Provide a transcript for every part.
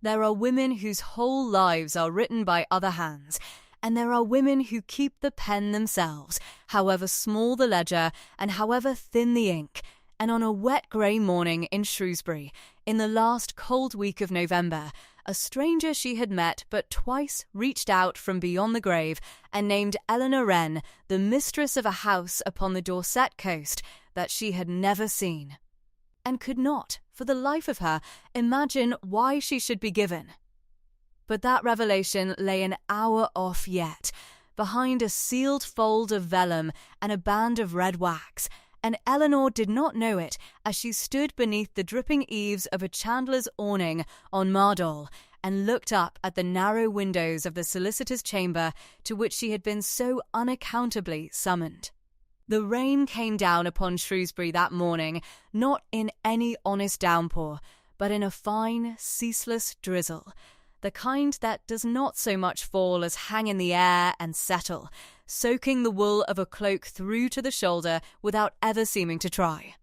There are women whose whole lives are written by other hands, and there are women who keep the pen themselves, however small the ledger and however thin the ink. And on a wet grey morning in Shrewsbury, in the last cold week of November, a stranger she had met but twice reached out from beyond the grave and named Eleanor Wren the mistress of a house upon the Dorset coast that she had never seen, and could not, for the life of her, imagine why she should be given. But that revelation lay an hour off yet, behind a sealed fold of vellum and a band of red wax, and Eleanor did not know it as she stood beneath the dripping eaves of a chandler's awning on Mardol and looked up at the narrow windows of the solicitor's chamber to which she had been so unaccountably summoned. The rain came down upon Shrewsbury that morning, not in any honest downpour, but in a fine, ceaseless drizzle, the kind that does not so much fall as hang in the air and settle, soaking the wool of a cloak through to the shoulder without ever seeming to try.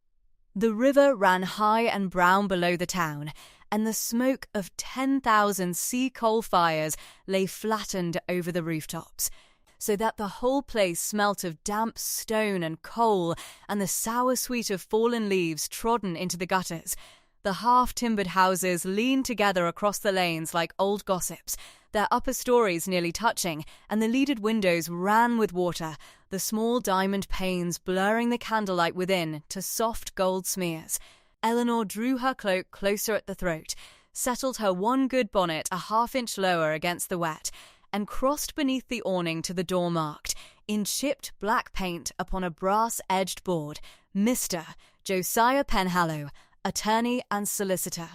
The river ran high and brown below the town, and the smoke of 10,000 sea-coal fires lay flattened over the rooftops, so that the whole place smelt of damp stone and coal and the sour sweet of fallen leaves trodden into the gutters. The half-timbered houses leaned together across the lanes like old gossips, their upper stories nearly touching, and the leaded windows ran with water, the small diamond panes blurring the candlelight within to soft gold smears. Eleanor drew her cloak closer at the throat, settled her one good bonnet a half-inch lower against the wet, and crossed beneath the awning to the door marked, in chipped black paint upon a brass-edged board, Mr. Josiah Penhallow, attorney and solicitor.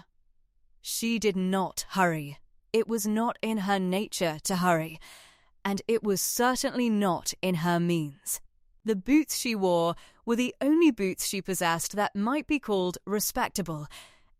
She did not hurry. It was not in her nature to hurry, and it was certainly not in her means. The boots she wore were the only boots she possessed that might be called respectable,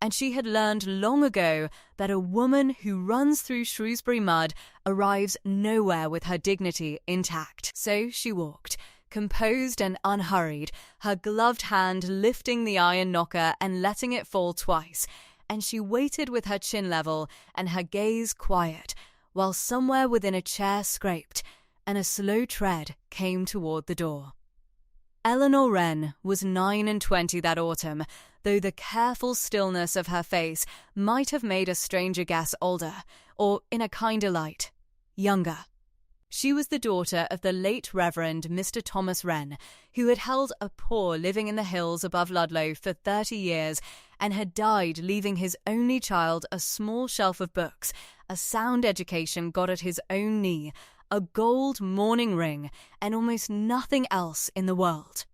and she had learned long ago that a woman who runs through Shrewsbury mud arrives nowhere with her dignity intact. So she walked, composed and unhurried, her gloved hand lifting the iron knocker and letting it fall twice, and she waited with her chin level and her gaze quiet, while somewhere within a chair scraped, and a slow tread came toward the door. Eleanor Wren was 29 that autumn, though the careful stillness of her face might have made a stranger guess older, or, in a kinder light, younger. She was the daughter of the late Reverend Mr. Thomas Wren, who had held a poor living in the hills above Ludlow for 30 years and had died leaving his only child a small shelf of books, a sound education got at his own knee, a gold mourning ring, and almost nothing else in the world.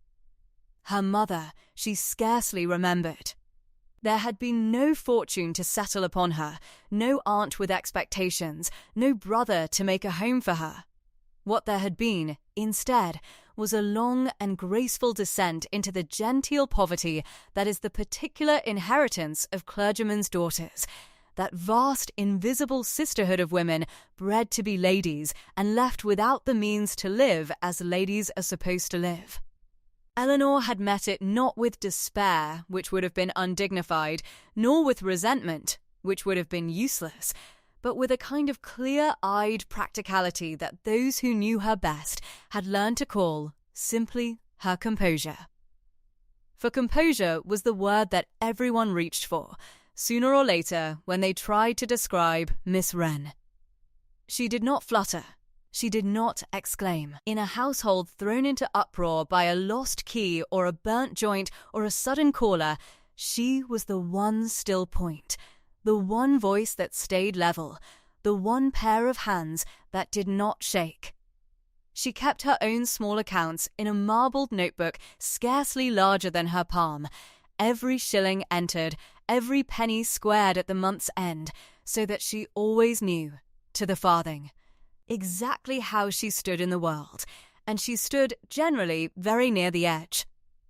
Her mother she scarcely remembered. There had been no fortune to settle upon her, no aunt with expectations, no brother to make a home for her. What there had been, instead, was a long and graceful descent into the genteel poverty that is the particular inheritance of clergymen's daughters, that vast invisible sisterhood of women bred to be ladies and left without the means to live as ladies are supposed to live. Eleanor had met it not with despair, which would have been undignified, nor with resentment, which would have been useless, but with a kind of clear-eyed practicality that those who knew her best had learned to call simply her composure. For composure was the word that everyone reached for, sooner or later when they tried to describe Miss Wren. She did not flutter. She did not exclaim. In a household thrown into uproar by a lost key or a burnt joint or a sudden caller, she was the one still point, the one voice that stayed level, the one pair of hands that did not shake. She kept her own small accounts in a marbled notebook scarcely larger than her palm, every shilling entered, every penny squared at the month's end, so that she always knew, to the farthing, exactly how she stood in the world, and she stood generally very near the edge.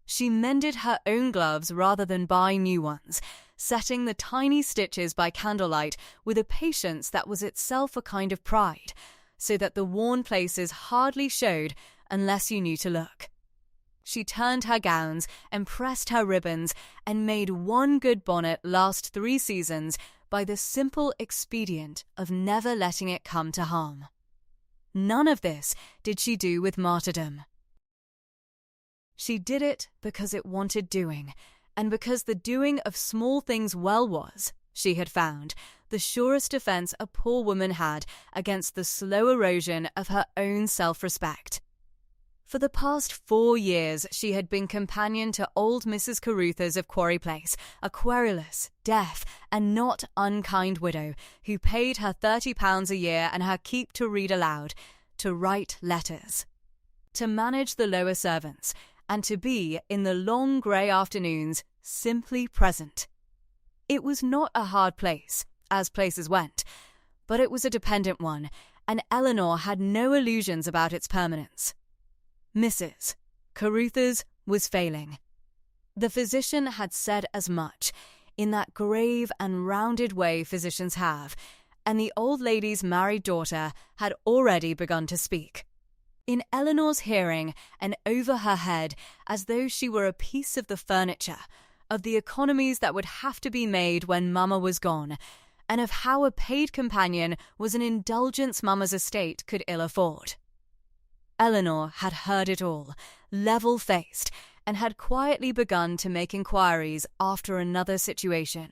She mended her own gloves rather than buy new ones, setting the tiny stitches by candlelight with a patience that was itself a kind of pride, so that the worn places hardly showed unless you knew to look. She turned her gowns and pressed her ribbons and made one good bonnet last 3 seasons by the simple expedient of never letting it come to harm. None of this did she do with martyrdom. She did it because it wanted doing, and because the doing of small things well was, she had found, the surest defence a poor woman had against the slow erosion of her own self-respect. For the past 4 years she had been companion to old Mrs. Caruthers of Quarry Place, a querulous, deaf, and not unkind widow who paid her £30 a year and her keep to read aloud, to write letters, to manage the lower servants, and to be, in the long grey afternoons, simply present. It was not a hard place, as places went, but it was a dependent one, and Eleanor had no illusions about its permanence. Mrs. Caruthers was failing. The physician had said as much, in that grave and rounded way physicians have, and the old lady's married daughter had already begun to speak. In Eleanor's hearing and over her head, as though she were a piece of the furniture, of the economies that would have to be made when Mamma was gone, and of how a paid companion was an indulgence Mamma's estate could ill afford. Eleanor had heard it all, level-faced, and had quietly begun to make inquiries after another situation,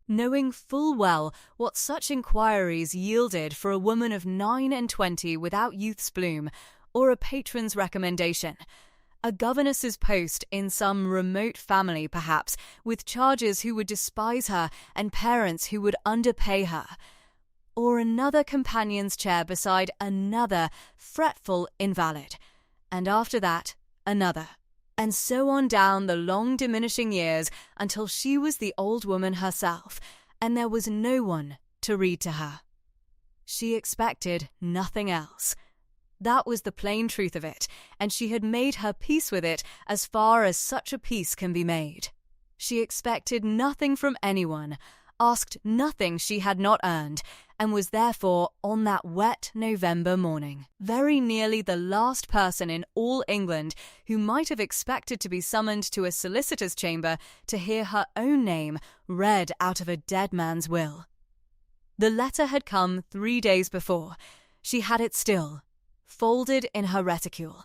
knowing full well what such inquiries yielded for a woman of 29 without youth's bloom, or a patron's recommendation, a governess's post in some remote family perhaps, with charges who would despise her and parents who would underpay her, or another companion's chair beside another fretful invalid, and after that another, and so on down the long diminishing years until she was the old woman herself, and there was no one to read to her. She expected nothing else. That was the plain truth of it, and she had made her peace with it as far as such a peace can be made. She expected nothing from anyone, asked nothing she had not earned, and was therefore, on that wet November morning, very nearly the last person in all England who might have expected to be summoned to a solicitor's chamber to hear her own name read out of a dead man's will. The letter had come 3 days before. She had it still, folded in her reticule,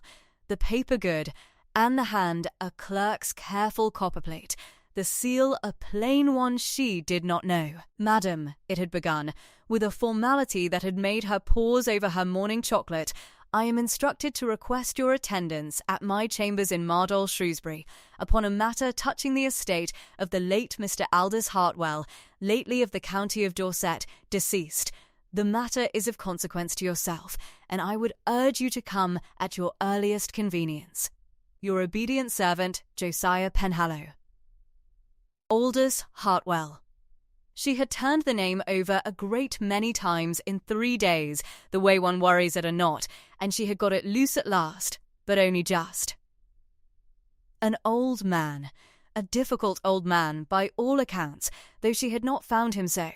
the paper good, and the hand a clerk's careful copperplate, the seal a plain one she did not know. "Madam," it had begun, with a formality that had made her pause over her morning chocolate, "I am instructed to request your attendance at my chambers in Mardole, Shrewsbury, upon a matter touching the estate of the late Mr. Aldous Hartwell, lately of the county of Dorset, deceased. The matter is of consequence to yourself, and I would urge you to come at your earliest convenience. Your obedient servant, Josiah Penhallow." Aldous Hartwell. She had turned the name over a great many times in 3 days, the way one worries at a knot, and she had got it loose at last, but only just. An old man, a difficult old man by all accounts, though she had not found him so.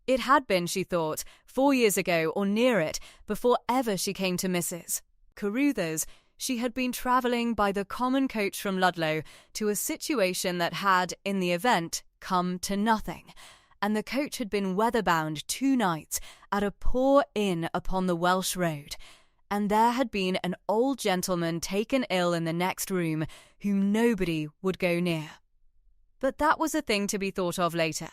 It had been, she thought, 4 years ago or near it, before ever she came to Mrs. Caruthers. She had been travelling by the common coach from Ludlow to a situation that had, in the event, come to nothing, and the coach had been weather-bound 2 nights at a poor inn upon the Welsh road, and there had been an old gentleman taken ill in the next room whom nobody would go near. But that was a thing to be thought of later,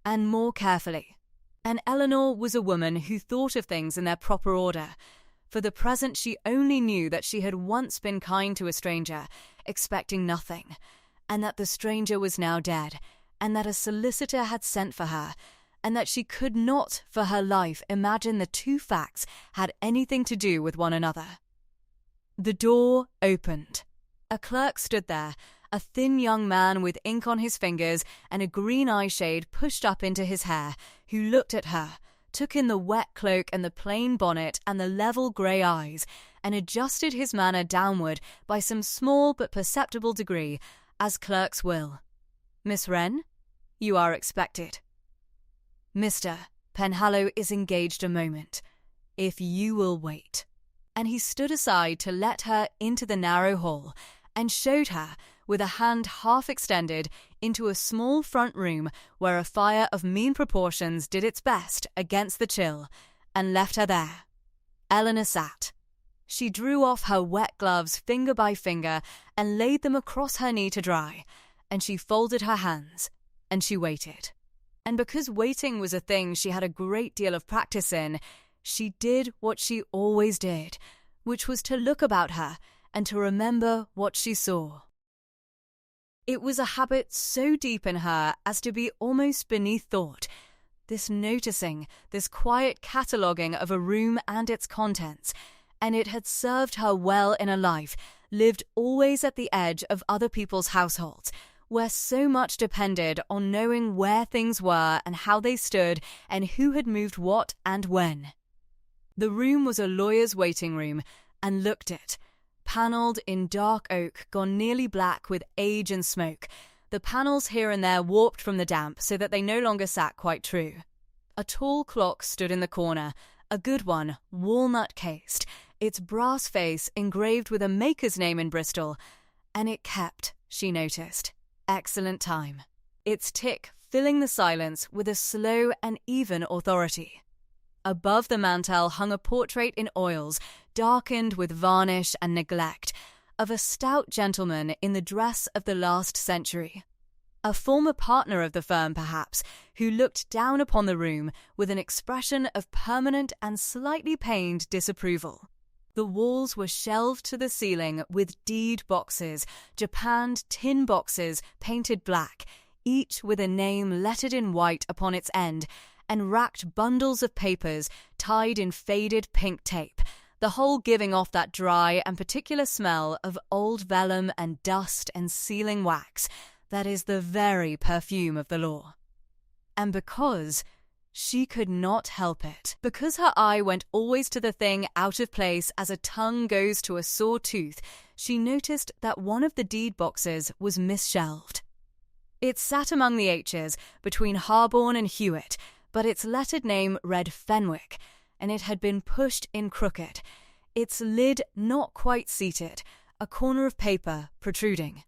and more carefully, and Eleanor was a woman who thought of things in their proper order. For the present she only knew that she had once been kind to a stranger, expecting nothing, and that the stranger was now dead, and that a solicitor had sent for her, and that she could not for her life imagine the 2 facts had anything to do with one another. The door opened. A clerk stood there, a thin young man with ink on his fingers and a green eye-shade pushed up into his hair, who looked at her, took in the wet cloak and the plain bonnet and the level grey eyes, and adjusted his manner downward by some small but perceptible degree, as clerks will. "Miss Wren, you are expected." "Mr. Penhallow is engaged a moment, if you will wait." And he stood aside to let her into the narrow hall, and showed her, with a hand half extended, into a small front room where a fire of mean proportions did its best against the chill, and left her there. Eleanor sat. She drew off her wet gloves finger by finger and laid them across her knee to dry, and she folded her hands, and she waited. And because waiting was a thing she had a great deal of practice in, she did what she always did, which was to look about her and to remember what she saw. It was a habit so deep in her as to be almost beneath thought, this noticing, this quiet cataloguing of a room and its contents, and it had served her well in a life lived always at the edge of other people's households, where so much depended on knowing where things were and how they stood and who had moved what and when. The room was a lawyer's waiting room, and looked it, panelled in dark oak gone nearly black with age and smoke, the panels here and there warped from the damp so that they no longer sat quite true. A tall clock stood in the corner, a good one, walnut-cased, its brass face engraved with a maker's name in Bristol, and it kept, she noticed, excellent time, its tick filling the silence with a slow and even authority. Above the mantel hung a portrait in oils, darkened with varnish and neglect, of a stout gentleman in the dress of the last century. A former partner of the firm, perhaps, who looked down upon the room with an expression of permanent and slightly pained disapproval. The walls were shelved to the ceiling with deed boxes, japanned tin boxes painted black, each with a name lettered in white upon its end, and racked bundles of papers tied in faded pink tape, the whole giving off that dry and particular smell of old vellum and dust and sealing wax that is the very perfume of the law. And because she could not help it, because her eye went always to the thing out of place as a tongue goes to a sore tooth, she noticed that one of the deed boxes was misshelved. It sat among the H's between Harborne and Hewitt, but its lettered name read Fenwick, and it had been pushed in crooked, its lid not quite seated, a corner of paper protruding.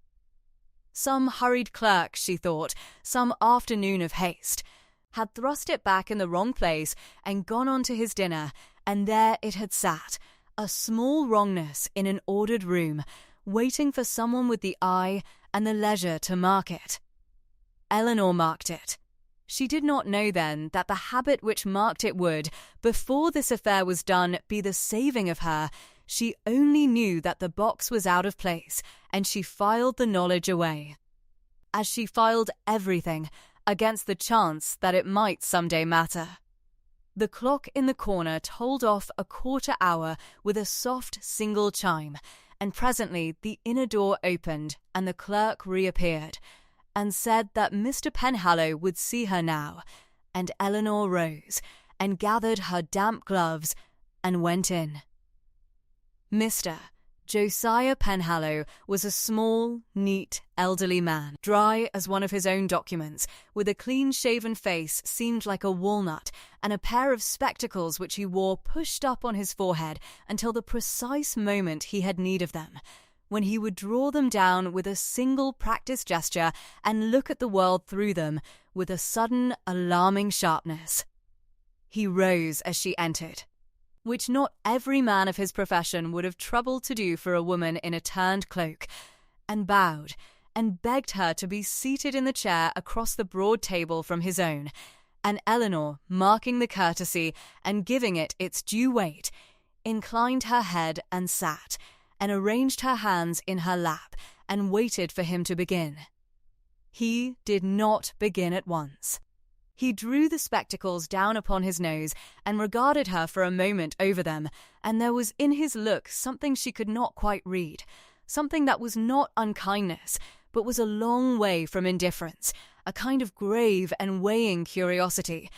Some hurried clerk, she thought, some afternoon of haste, had thrust it back in the wrong place and gone on to his dinner, and there it had sat, a small wrongness in an ordered room, waiting for someone with the eye and the leisure to mark it. Eleanor marked it. She did not know then that the habit which marked it would, before this affair was done, be the saving of her. She only knew that the box was out of place, and she filed the knowledge away. As she filed everything, against the chance that it might some day matter. The clock in the corner told off a quarter hour with a soft single chime, and presently the inner door opened and the clerk reappeared, and said that Mr. Penhallow would see her now, and Eleanor rose, and gathered her damp gloves, and went in. Mr. Josiah Penhallow was a small, neat, elderly man, dry as one of his own documents, with a clean-shaven face seemed like a walnut, and a pair of spectacles which he wore pushed up on his forehead until the precise moment he had need of them, when he would draw them down with a single practised gesture and look at the world through them with a sudden, alarming sharpness. He rose as she entered, which not every man of his profession would have troubled to do for a woman in a turned cloak, and bowed, and begged her to be seated in the chair across the broad table from his own, and Eleanor, marking the courtesy and giving it its due weight, inclined her head and sat, and arranged her hands in her lap, and waited for him to begin. He did not begin at once. He drew the spectacles down upon his nose and regarded her for a moment over them, and there was in his look something she could not quite read, something that was not unkindness, but was a long way from indifference, a kind of grave and weighing curiosity,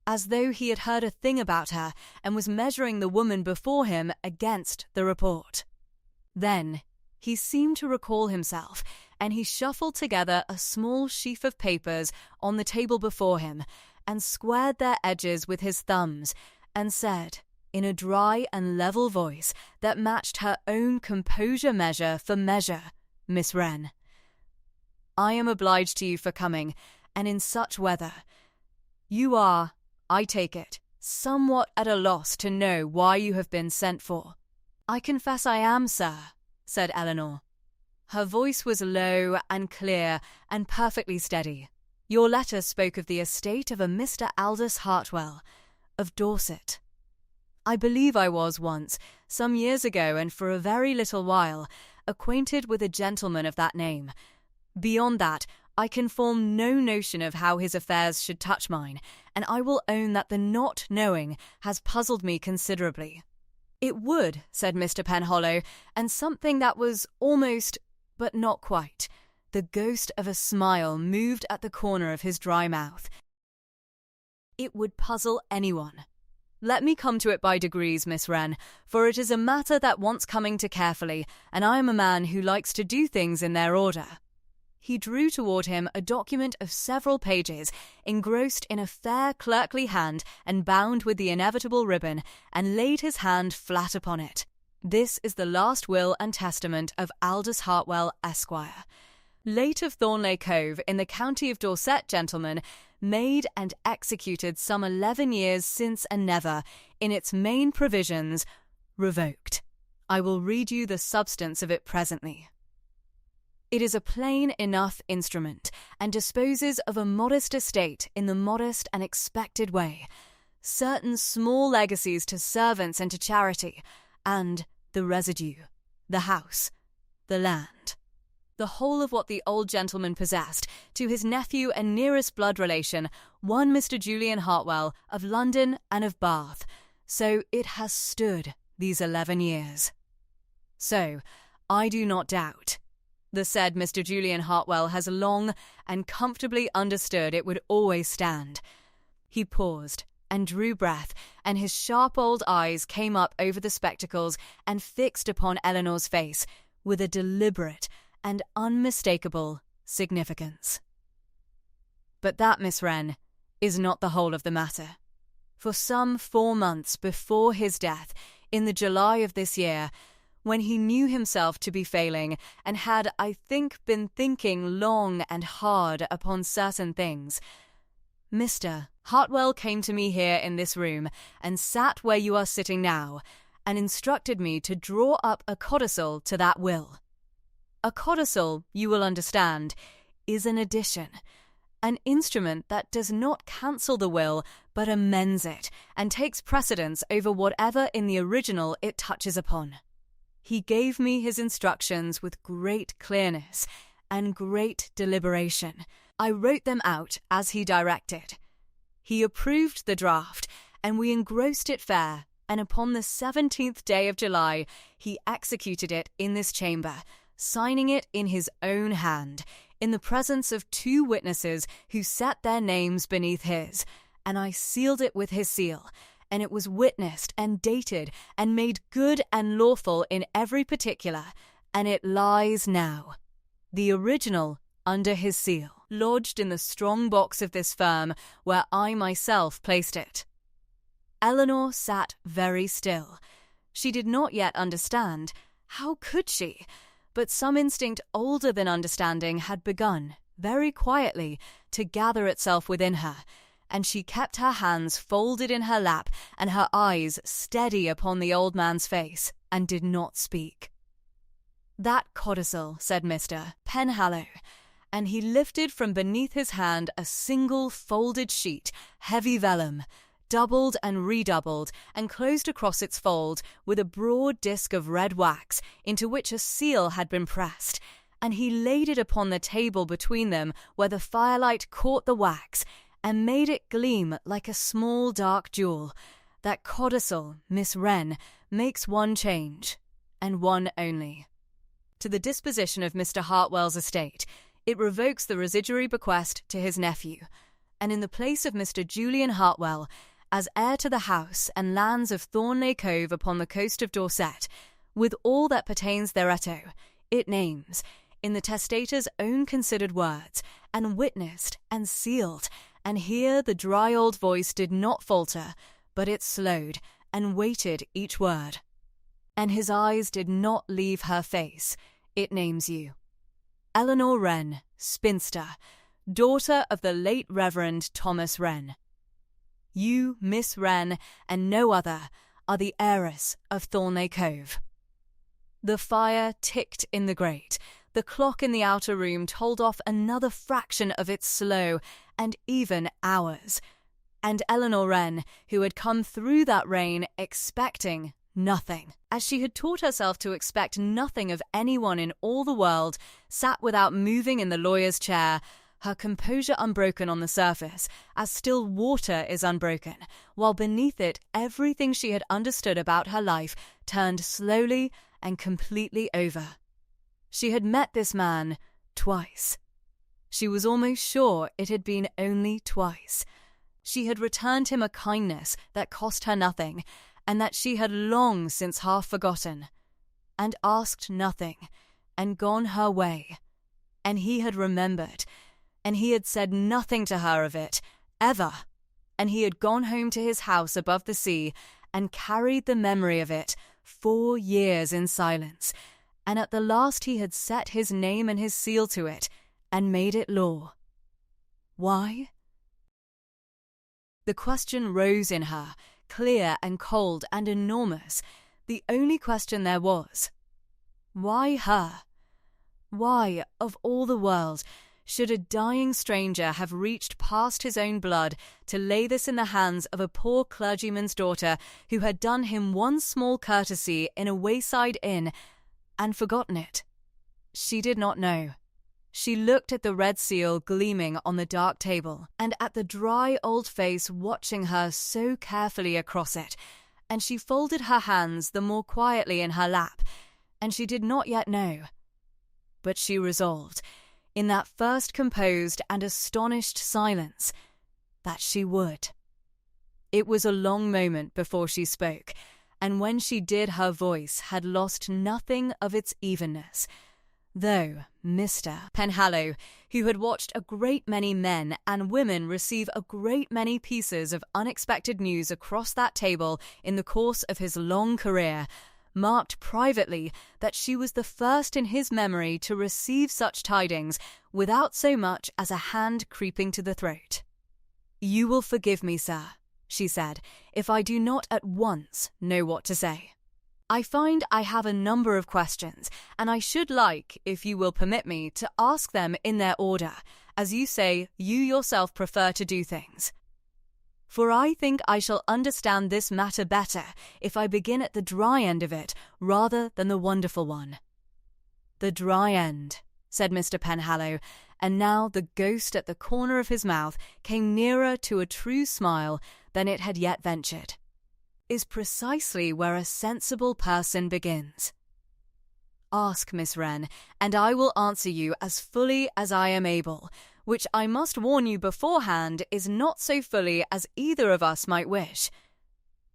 as though he had heard a thing about her and was measuring the woman before him against the report. Then he seemed to recall himself, and he shuffled together a small sheaf of papers on the table before him, and squared their edges with his thumbs, and said, in a dry and level voice that matched her own composure measure for measure, Miss Wren, I am obliged to you for coming, and in such weather. You are, I take it, somewhat at a loss to know why you have been sent for." "I confess I am, sir," said Eleanor. Her voice was low and clear and perfectly steady. "Your letter spoke of the estate of a Mr. Aldous Hartwell, of Dorset. I believe I was once, some years ago and for a very little while, acquainted with a gentleman of that name. Beyond that, I can form no notion of how his affairs should touch mine, and I will own that the not knowing has puzzled me considerably." "It would," said Mr. Penhallow, and something that was almost, but not quite, the ghost of a smile moved at the corner of his dry mouth. "It would puzzle anyone. Let me come to it by degrees, Miss Wren, for it is a matter that wants coming to carefully, and I am a man who likes to do things in their order." He drew toward him a document of several pages, engrossed in a fair clerkly hand and bound with the inevitable ribbon, and laid his hand flat upon it. "This is the last will and testament of Aldous Hartwell, Esquire, late of Thornleigh Cove, in the county of Dorset, gentlemen, made and executed some 11 years since and never, in its main provisions, revoked. I will read you the substance of it presently. It is a plain enough instrument, and disposes of a modest estate in the modest and expected way, certain small legacies to servants and to charity, and the residue, the house, the land, the whole of what the old gentleman possessed, to his nephew and nearest blood relation, one Mr. Julian Hartwell, of London and of Bath. So it has stood these 11 years. So, I do not doubt, the said Mr. Julian Hartwell has long and comfortably understood it would always stand." He paused and drew breath, and his sharp old eyes came up over the spectacles and fixed upon Eleanor's face with a deliberate and unmistakable significance. "But that, Miss Wren, is not the whole of the matter. For some 4 months before his death, in the July of this year, when he knew himself to be failing, and had, I think, been thinking long and hard upon certain things, Mr. Hartwell came to me here in this room, and sat where you are sitting now, and instructed me to draw up a codicil to that will. A codicil, you will understand, is an addition, an instrument that does not cancel the will, but amends it, and takes precedence over whatever in the original it touches upon. He gave me his instructions with great clearness and great deliberation. I wrote them out as he directed. He approved the draft, and we engrossed it fair, and upon the 17th day of July he executed it in this chamber, signing it in his own hand, in the presence of 2 witnesses who set their names beneath his, and I sealed it with his seal, and it was witnessed and dated and made good and lawful in every particular, and it lies now, the original, under his seal, lodged in the strong box of this firm where I myself placed it." Eleanor sat very still. She did not yet understand. How could she? But some instinct older than understanding had begun, very quietly, to gather itself within her, and she kept her hands folded in her lap and her eyes steady upon the old man's face, and did not speak. "That codicil," said Mr. Penhallow, and he lifted from beneath his hand a single folded sheet, heavy vellum, doubled and redoubled, and closed across its fold with a broad disk of red wax, into which a seal had been pressed, and he laid it upon the table between them where the firelight caught the wax, and made it gleam like a small dark jewel. That codicil, Miss Wren, makes one change, and one only. To the disposition of Mr. Hartwell's estate, it revokes the residuary bequest to his nephew, and in the place of Mr. Julian Hartwell, as heir to the house and lands of Thornleigh Cove upon the coast of Dorset, with all that pertains thereto, it names, in the testator's own considered words, and witnessed and sealed, and here the dry old voice did not falter, but it slowed, and weighted each word. And his eyes did not leave her face. It names you. Eleanor Wren, spinster, daughter of the late Reverend Thomas Wren. You, Miss Wren, and no other, are the heiress of Thornleigh Cove." The fire ticked in the grate. The clock in the outer room told off another fraction of its slow and even hours. And Eleanor Wren, who had come through that rain expecting nothing, as she had taught herself to expect nothing of anyone in all the world, sat without moving in the lawyer's chair, her composure unbroken on the surface, as still water is unbroken, while beneath it everything she had understood about her life turned slowly and completely over. She had met this man twice. She was almost sure it had been only twice. She had returned him a kindness that cost her nothing, and that she had long since half forgotten, and asked nothing, and gone her way. And he had remembered, and he had said nothing to her of it, ever, and he had gone home to his house above the sea, and carried the memory of it 4 years in silence, and at the last he had set his name and his seal to it, and made it law. Why? The question rose in her, clear and cold and enormous, the only question there was. Why her? Why, of all the world, should a dying stranger have reached past his own blood to lay this in the hands of a poor clergyman's daughter who had done him one small courtesy in a wayside inn, and forgotten it? She did not know. She looked at the red seal gleaming on the dark table, and at the dry old face watching her so carefully across it, and she folded her hands the more quietly in her lap, and she did not yet know. But she resolved, in that first composed and astonished silence, that she would. It was a long moment before she spoke, and when she did her voice had lost nothing of its evenness, though Mr. Penhallow, who had watched a great many men and women receive a great many pieces of unexpected news across that table in the course of his long career, marked privately that she was the first in his memory to receive such tidings without so much as a hand creeping to the throat. "You will forgive me, sir," she said, "if I do not at once know what to say. I find I have a number of questions, and I should like, if you will permit me, to ask them in their order, as you say you yourself prefer to do things. For I think I shall understand this matter better if I begin at the dry end of it rather than the wonderful one." "The dry end," said Mr. Penhallow, and now the ghost at the corner of his mouth came nearer to a true smile than it had yet ventured, "is precisely where a sensible person begins. Ask, Miss Wren, and I will answer you as fully as I am able, which I must warn you beforehand is not so fully as either of us might wish.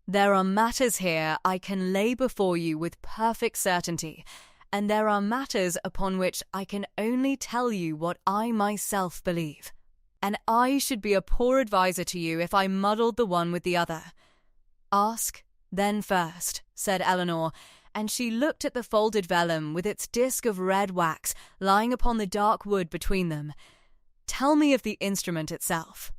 There are matters here I can lay before you with perfect certainty, and there are matters upon which I can only tell you what I myself believe. And I should be a poor adviser to you if I muddled the one with the other. Ask, then first," said Eleanor, and she looked at the folded vellum with its disc of red wax lying upon the dark wood between them. "Tell me of the instrument itself.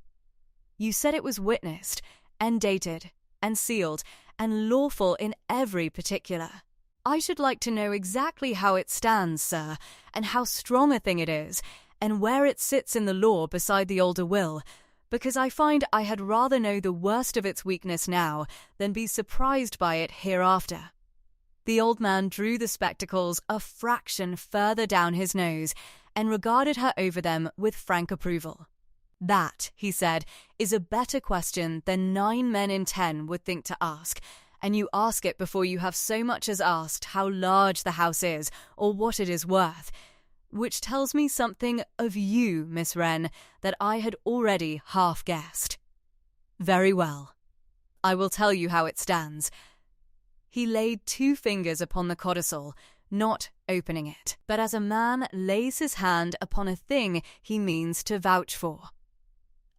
You said it was witnessed, and dated, and sealed, and lawful in every particular. I should like to know exactly how it stands, sir, and how strong a thing it is, and where it sits in the law beside the older will, because I find I had rather know the worst of its weakness now than be surprised by it hereafter." The old man drew the spectacles a fraction further down his nose and regarded her over them with frank approval. "That," he said, "is a better question than 9 men in 10 would think to ask, and you ask it before you have so much as asked how large the house is or what it is worth, which tells me something of you, Miss Wren, that I had already half guessed. Very well. I will tell you how it stands." He laid 2 fingers upon the codicil, not opening it, but as a man lays his hand upon a thing he means to vouch for.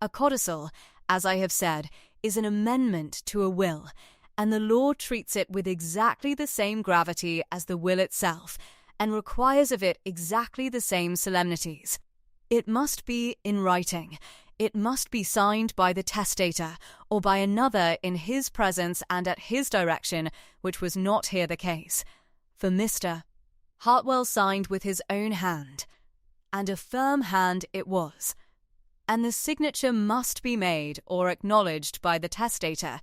A codicil, as I have said, is an amendment to a will, and the law treats it with exactly the same gravity as the will itself, and requires of it exactly the same solemnities. It must be in writing. It must be signed by the testator, or by another in his presence and at his direction, which was not here the case. For Mr. Hartwell signed with his own hand, and a firm hand it was. And the signature must be made or acknowledged by the testator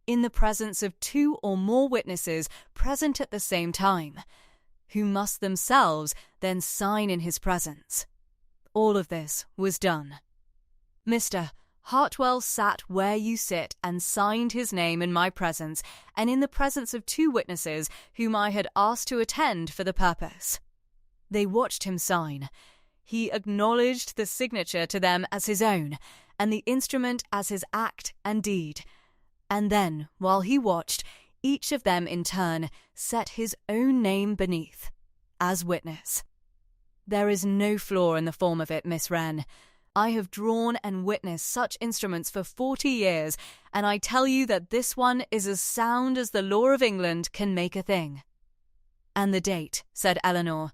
in the presence of 2 or more witnesses present at the same time, who must themselves then sign in his presence. All of this was done. Mr. Hartwell sat where you sit and signed his name in my presence and in the presence of 2 witnesses whom I had asked to attend for the purpose. They watched him sign. He acknowledged the signature to them as his own, and the instrument as his act and deed. And then, while he watched, each of them in turn set his own name beneath, as witness. There is no flaw in the form of it, Miss Wren. I have drawn and witnessed such instruments for 40 years, and I tell you that this one is as sound as the law of England can make a thing. And the date, said Eleanor,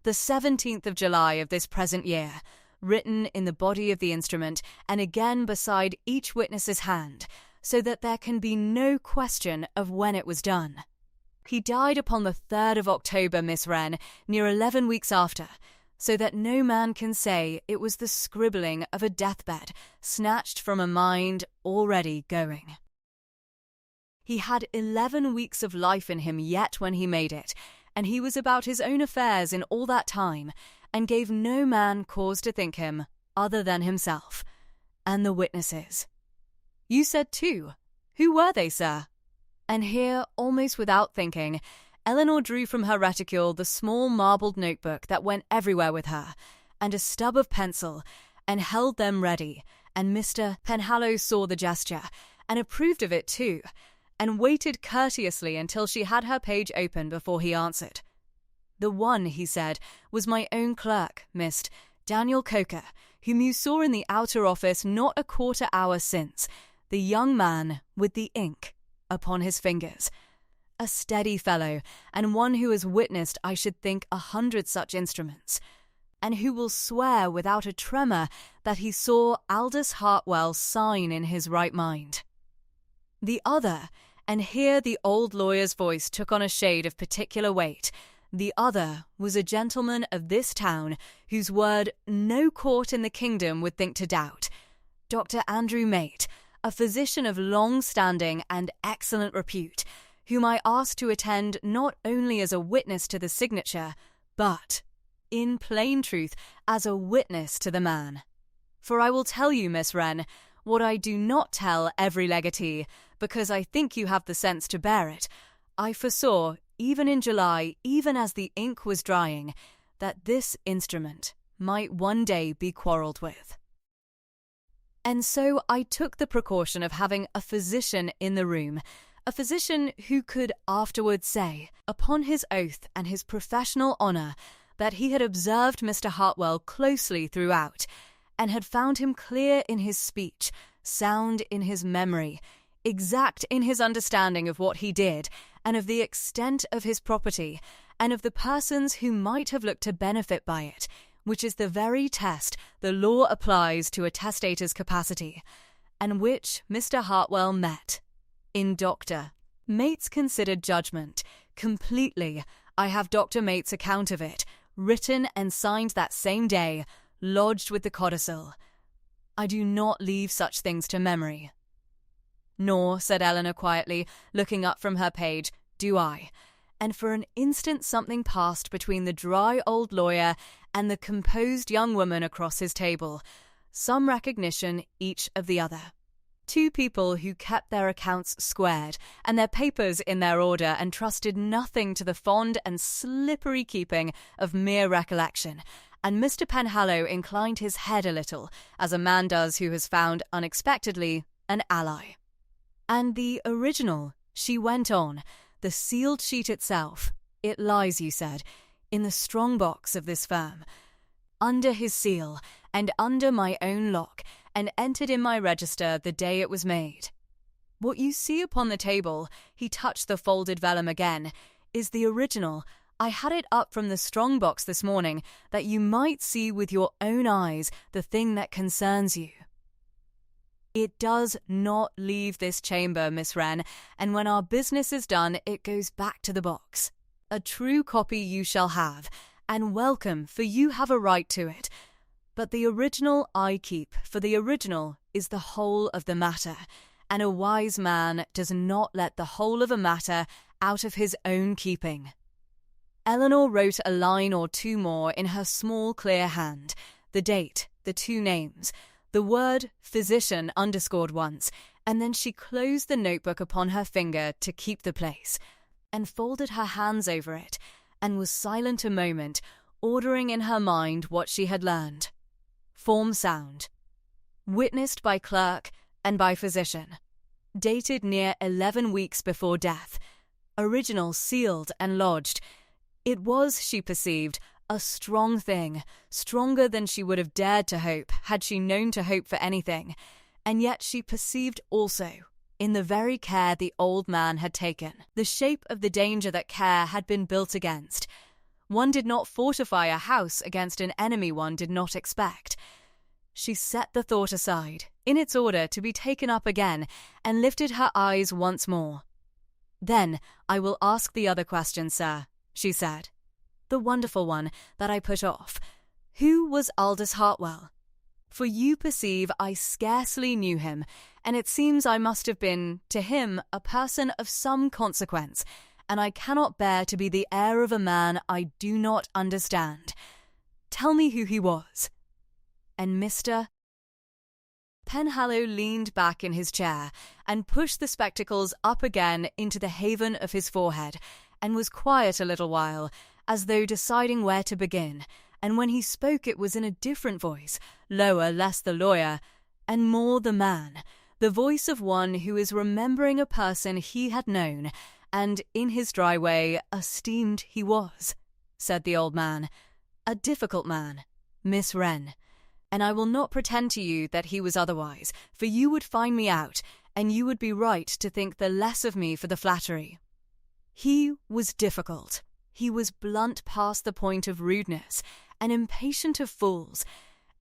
the 17th of July of this present year, written in the body of the instrument, and again beside each witness's hand, so that there can be no question of when it was done. He died upon the 3rd of October, Miss Wren, near 11 weeks after, so that no man can say it was the scribbling of a deathbed snatched from a mind already going. He had 11 weeks of life in him yet when he made it, and he was about his own affairs in all that time, and gave no man cause to think him other than himself. And the witnesses. You said 2. Who were they, sir? And here, almost without thinking, Eleanor drew from her reticule the small marbled notebook that went everywhere with her, and a stub of pencil, and held them ready, and Mr. Penhallow saw the gesture, and approved of it too, and waited courteously until she had her page open before he answered. The one, he said, was my own clerk, Mr. Daniel Coker, whom you saw in the outer office not a quarter hour since, the young man with the ink upon his fingers. A steady fellow, and one who has witnessed, I should think, 100 such instruments, and who will swear without a tremor that he saw Aldous Hartwell sign in his right mind. The other, and here the old lawyer's voice took on a shade of particular weight, the other was a gentleman of this town whose word no court in the kingdom would think to doubt, Dr. Andrew Mate, a physician of long standing and excellent repute, whom I asked to attend not only as a witness to the signature, but, in plain truth, as a witness to the man. For I will tell you, Miss Wren, what I do not tell every legatee, because I think you have the sense to bear it. I foresaw, even in July, even as the ink was drying, that this instrument might one day be quarrelled with. And so I took the precaution of having a physician in the room, a physician who could afterwards say, upon his oath and his professional honour, that he had observed Mr. Hartwell closely throughout, and had found him clear in his speech, sound in his memory, exact in his understanding of what he did, and of the extent of his property, and of the persons who might have looked to benefit by it, which is the very test the law applies to a testator's capacity, and which Mr. Hartwell met. In Dr. Mate's considered judgment, completely, I have Dr. Mate's account of it, written and signed that same day, lodged with the Codicil. I do not leave such things to memory. Nor, said Eleanor quietly, looking up from her page, do I. And for an instant something passed between the dry old lawyer and the composed young woman across his table, some recognition each of the other. 2 people who kept their accounts squared and their papers in their order and trusted nothing to the fond and slippery keeping of mere recollection, and Mr. Penhallow inclined his head a little, as a man does who has found unexpectedly an ally. And the original, she went on, the sealed sheet itself, it lies, you said, in the strong box of this firm, under his seal and under my own lock, and entered in my register the day it was made. What you see upon the table, he touched the folded vellum again, is the original, I had it up from the strong box this morning that you might see with your own eyes the thing that concerns you. It does not leave this chamber, Miss Wren, and when our business is done, it goes back to the box. A true copy you shall have, and welcome, for you have a right to it. But the original I keep, for the original is the whole of the matter, and a wise man does not let the whole of a matter out of his own keeping. Eleanor wrote a line or two more in her small clear hand, the date, the two names, the word physician underscored once, and then she closed the notebook upon her finger to keep the place, and folded her hands over it, and was silent a moment, ordering in her mind what she had learned. Form sound. Witnessed by clerk and by physician. Dated near 11 weeks before death. Original sealed and lodged. It was, she perceived, a strong thing, stronger than she would have dared to hope, had she known to hope for anything, and yet she perceived also, in the very care the old man had taken, the shape of the danger that care had been built against. One did not fortify a house against an enemy one did not expect. She set the thought aside, in its order to be taken up again, and lifted her eyes once more. "Then I will ask the other question, sir," she said. "The wonderful one that I put off. Who was Aldous Hartwell? For you perceive I scarcely knew him, and it seems I must have been, to him, a person of some consequence, and I cannot bear to be the heir of a man I do not understand. Tell me who he was." And Mr. Penhallow leaned back in his chair and pushed the spectacles up again into the haven of his forehead, and was quiet a little while, as though deciding where to begin, and when he spoke it was in a different voice, lower less the lawyer, and more the man, the voice of one who is remembering a person he had known, and, in his dry way, esteemed he was, said the old man, a difficult man, Miss Wren, and I will not pretend to you that he was otherwise, for you would find me out, and you would be right to think the less of me for the flattery. He was difficult. He was blunt past the point of rudeness, and impatient of fools,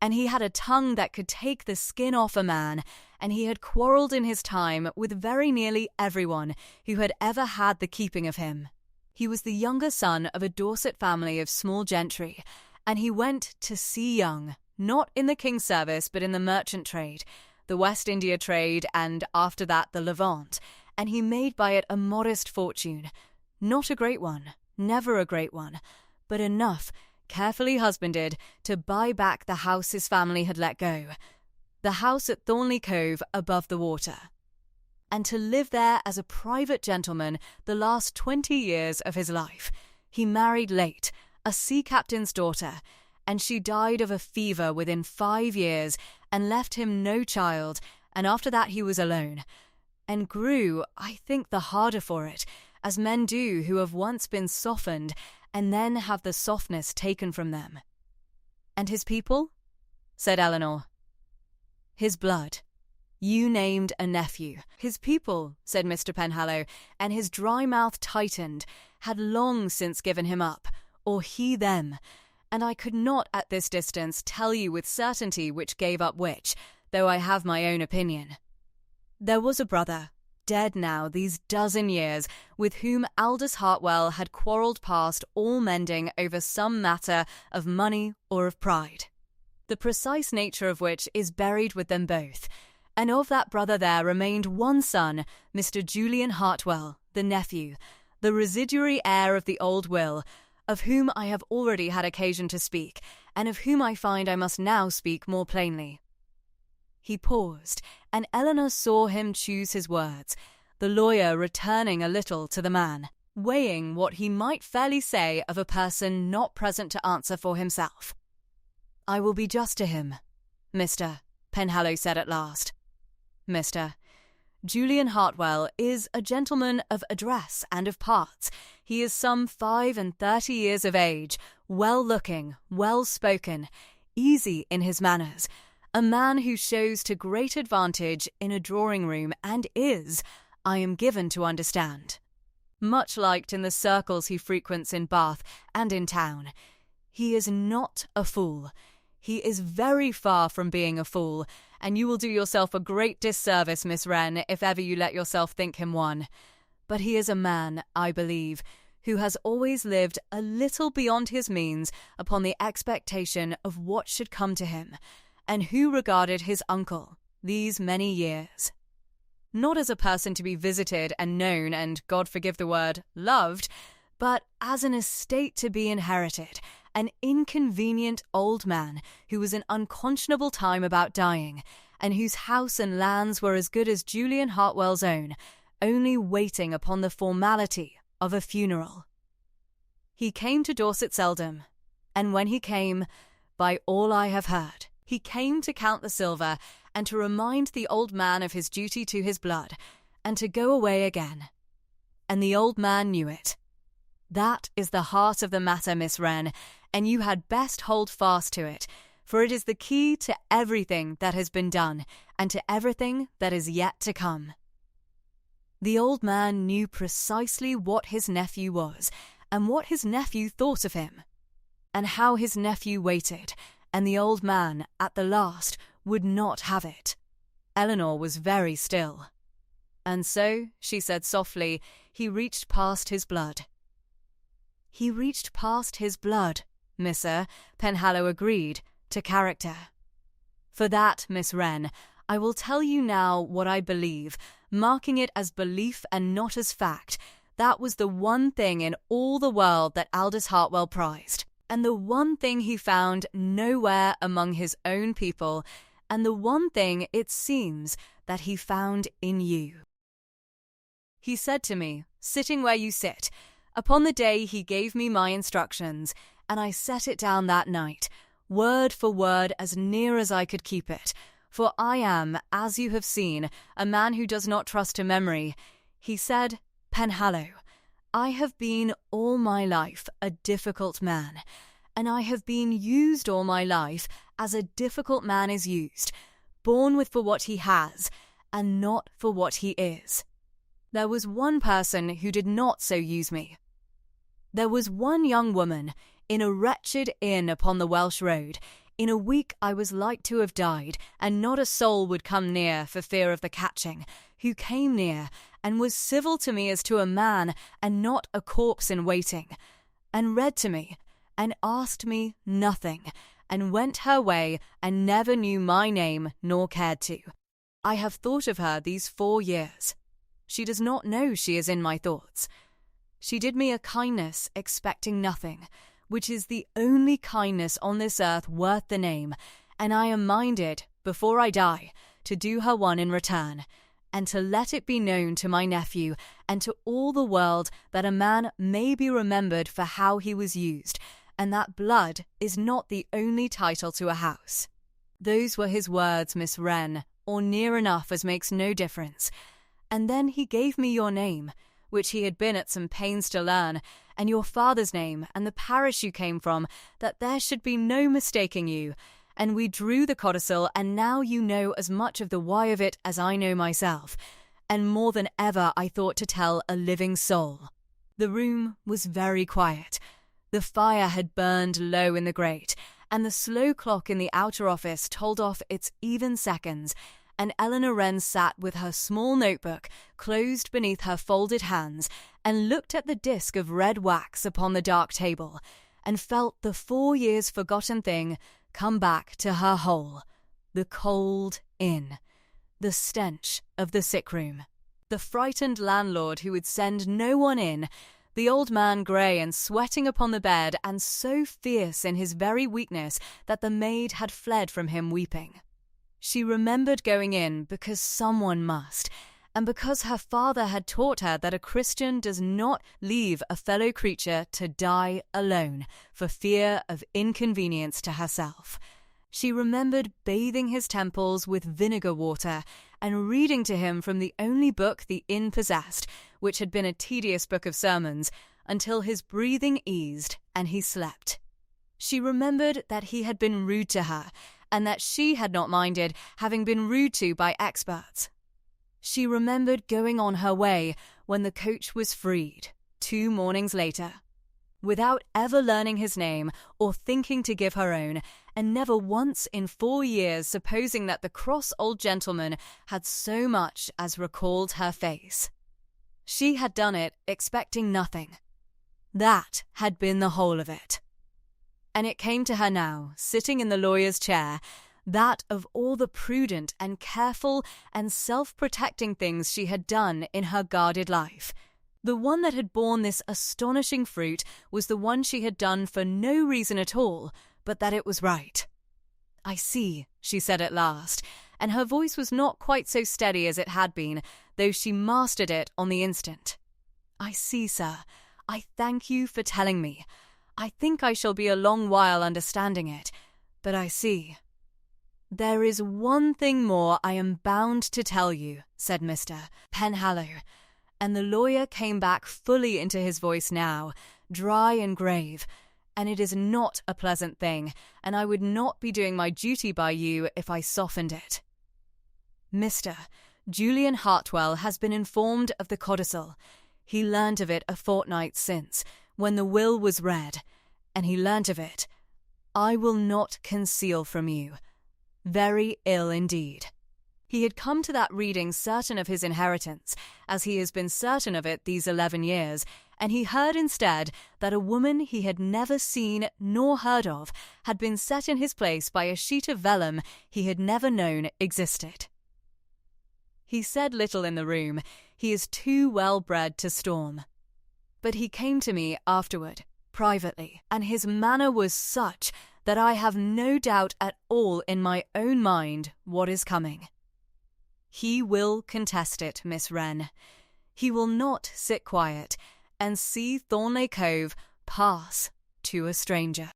and he had a tongue that could take the skin off a man, and he had quarrelled in his time with very nearly everyone who had ever had the keeping of him. He was the younger son of a Dorset family of small gentry, and he went to sea young, not in the king's service but in the merchant trade, the West India trade, and after that the Levant, and he made by it a modest fortune, not a great one, never a great one, but enough, carefully husbanded, to buy back the house his family had let go, the house at Thornley Cove above the water, and to live there as a private gentleman the last 20 years of his life. He married late, a sea captain's daughter, and she died of a fever within 5 years and left him no child, and after that he was alone, and grew, I think, the harder for it, as men do who have once been softened and then have the softness taken from them. "And his people?" said Eleanor. "His blood. You named a nephew. His people," said Mr. Penhallow, and his dry mouth tightened, "had long since given him up, or he them, and I could not at this distance tell you with certainty which gave up which, though I have my own opinion. There was a brother, dead now these dozen years, with whom Aldous Hartwell had quarrelled past all mending over some matter of money or of pride, the precise nature of which is buried with them both, and of that brother there remained one son, Mr. Julian Hartwell, the nephew, the residuary heir of the old will, of whom I have already had occasion to speak, and of whom I find I must now speak more plainly." He paused, and Eleanor saw him choose his words, the lawyer returning a little to the man, weighing what he might fairly say of a person not present to answer for himself. "I will be just to him, Mr. Penhallow said at last. "Mr. Julian Hartwell is a gentleman of address and of parts. He is some 35 years of age, well-looking, well-spoken, easy in his manners, a man who shows to great advantage in a drawing-room, and is, I am given to understand, much liked in the circles he frequents in Bath and in town. He is not a fool. He is very far from being a fool, and you will do yourself a great disservice, Miss Wren, if ever you let yourself think him one. But he is a man, I believe, who has always lived a little beyond his means upon the expectation of what should come to him, and who regarded his uncle these many years not as a person to be visited and known and, God forgive the word, loved, but as an estate to be inherited, an inconvenient old man who was in unconscionable time about dying, and whose house and lands were as good as Julian Hartwell's own, only waiting upon the formality of a funeral. He came to Dorset seldom, and when he came, by all I have heard, he came to count the silver and to remind the old man of his duty to his blood, and to go away again. And the old man knew it. That is the heart of the matter, Miss Wren, and you had best hold fast to it, for it is the key to everything that has been done, and to everything that is yet to come. The old man knew precisely what his nephew was, and what his nephew thought of him, and how his nephew waited, and the old man, at the last, would not have it. Eleanor was very still. And so, she said softly, he reached past his blood. He reached past his blood, Missa, Penhallow agreed, to character. For that, Miss Wren, I will tell you now what I believe, marking it as belief and not as fact. That was the one thing in all the world that Aldous Hartwell prized, and the one thing he found nowhere among his own people, and the one thing, it seems, that he found in you. He said to me, sitting where you sit, upon the day he gave me my instructions, and I set it down that night, word for word as near as I could keep it, for I am, as you have seen, a man who does not trust to memory. He said, Penhallow, I have been all my life a difficult man, and I have been used all my life as a difficult man is used, born with for what he has, and not for what he is. There was one person who did not so use me. There was one young woman, in a wretched inn upon the Welsh road. In a week I was like to have died, and not a soul would come near for fear of the catching, who came near, and was civil to me as to a man, and not a corpse in waiting, and read to me, and asked me nothing, and went her way, and never knew my name, nor cared to. I have thought of her these 4 years. She does not know she is in my thoughts. She did me a kindness, expecting nothing, which is the only kindness on this earth worth the name, and I am minded, before I die, to do her one in return, and to let it be known to my nephew and to all the world that a man may be remembered for how he was used, and that blood is not the only title to a house. Those were his words, Miss Wren, or near enough as makes no difference. And then he gave me your name, which he had been at some pains to learn, and your father's name, and the parish you came from, that there should be no mistaking you. And we drew the codicil, and now you know as much of the why of it as I know myself, and more than ever I thought to tell a living soul. The room was very quiet. The fire had burned low in the grate, and the slow clock in the outer office told off its even seconds, and Eleanor Wren sat with her small notebook closed beneath her folded hands, and looked at the disk of red wax upon the dark table, and felt the 4 years forgotten thing come back to her whole. The cold inn, the stench of the sick room, the frightened landlord who would send no one in, the old man grey and sweating upon the bed, and so fierce in his very weakness that the maid had fled from him weeping. She remembered going in because someone must, and because her father had taught her that a Christian does not leave a fellow creature to die alone for fear of inconvenience to herself. She remembered bathing his temples with vinegar water and reading to him from the only book the inn possessed, which had been a tedious book of sermons, until his breathing eased and he slept. She remembered that he had been rude to her, and that she had not minded having been rude to by experts. She remembered going on her way when the coach was freed, 2 mornings later, without ever learning his name or thinking to give her own, and never once in 4 years supposing that the cross old gentleman had so much as recalled her face. She had done it expecting nothing. That had been the whole of it. And it came to her now, sitting in the lawyer's chair, that of all the prudent and careful and self-protecting things she had done in her guarded life, the one that had borne this astonishing fruit was the one she had done for no reason at all, but that it was right. "I see," she said at last, and her voice was not quite so steady as it had been, though she mastered it on the instant. "I see, sir. I thank you for telling me. I think I shall be a long while understanding it, but I see." "There is one thing more I am bound to tell you," said Mr. Penhallow, and the lawyer came back fully into his voice now, dry and grave, "and it is not a pleasant thing, and I would not be doing my duty by you if I softened it. Mr. Julian Hartwell has been informed of the codicil. He learnt of it a fortnight since, when the will was read, and he learnt of it, I will not conceal from you, very ill indeed. He had come to that reading certain of his inheritance, as he has been certain of it these 11 years, and he heard instead that a woman he had never seen nor heard of had been set in his place by a sheet of vellum he had never known existed. He said little in the room, he is too well bred to storm. But he came to me afterward, privately, and his manner was such that I have no doubt at all in my own mind what is coming. He will contest it, Miss Wren. He will not sit quiet and see Thornleigh Cove pass to a stranger.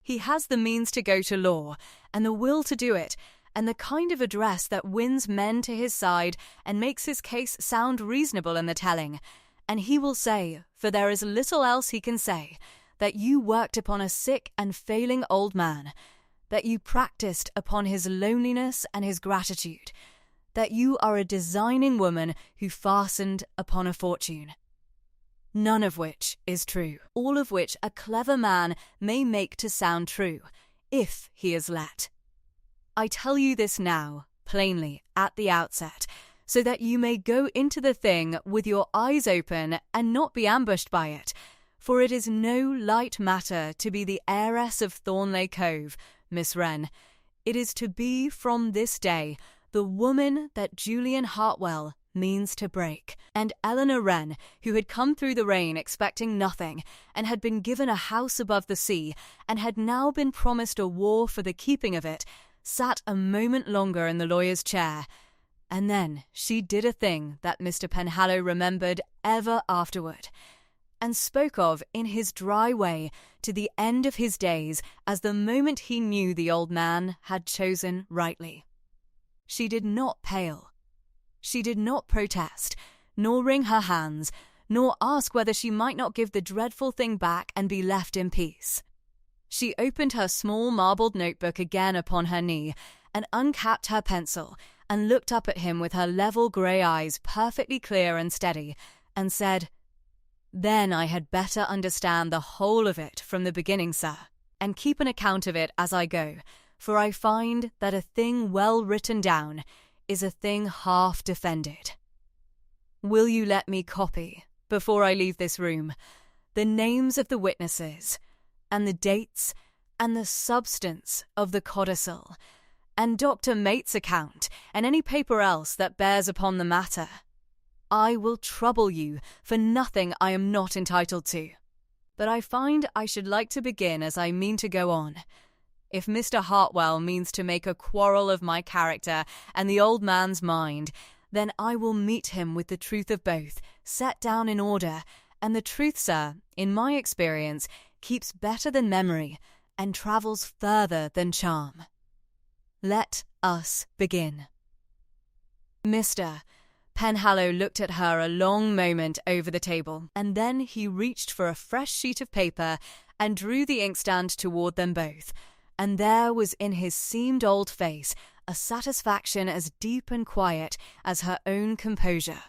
He has the means to go to law, and the will to do it, and the kind of address that wins men to his side and makes his case sound reasonable in the telling, and he will say, for there is little else he can say, that you worked upon a sick and failing old man, that you practiced upon his loneliness and his gratitude, that you are a designing woman who fastened upon a fortune. None of which is true, all of which a clever man may make to sound true, if he is let. I tell you this now, plainly, at the outset, so that you may go into the thing with your eyes open and not be ambushed by it, for it is no light matter to be the heiress of Thornleigh Cove, Miss Wren. It is to be from this day the woman that Julian Hartwell means to break. And Eleanor Wren, who had come through the rain expecting nothing, and had been given a house above the sea, and had now been promised a war for the keeping of it, sat a moment longer in the lawyer's chair, and then she did a thing that Mr. Penhallow remembered ever afterward, and spoke of in his dry way to the end of his days as the moment he knew the old man had chosen rightly. She did not pale. She did not protest, nor wring her hands, nor ask whether she might not give the dreadful thing back and be left in peace. She opened her small marbled notebook again upon her knee, and uncapped her pencil, and looked up at him with her level grey eyes perfectly clear and steady, and said, "Then I had better understand the whole of it from the beginning, sir, and keep an account of it as I go, for I find that a thing well written down is a thing half defended. Will you let me copy, before I leave this room, the names of the witnesses, and the dates, and the substance of the codicil, and Dr. Mate's account, and any paper else that bears upon the matter? I will trouble you for nothing I am not entitled to. But I find I should like to begin as I mean to go on. If Mr. Hartwell means to make a quarrel of my character and the old man's mind, then I will meet him with the truth of both, set down in order, and the truth, sir, in my experience, keeps better than memory, and travels further than charm. Let us begin." Mr. Penhallow looked at her a long moment over the table, and then he reached for a fresh sheet of paper and drew the inkstand toward them both, and there was in his seamed old face a satisfaction as deep and quiet as her own composure.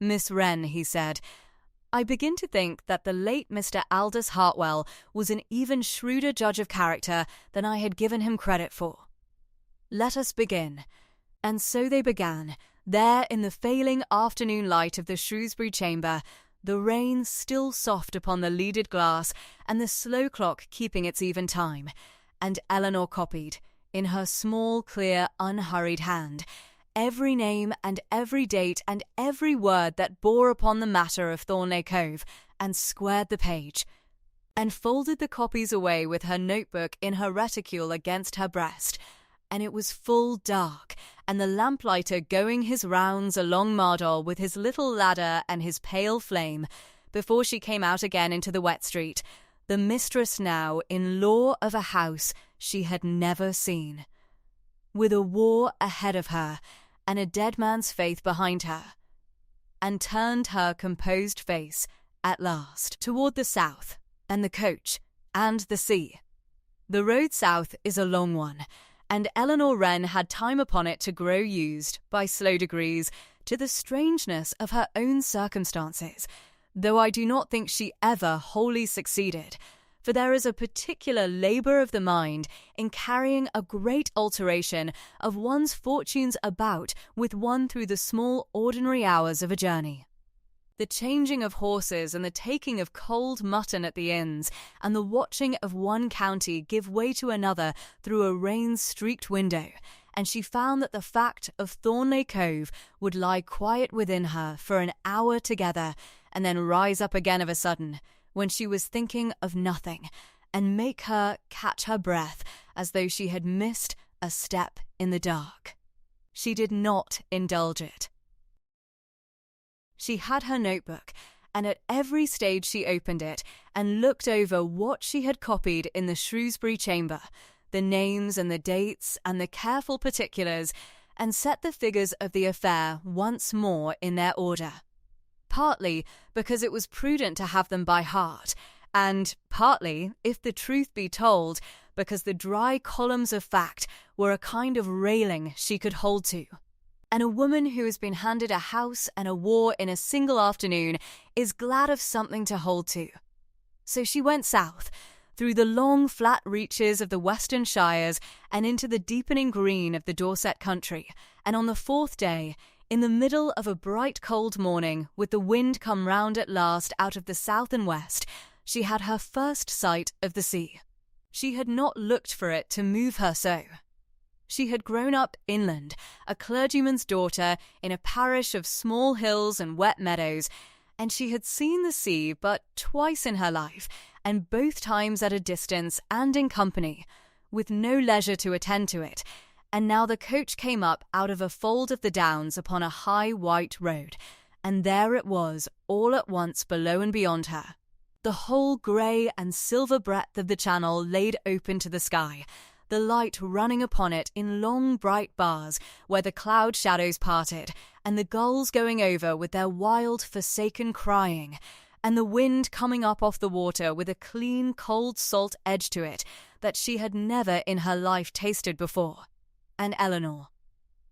"Miss Wren," he said, "I begin to think that the late Mr. Aldous Hartwell was an even shrewder judge of character than I had given him credit for. Let us begin." And so they began, there in the failing afternoon light of the Shrewsbury chamber, the rain still soft upon the leaded glass and the slow clock keeping its even time, and Eleanor copied, in her small, clear, unhurried hand, every name and every date and every word that bore upon the matter of Thornleigh Cove, and squared the page, and folded the copies away with her notebook in her reticule against her breast. And it was full dark, and the lamplighter going his rounds along Mardol with his little ladder and his pale flame, before she came out again into the wet street, the mistress now in law of a house she had never seen, with a war ahead of her and a dead man's faith behind her, and turned her composed face at last toward the south and the coach and the sea. The road south is a long one, and Eleanor Wren had time upon it to grow used, by slow degrees, to the strangeness of her own circumstances, though I do not think she ever wholly succeeded, for there is a particular labour of the mind in carrying a great alteration of one's fortunes about with one through the small ordinary hours of a journey. The changing of horses and the taking of cold mutton at the inns, and the watching of one county give way to another through a rain-streaked window, and she found that the fact of Thornleigh Cove would lie quiet within her for an hour together, and then rise up again of a sudden, when she was thinking of nothing, and make her catch her breath as though she had missed a step in the dark. She did not indulge it. She had her notebook, and at every stage she opened it and looked over what she had copied in the Shrewsbury chamber, the names and the dates and the careful particulars, and set the figures of the affair once more in their order, partly because it was prudent to have them by heart, and partly, if the truth be told, because the dry columns of fact were a kind of railing she could hold to. And a woman who has been handed a house and a war in a single afternoon is glad of something to hold to. So she went south, through the long flat reaches of the western shires and into the deepening green of the Dorset country, and on the fourth day, in the middle of a bright cold morning, with the wind come round at last out of the south and west, she had her first sight of the sea. She had not looked for it to move her so. She had grown up inland, a clergyman's daughter in a parish of small hills and wet meadows, and she had seen the sea but twice in her life, and both times at a distance and in company, with no leisure to attend to it. And now the coach came up out of a fold of the downs upon a high white road, and there it was all at once below and beyond her, the whole grey and silver breadth of the channel laid open to the sky, the light running upon it in long bright bars where the cloud shadows parted, and the gulls going over with their wild forsaken crying, and the wind coming up off the water with a clean cold salt edge to it that she had never in her life tasted before. And Eleanor,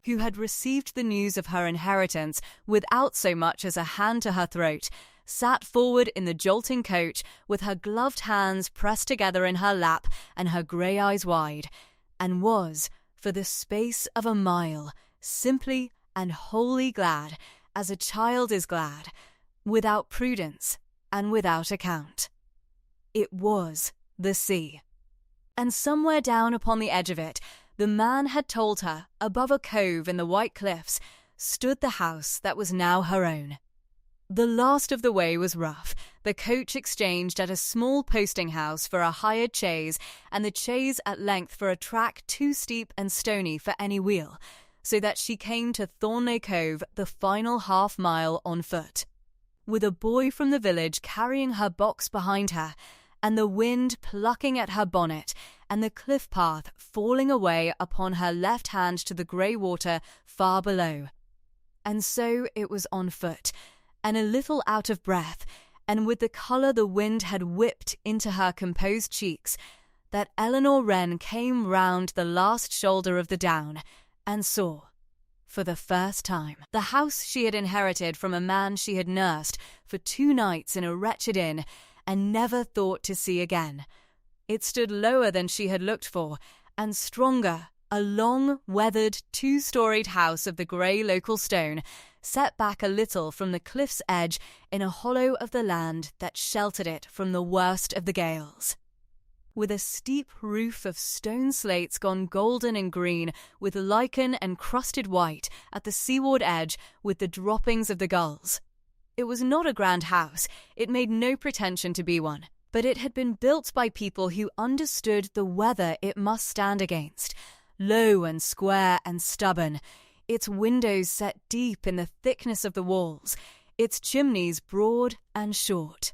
who had received the news of her inheritance without so much as a hand to her throat, sat forward in the jolting coach with her gloved hands pressed together in her lap and her grey eyes wide, and was, for the space of a mile, simply and wholly glad, as a child is glad, without prudence and without account. It was the sea. And somewhere down upon the edge of it, the man had told her, above a cove in the white cliffs, stood the house that was now her own. The last of the way was rough. The coach exchanged at a small posting-house for a hired chaise, and the chaise at length for a track too steep and stony for any wheel, so that she came to Thornleigh Cove the final half-mile on foot, with a boy from the village carrying her box behind her, and the wind plucking at her bonnet, and the cliff path falling away upon her left hand to the grey water far below. And so it was on foot, and a little out of breath, and with the colour the wind had whipped into her composed cheeks, that Eleanor Wren came round the last shoulder of the down and saw, for the first time, the house she had inherited from a man she had nursed for 2 nights in a wretched inn and never thought to see again. It stood lower than she had looked for, and stronger, a long, weathered, 2-storied house of the grey local stone, set back a little from the cliff's edge in a hollow of the land that sheltered it from the worst of the gales. With a steep roof of stone slates gone golden and green, with lichen and crusted white at the seaward edge with the droppings of the gulls. It was not a grand house, it made no pretension to be one, but it had been built by people who understood the weather it must stand against, low and square and stubborn, its windows set deep in the thickness of the walls, its chimneys broad and short.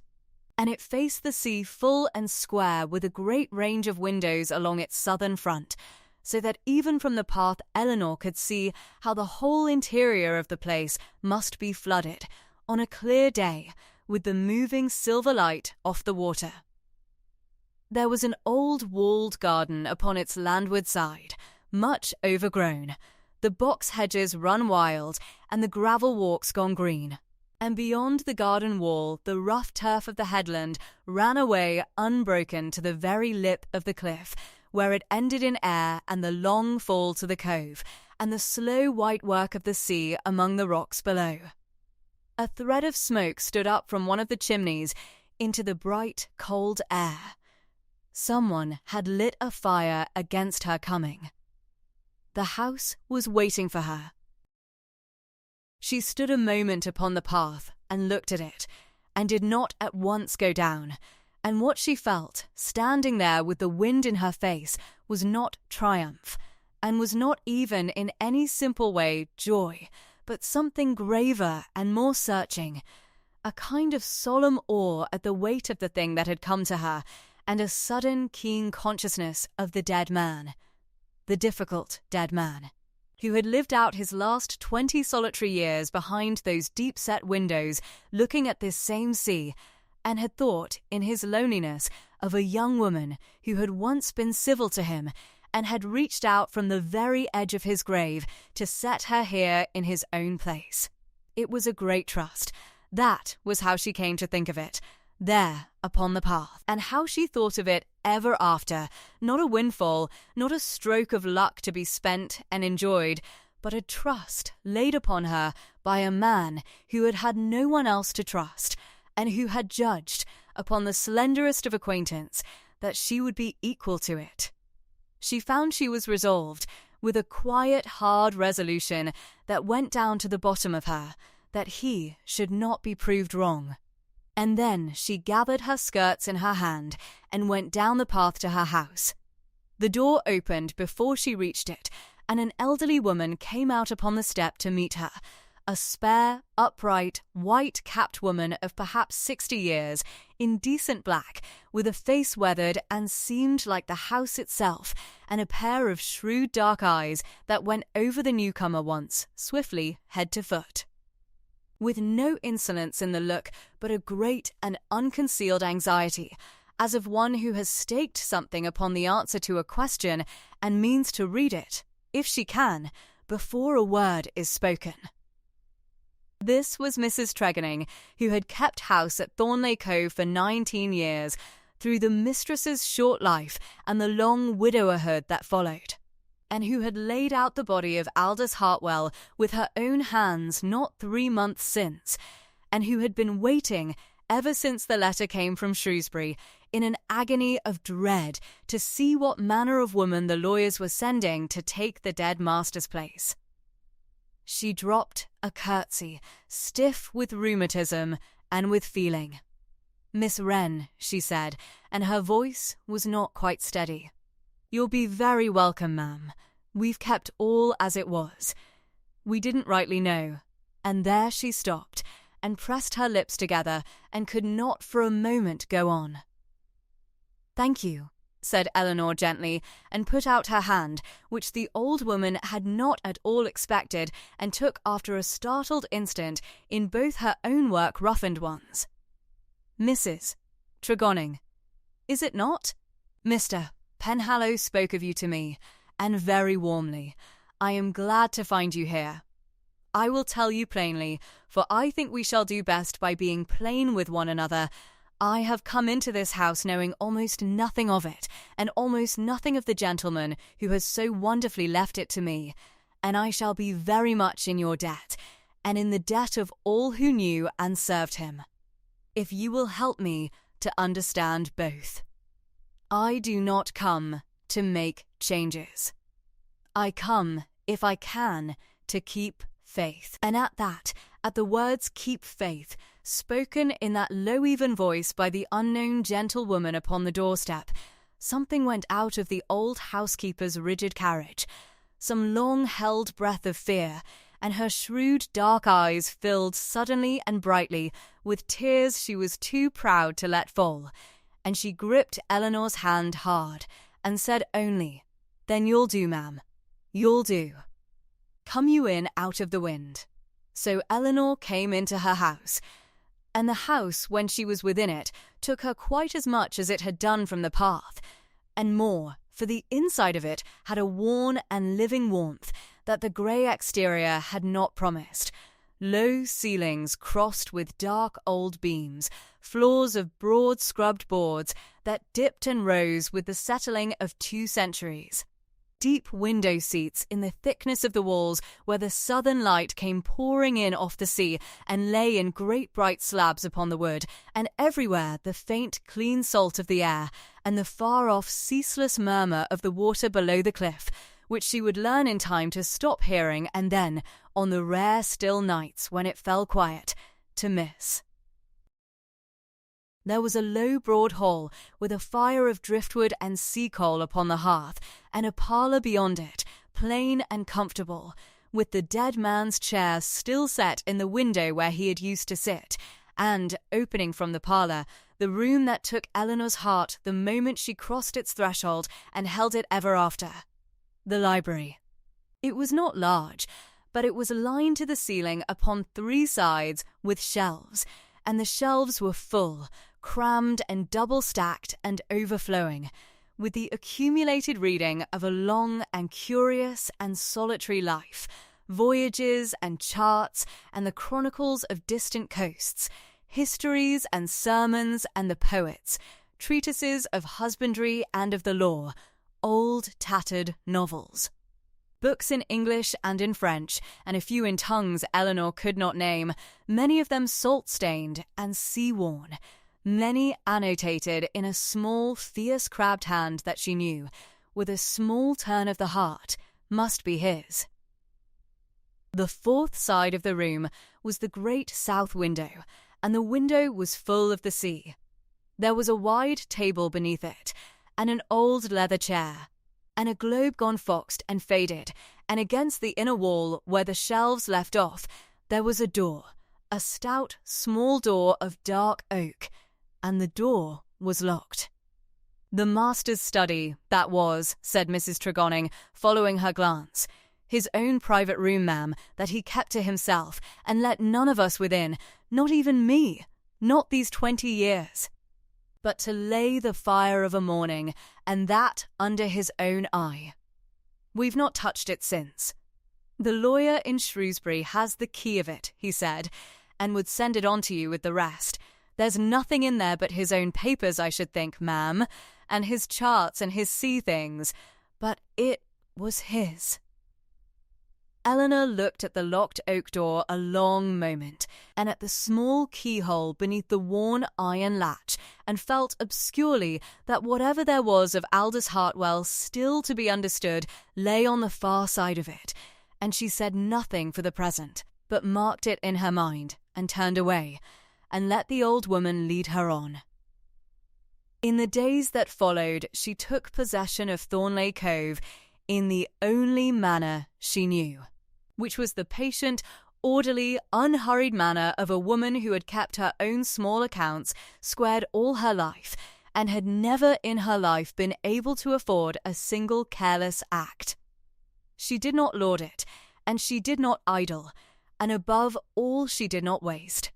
And it faced the sea full and square with a great range of windows along its southern front, so that even from the path Eleanor could see how the whole interior of the place must be flooded, on a clear day, with the moving silver light off the water. There was an old walled garden upon its landward side, much overgrown, the box hedges run wild, and the gravel walks gone green. And beyond the garden wall the rough turf of the headland ran away unbroken to the very lip of the cliff, where it ended in air and the long fall to the cove, and the slow white work of the sea among the rocks below. A thread of smoke stood up from one of the chimneys into the bright, cold air. Someone had lit a fire against her coming. The house was waiting for her. She stood a moment upon the path and looked at it, and did not at once go down, and what she felt, standing there with the wind in her face, was not triumph, and was not even in any simple way joy, but something graver and more searching, a kind of solemn awe at the weight of the thing that had come to her, and a sudden keen consciousness of the dead man, the difficult dead man, who had lived out his last 20 solitary years behind those deep-set windows looking at this same sea, and had thought, in his loneliness, of a young woman who had once been civil to him and had reached out from the very edge of his grave to set her here in his own place. It was a great trust. That was how she came to think of it, there upon the path, and how she thought of it ever after, not a windfall, not a stroke of luck to be spent and enjoyed, but a trust laid upon her by a man who had had no one else to trust, and who had judged, upon the slenderest of acquaintance, that she would be equal to it. She found she was resolved, with a quiet, hard resolution that went down to the bottom of her, that he should not be proved wrong. And then she gathered her skirts in her hand and went down the path to her house. The door opened before she reached it, and an elderly woman came out upon the step to meet her, a spare, upright, white-capped woman of perhaps 60 years, in decent black, with a face weathered and seamed like the house itself, and a pair of shrewd dark eyes that went over the newcomer once, swiftly, head to foot. With no insolence in the look, but a great and unconcealed anxiety, as of one who has staked something upon the answer to a question and means to read it, if she can, before a word is spoken. This was Mrs. Tregonning, who had kept house at Thornleigh Cove for 19 years, through the mistress's short life and the long widowerhood that followed, and who had laid out the body of Aldous Hartwell with her own hands not 3 months since, and who had been waiting, ever since the letter came from Shrewsbury, in an agony of dread to see what manner of woman the lawyers were sending to take the dead master's place. She dropped a curtsy, stiff with rheumatism and with feeling. "Miss Wren," she said, and her voice was not quite steady. "You'll be very welcome, ma'am. We've kept all as it was. We didn't rightly know." And there she stopped, and pressed her lips together, and could not for a moment go on. "Thank you," said Eleanor gently, and put out her hand, which the old woman had not at all expected, and took after a startled instant in both her own work roughened ones. "Mrs. Tregonning, is it not?" "Mr. Penhallow spoke of you to me, and very warmly. I am glad to find you here. I will tell you plainly, for I think we shall do best by being plain with one another. I have come into this house knowing almost nothing of it, and almost nothing of the gentleman who has so wonderfully left it to me, and I shall be very much in your debt, and in the debt of all who knew and served him, if you will help me to understand both. I do not come to make changes. I come, if I can, to keep faith. And at the words keep faith, spoken in that low even voice by the unknown gentlewoman upon the doorstep, something went out of the old housekeeper's rigid carriage, some long-held breath of fear, and her shrewd dark eyes filled suddenly and brightly with tears she was too proud to let fall, and she gripped Eleanor's hand hard, and said only, "Then you'll do, ma'am. You'll do. Come you in out of the wind." So Eleanor came into her house, and the house, when she was within it, took her quite as much as it had done from the path, and more, for the inside of it had a worn and living warmth that the grey exterior had not promised. Low ceilings crossed with dark old beams, floors of broad scrubbed boards that dipped and rose with the settling of 2 centuries. Deep window seats in the thickness of the walls where the southern light came pouring in off the sea and lay in great bright slabs upon the wood, and everywhere the faint clean salt of the air and the far-off ceaseless murmur of the water below the cliff, which she would learn in time to stop hearing and then, on the rare still nights when it fell quiet, to miss. There was a low broad hall with a fire of driftwood and sea coal upon the hearth, and a parlour beyond it, plain and comfortable, with the dead man's chair still set in the window where he had used to sit, and, opening from the parlour, the room that took Eleanor's heart the moment she crossed its threshold and held it ever after. The library. It was not large, but it was lined to the ceiling upon 3 sides with shelves, and the shelves were full, crammed and double-stacked and overflowing, with the accumulated reading of a long and curious and solitary life, voyages and charts and the chronicles of distant coasts, histories and sermons and the poets, treatises of husbandry and of the law, old tattered novels. Books in English and in French, and a few in tongues Eleanor could not name, many of them salt-stained and sea-worn, many annotated in a small, fierce-crabbed hand that she knew, with a small turn of the heart, must be his. The 4th side of the room was the great south window, and the window was full of the sea. There was a wide table beneath it, and an old leather chair, and a globe gone foxed and faded, and against the inner wall, where the shelves left off, there was a door, a stout, small door of dark oak, and the door was locked. The master's study, that was, said Mrs. Tregonning, following her glance. His own private room, ma'am, that he kept to himself, and let none of us within, not even me, not these 20 years. But to lay the fire of a morning, and that under his own eye. We've not touched it since. The lawyer in Shrewsbury has the key of it, he said, and would send it on to you with the rest. There's nothing in there but his own papers, I should think, ma'am, and his charts and his sea things, but it was his. Eleanor looked at the locked oak door a long moment, and at the small keyhole beneath the worn iron latch, and felt obscurely that whatever there was of Aldous Hartwell still to be understood lay on the far side of it, and she said nothing for the present, but marked it in her mind, and turned away, and let the old woman lead her on. In the days that followed, she took possession of Thornleigh Cove in the only manner she knew, which was the patient, orderly, unhurried manner of a woman who had kept her own small accounts squared all her life, and had never in her life been able to afford a single careless act. She did not lord it, and she did not idle, and above all she did not waste.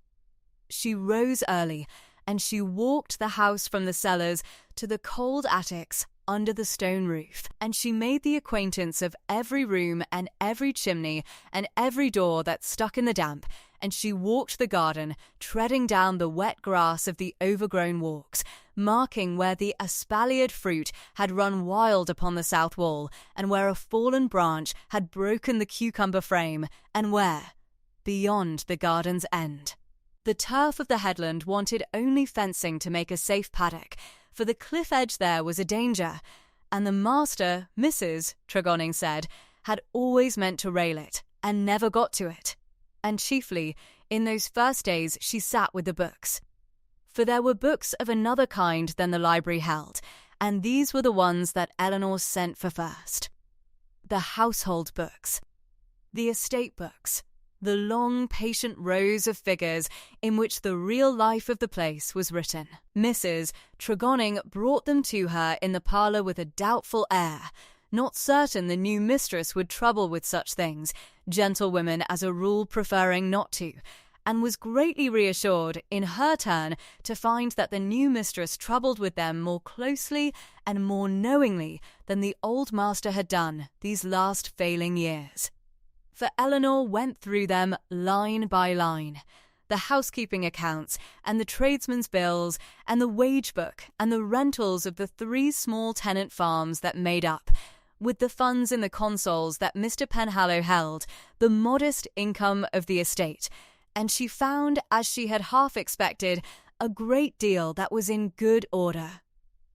She rose early, and she walked the house from the cellars to the cold attics, under the stone roof, and she made the acquaintance of every room and every chimney and every door that stuck in the damp, and she walked the garden, treading down the wet grass of the overgrown walks, marking where the espaliered fruit had run wild upon the south wall, and where a fallen branch had broken the cucumber frame, and where, beyond the garden's end. The turf of the headland wanted only fencing to make a safe paddock, for the cliff edge there was a danger, and the master, Mrs. Tregonning said, had always meant to rail it, and never got to it. And chiefly, in those first days she sat with the books. For there were books of another kind than the library held, and these were the ones that Eleanor sent for first. The household books, the estate books, the long, patient rows of figures in which the real life of the place was written. Mrs. Tregonning brought them to her in the parlour with a doubtful air, not certain the new mistress would trouble with such things, gentlewomen as a rule preferring not to, and was greatly reassured, in her turn, to find that the new mistress troubled with them more closely and more knowingly than the old master had done these last failing years. For Eleanor went through them line by line, the housekeeping accounts and the tradesmen's bills and the wage book and the rentals of the 3 small tenant farms that made up, with the funds in the consols that Mr. Penhallow held, the modest income of the estate, and she found, as she had half expected, a great deal that was in good order,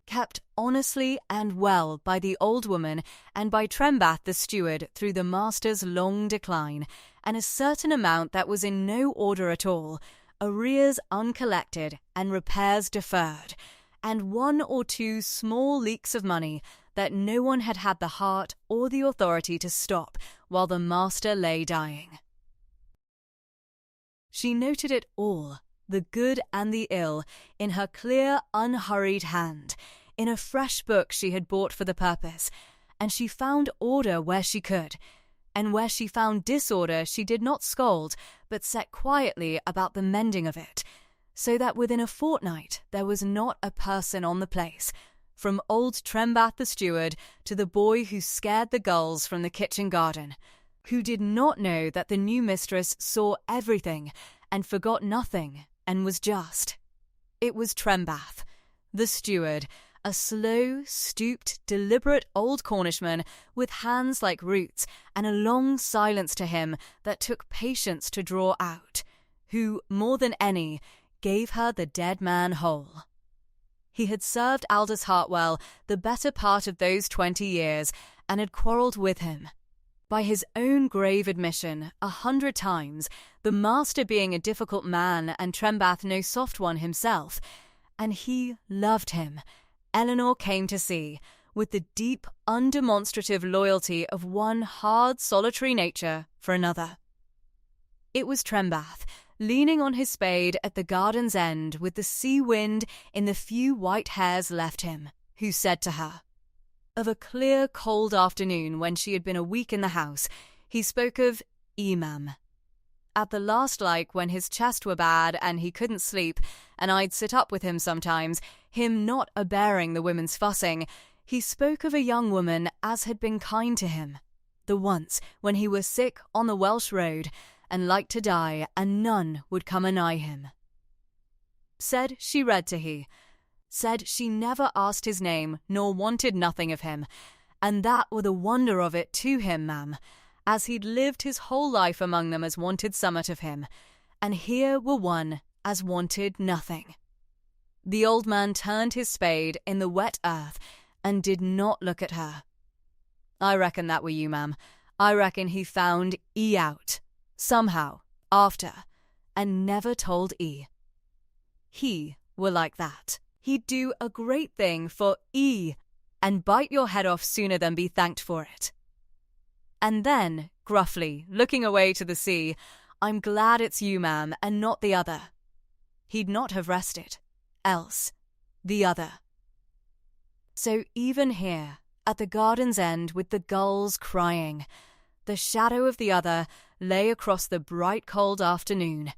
kept honestly and well by the old woman and by Trembath the steward through the master's long decline, and a certain amount that was in no order at all, arrears uncollected and repairs deferred, and 1 or 2 small leaks of money that no one had had the heart or the authority to stop while the master lay dying. She noted it all, the good and the ill, in her clear, unhurried hand, in a fresh book she had bought for the purpose, and she found order where she could, and where she found disorder she did not scold, but set quietly about the mending of it, so that within a fortnight there was not a person on the place, from old Trembath the steward to the boy who scared the gulls from the kitchen garden, who did not know that the new mistress saw everything and forgot nothing and was just. It was Trembath, the steward, a slow, stooped, deliberate old Cornishman with hands like roots and a long silence to him that took patience to draw out, who, more than any, gave her the dead man whole. He had served Aldous Hartwell the better part of those 20 years and had quarrelled with him. By his own grave admission, 100 times, the master being a difficult man and Trembath no soft one himself, and he loved him, Eleanor came to see, with the deep, undemonstrative loyalty of one hard, solitary nature for another. It was Trembath, leaning on his spade at the garden's end with the sea wind in the few white hairs left him, who said to her. Of a clear, cold afternoon when she had been a week in the house, he spoke of Emam. At the last like when his chest were bad and he couldn't sleep, and I'd sit up with him sometimes, him not a-bearing the women's fussing, he spoke of a young woman as had been kind to him, the once when he was sick on the Welsh road, and like to die, and none would come anigh him. Said she read to he, said she never asked his name, nor wanted nothing of him, and that were the wonder of it to him, ma'am, as he'd lived his whole life among them as wanted summat of him, and here were one as wanted nothing. The old man turned his spade in the wet earth, and did not look at her. I reckon that were you, ma'am. I reckon he found E out, somehow, after, and never told E. He were like that. He'd do a great thing for E, and bite your head off sooner than be thanked for it. And then, gruffly, looking away to the sea, I'm glad it's you, ma'am, and not the other. He'd not have rested, else, the other. So even here, at the garden's end with the gulls crying, the shadow of the other lay across the bright cold afternoon,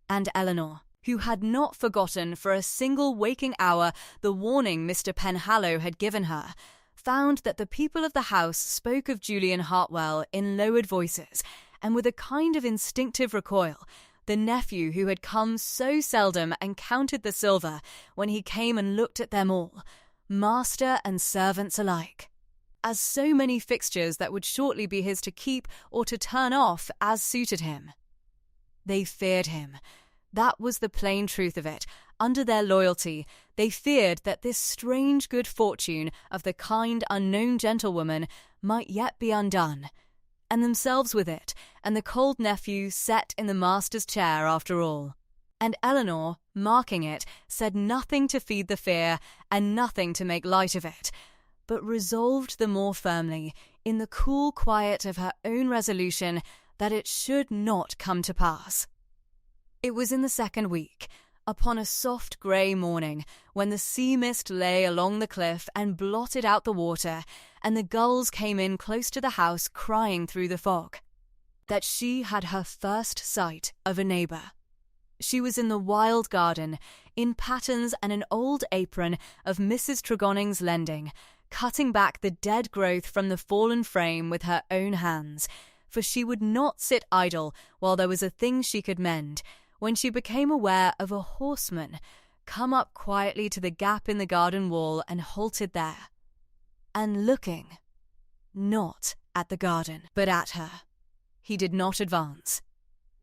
and Eleanor, who had not forgotten for a single waking hour the warning Mr. Penhallow had given her, found that the people of the house spoke of Julian Hartwell in lowered voices, and with a kind of instinctive recoil, the nephew who had come so seldom and counted the silver when he came and looked at them all, master and servants alike, as so many fixtures that would shortly be his to keep or to turn off as suited him. They feared him. That was the plain truth of it. Under their loyalty, they feared that this strange good fortune of the kind unknown gentlewoman might yet be undone, and themselves with it, and the cold nephew set in the master's chair after all. And Eleanor, marking it, said nothing to feed the fear, and nothing to make light of it, but resolved the more firmly, in the cool quiet of her own resolution, that it should not come to pass. It was in the second week, upon a soft grey morning, when the sea mist lay along the cliff and blotted out the water, and the gulls came in close to the house crying through the fog, that she had her first sight of a neighbour. She was in the wild garden, in pattens and an old apron of Mrs. Tregoning's lending, cutting back the dead growth from the fallen frame with her own hands, for she would not sit idle while there was a thing she could mend, when she became aware of a horseman come up quietly to the gap in the garden wall and halted there, and looking, not at the garden, but at her. He did not advance.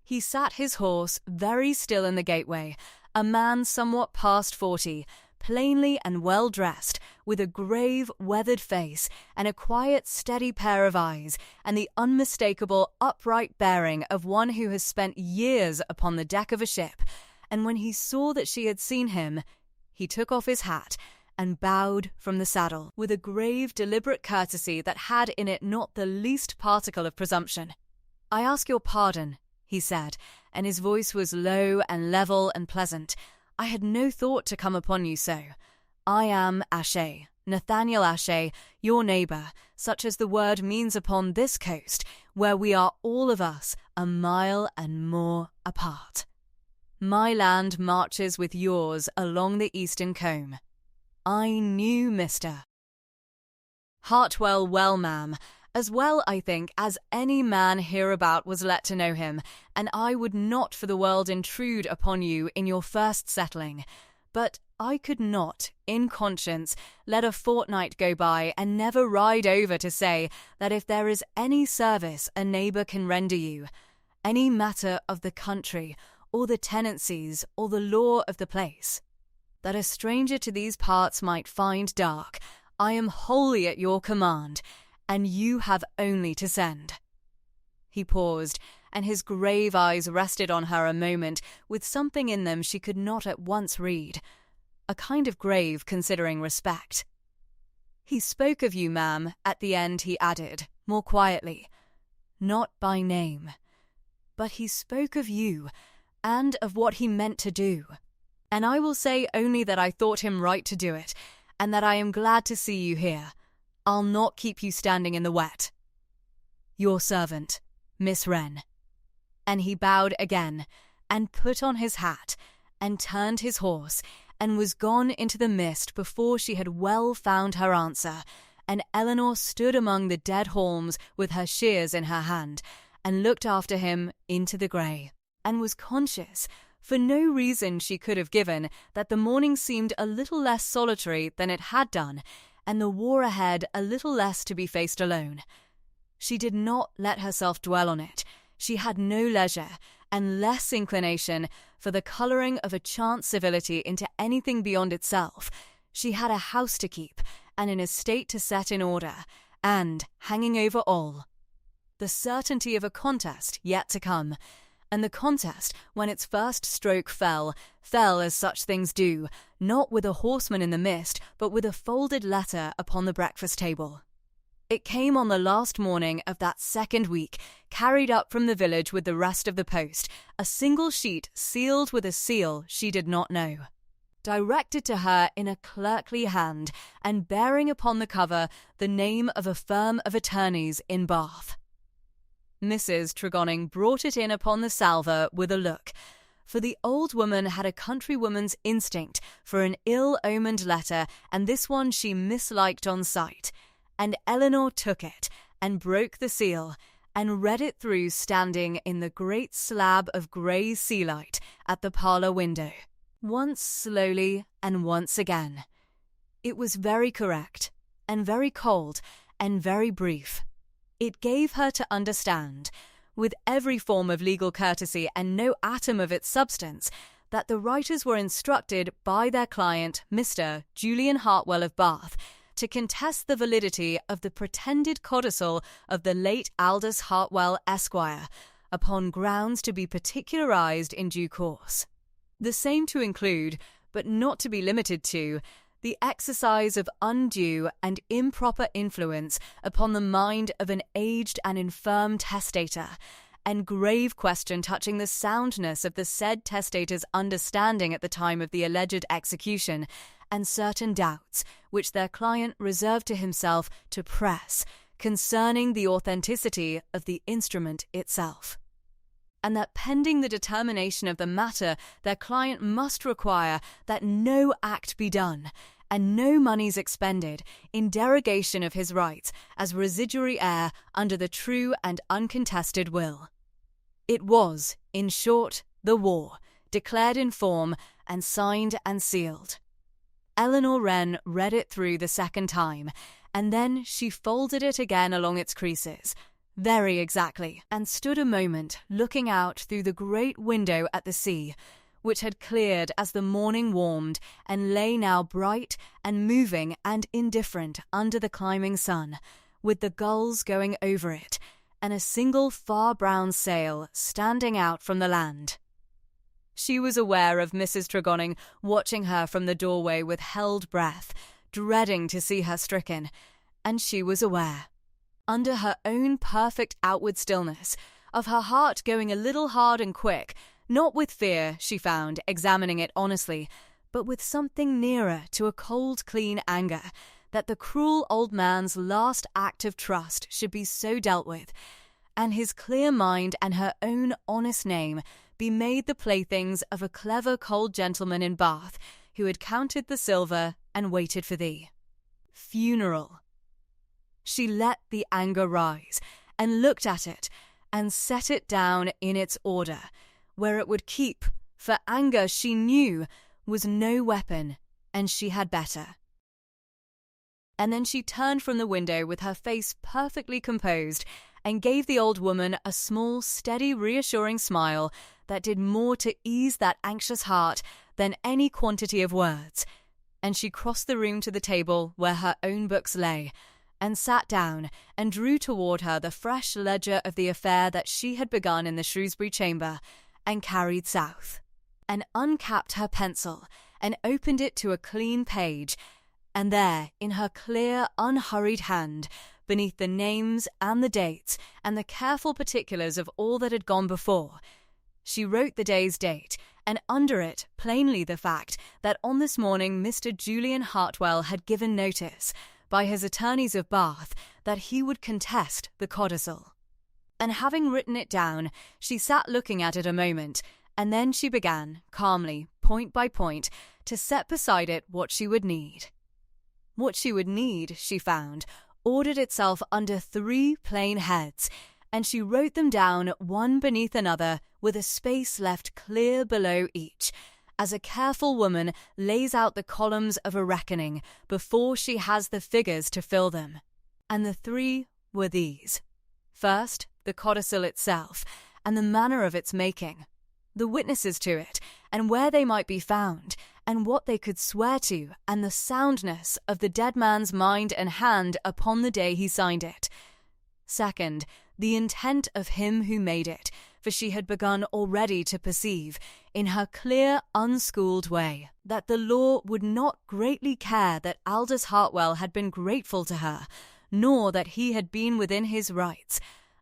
He sat his horse very still in the gateway, a man somewhat past 40, plainly and well dressed, with a grave, weathered face, and a quiet, steady pair of eyes, and the unmistakable, upright bearing of one who has spent years upon the deck of a ship. And when he saw that she had seen him, he took off his hat and bowed from the saddle, with a grave, deliberate courtesy that had in it not the least particle of presumption. "I ask your pardon," he said, and his voice was low and level and pleasant. "I had no thought to come upon you so. I am Ashe, Nathaniel Ashe, your neighbour, such as the word means upon this coast, where we are all of us a mile and more apart. My land marches with yours along the eastern combe. I knew Mr. Hartwell well, ma'am, as well, I think, as any man hereabout was let to know him, and I would not for the world intrude upon you in your first settling. But I could not, in conscience, let a fortnight go by and never ride over to say that if there is any service a neighbour can render you, any matter of the country, or the tenancies, or the law of the place, that a stranger to these parts might find dark, I am wholly at your command, and you have only to send." He paused, and his grave eyes rested on her a moment with something in them she could not at once read, a kind of grave considering respect. "He spoke of you, ma'am," at the end he added, more quietly, "not by name, but he spoke of you, and of what he meant to do. And I will say only that I thought him right to do it, and that I am glad to see you here. I'll not keep you standing in the wet. Your servant, Miss Wren." And he bowed again, and put on his hat, and turned his horse, and was gone into the mist before she had well found her answer, and Eleanor stood among the dead holms with her shears in her hand, and looked after him into the grey, and was conscious, for no reason she could have given, that the morning seemed a little less solitary than it had done, and the war ahead a little less to be faced alone. She did not let herself dwell on it. She had no leisure, and less inclination, for the colouring of a chance civility into anything beyond itself. She had a house to keep, and an estate to set in order, and, hanging over all, the certainty of a contest yet to come. And the contest, when its first stroke fell as such things do, not with a horseman in the mist, but with a folded letter upon the breakfast table. It came on the last morning of that second week, carried up from the village with the rest of the post, a single sheet sealed with a seal she did not know, directed to her in a clerkly hand, and bearing upon the cover the name of a firm of attorneys in Bath. Mrs. Tregoning brought it in upon the salver with a look, For the old woman had a countrywoman's instinct for an ill-omened letter, and this one she misliked on sight. And Eleanor took it, and broke the seal, and read it through standing in the great slab of grey sea light at the parlour window, once slowly and once again. It was very correct, and very cold, and very brief. It gave her to understand, with every form of legal courtesy and no atom of its substance, that the writers were instructed by their client, Mr. Julian Hartwell of Bath, to contest the validity of the pretended codicil of the late Aldous Hartwell, Esquire, upon grounds to be particularised in due course. The same to include, but not to be limited to, the exercise of undue and improper influence upon the mind of an aged and infirm testator, and grave question touching the soundness of the said testator's understanding at the time of the alleged execution, and certain doubts which their client reserved to himself to press concerning the authenticity of the instrument itself. And that pending the determination of the matter, their client must require that no act be done, and no monies expended, in derogation of his rights as residuary heir under the true and uncontested will. It was, in short, the war, declared in form, and signed and sealed. Eleanor Wren read it through the second time, and then she folded it again along its creases, very exactly, and stood a moment looking out through the great window at the sea, which had cleared as the morning warmed, and lay now bright and moving and indifferent under the climbing sun, with the gulls going over it, and a single far brown sail standing out from the land. She was aware of Mrs. Tregonning watching her from the doorway with held breath, dreading to see her stricken, and she was aware, under her own perfect outward stillness, of her heart going a little hard and quick, not with fear, she found, examining it honestly, but with something nearer to a cold, clean anger, that the cruel old man's last act of trust should be so dealt with, and his clear mind and her own honest name be made the playthings of a clever cold gentleman in Bath, who had counted the silver and waited for thee. Funeral. She let the anger rise, and looked at it, and set it down in its order, where it would keep, for anger, she knew, was no weapon, and she had better. And then she turned from the window with her face perfectly composed, and gave the old woman a small, steady, reassuring smile that did more to ease that anxious heart than any quantity of words, and she crossed the room to the table where her own books lay, and sat down, and drew toward her the fresh ledger of the affair that she had begun in the Shrewsbury chamber, and carried south, and uncapped her pencil, and opened it to a clean page, and there, in her clear, unhurried hand, beneath the names and the dates, and the careful particulars of all that had gone before, she wrote the day's date, and under it plainly the fact that on this morning Mr. Julian Hartwell had given notice, by his attorneys of Bath, that he would contest the codicil. And having written it down, she sat looking at it a moment, and then she began, calmly, point by point, to set beside it what she would need. What she would need, she found, ordered itself under 3 plain heads, and she wrote them down one beneath another with a space left clear below each, as a careful woman lays out the columns of a reckoning before she has the figures to fill them. And the 3 were these. First, the codicil itself, and the manner of its making, the witnesses to it, and where they might be found, and what they could swear to, and the soundness of the dead man's mind and hand upon the day he signed it. Second, the intent of him who made it, for she had begun already to perceive, in her clear, unschooled way, that the law would not greatly care that Aldous Hartwell had been grateful to her, nor that he had been within his rights,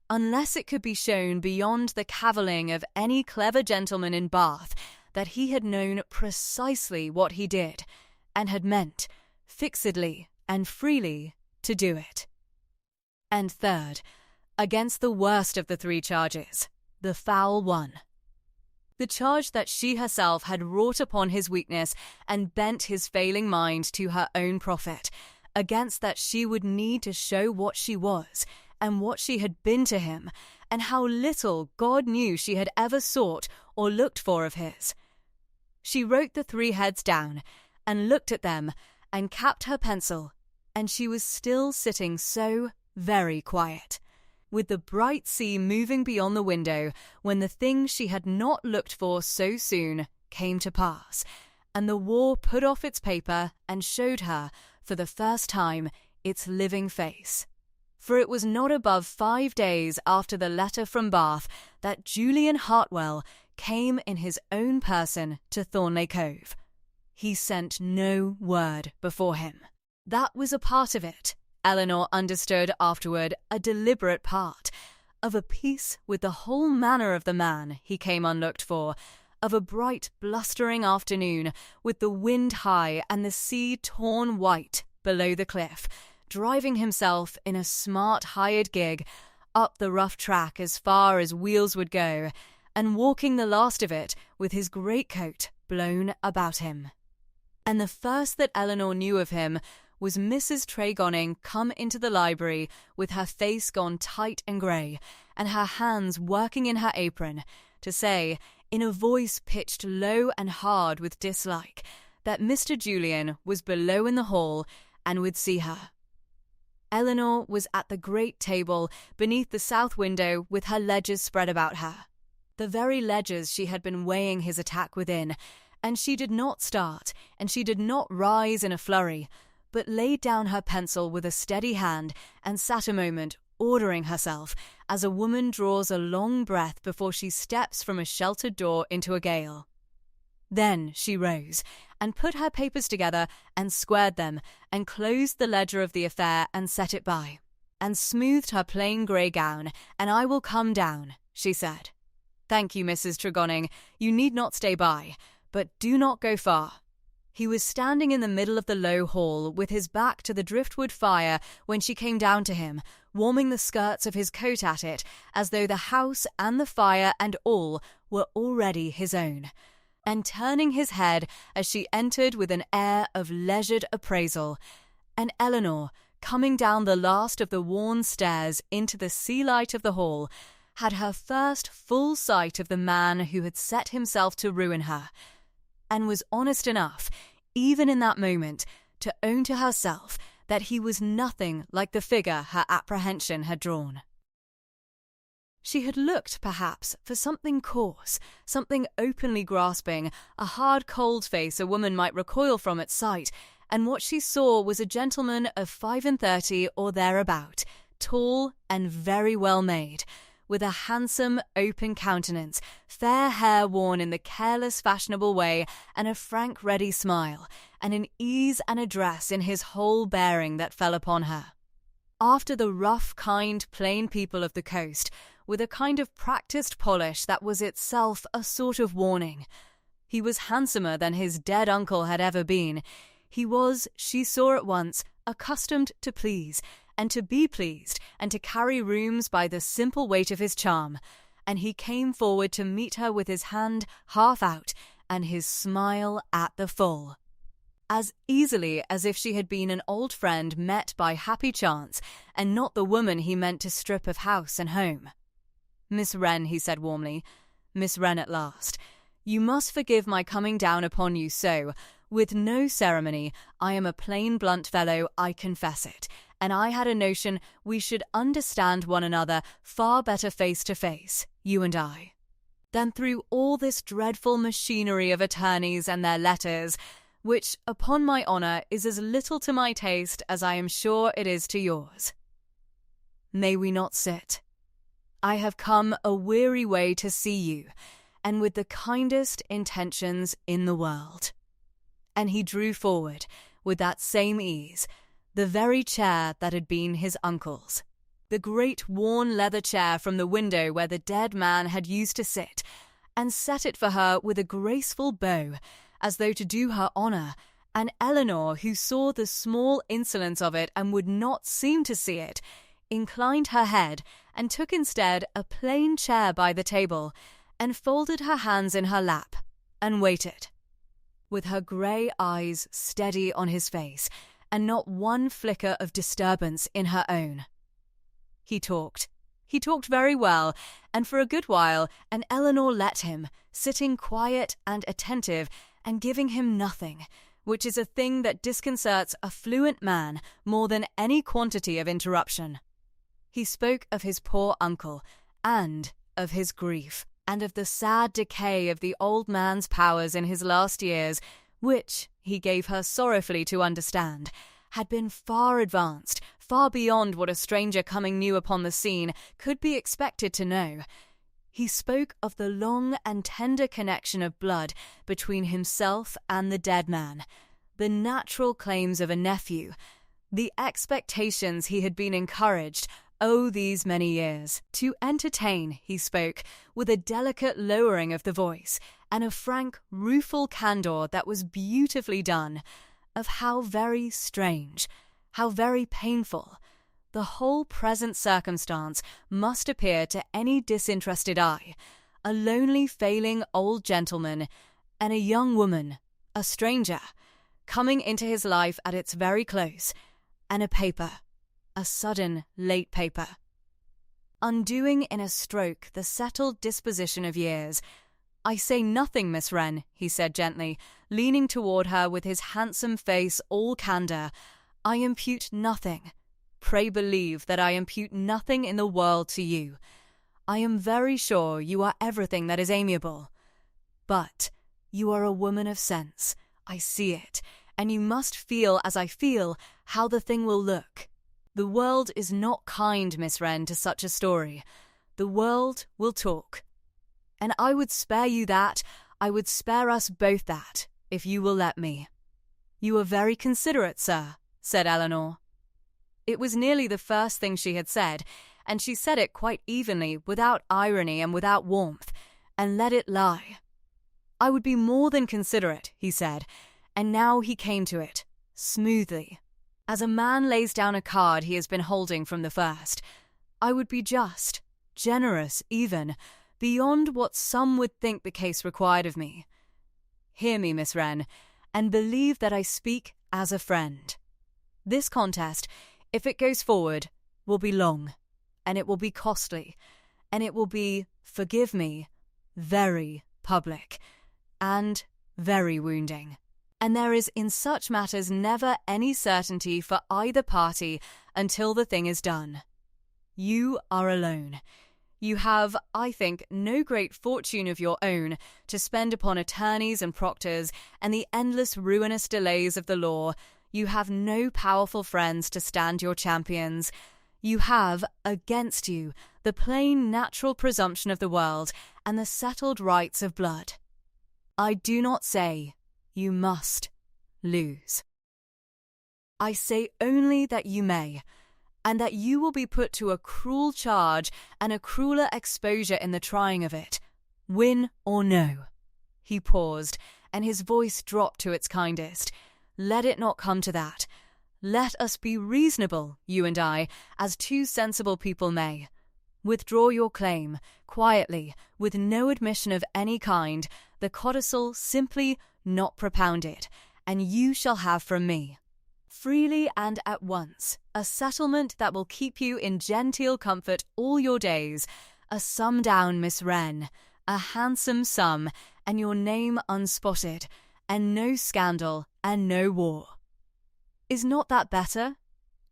unless it could be shown beyond the cavilling of any clever gentleman in Bath that he had known precisely what he did, and had meant, fixedly and freely, to do it. And third, against the worst of the 3 charges, the foul one. the charge that she herself had wrought upon his weakness and bent his failing mind to her own profit, against that she would need to show what she was and what she had been to him, and how little God knew she had ever sought or looked for of his. She wrote the 3 heads down, and looked at them, and capped her pencil, and she was still sitting so very quiet, with the bright sea moving beyond the window, when the thing she had not looked for so soon came to pass, and the war put off its paper and showed her, for the first time, its living face. For it was not above 5 days after the letter from Bath that Julian Hartwell came in his own person to Thornley Cove. He sent no word before him. That was a part of it, Eleanor understood afterward, a deliberate part, of a peace with the whole manner of the man he came unlooked for, of a bright, blustering afternoon, with the wind high and the sea torn white below the cliff, driving himself in a smart hired gig up the rough track as far as wheels would go, and walking the last of it with his greatcoat blown about him. And the first that Eleanor knew of him was Mrs. Tregonning come into the library with her face gone tight and grey, and her hands working in her apron, to say, in a voice pitched low and hard with dislike, that Mr. Julian was below in the hall and would see her. Eleanor was at the great table beneath the south window with her ledgers spread about her, the very ledgers she had been weighing his attack within, and she did not start, and she did not rise in a flurry, but laid down her pencil with a steady hand and sat a moment, ordering herself, as a woman draws a long breath before she steps from a sheltered door into a gale. Then she rose, and put her papers together, and squared them, and closed the ledger of the affair, and set it by, and smoothed her plain grey gown. "And I will come down," she said. "Thank you, Mrs. Tregonning, you need not stay by, but do not go far." He was standing in the middle of the low hall with his back to the driftwood fire when she came down to him, warming the skirts of his coat at it, as though the house and the fire and all were already his own, and turning his head as she entered with an air of leisured appraisal. And Eleanor, coming down the last of the worn stairs into the sea light of the hall, had her first full sight of the man who had set himself to ruin her, and was honest enough, even in that moment, to own to herself that he was nothing like the figure her apprehension had drawn. She had looked, perhaps, for something coarse, something openly grasping, a hard, cold face a woman might recoil from at sight, and what she saw was a gentleman of 35 or thereabout, tall and very well made, with a handsome, open countenance, fair hair worn in the careless, fashionable way, and a frank, ready smile, and an ease and address in his whole bearing that fell upon her. After the rough, kind, plain people of the coast, with a kind of practised polish that was itself a sort of warning. He was handsomer than his dead uncle had ever been. He was, she saw at once, accustomed to please, and to be pleased, and to carry rooms by the simple weight of his charm, and he came forward to meet her with his hand half out, and his smile at the full, as easily as if she had been an old friend met by happy chance, and not the woman he meant to strip of house and home. "Miss Wren," he said warmly, "Miss Wren at last, you must forgive my coming down upon you so, with no ceremony. I am a plain blunt fellow, I confess it, and I had a notion we should understand one another far better face to face, you and I, than through all this dreadful machinery of attorneys and their letters, which, upon my honour, is as little to my taste as I am sure it is to yours. May we not sit? I have come a weary way to see you, and with the kindest intentions in the world." And he drew forward, with that same ease, the very chair that had been his uncle's, the great worn leather chair from the window where the dead man had used to sit, and set it for her with a graceful bow, as though to do her honour, and Eleanor, who saw the small insolence of it and would not seem to see it, inclined her head and took instead a plain chair by the table, and folded her hands in her lap, and waited, with her grey eyes steady on his face, and not one flicker of disturbance in her own. He talked. He talked very well, and for a good while, and Eleanor let him, sitting quiet and attentive, and giving him nothing, which is a thing that disconcerts a fluent man more than any quantity of interruption. He spoke of his poor uncle, and of his grief, and of the sad decay of the old man's powers in his last years, which, he gave her sorrowfully to understand, had been far advanced, far beyond what a stranger coming new upon the scene could be expected to know. He spoke of the long and tender connection of blood between himself and the dead man, the natural claims of a nephew, the expectations he had been encouraged, these many years, to entertain. He spoke with a delicate lowering of the voice and a frank, rueful candour that was beautifully done, of how very strange, how very painful, the whole present circumstance must appear to any disinterested eye, a lonely failing old gentleman and a young woman, a stranger, coming into his life at its very close, and a paper, a sudden late paper, undoing in a stroke the settled disposition of years. "I say nothing, Miss Wren," he said gently, leaning toward her with his handsome face all candour. "I impute nothing. Pray believe that I impute nothing in the world to you. I am very sure you are everything that is amiable. But you are a woman of sense. I see it, and you must feel as I feel how the thing will look. The world is not kind, Miss Wren, to such a story. The world will talk. And I would spare you that, I would spare us both that, if you will let me." "You are very considerate, sir," said Eleanor. It was nearly the first thing she had said, and she said it quite evenly, without irony and without warmth, and let it lie. "I would be more than considerate," he said, and now he came to it, smoothly, as a man lays down a card he has been holding from the first. "I would be just, generous even, beyond what some would think the case required of me. Hear me, Miss Wren, and believe that I speak as a friend. This contest, if it goes forward, will be long, and it will be costly, and it will be, forgive me, very public, and very wounding. And there is in such matters never any certainty for either party until the thing is done. You are alone. You have, I think, no great fortune of your own to spend upon attorneys and proctors and the endless ruinous delays of the law. You have no powerful friends to stand your champions. You have, against you, the plain natural presumption of the world and the settled rights of blood. I do not say you must lose. I say only that you may, and that you will be put to a cruel charge and a crueler exposure in the trying of it, win or no." He paused, and his voice dropped to its kindest. "Let it not come to that. Let us be reasonable, you and I, as two sensible people may. Withdraw your claim, quietly, with no admission of any kind, the codicil simply not propounded, and you shall have from me, freely and at once, a settlement that will keep you in genteel comfort all your days, a sum down, Miss Wren, a handsome sum, and your name unspotted, and no scandal, and no war. Is not that better?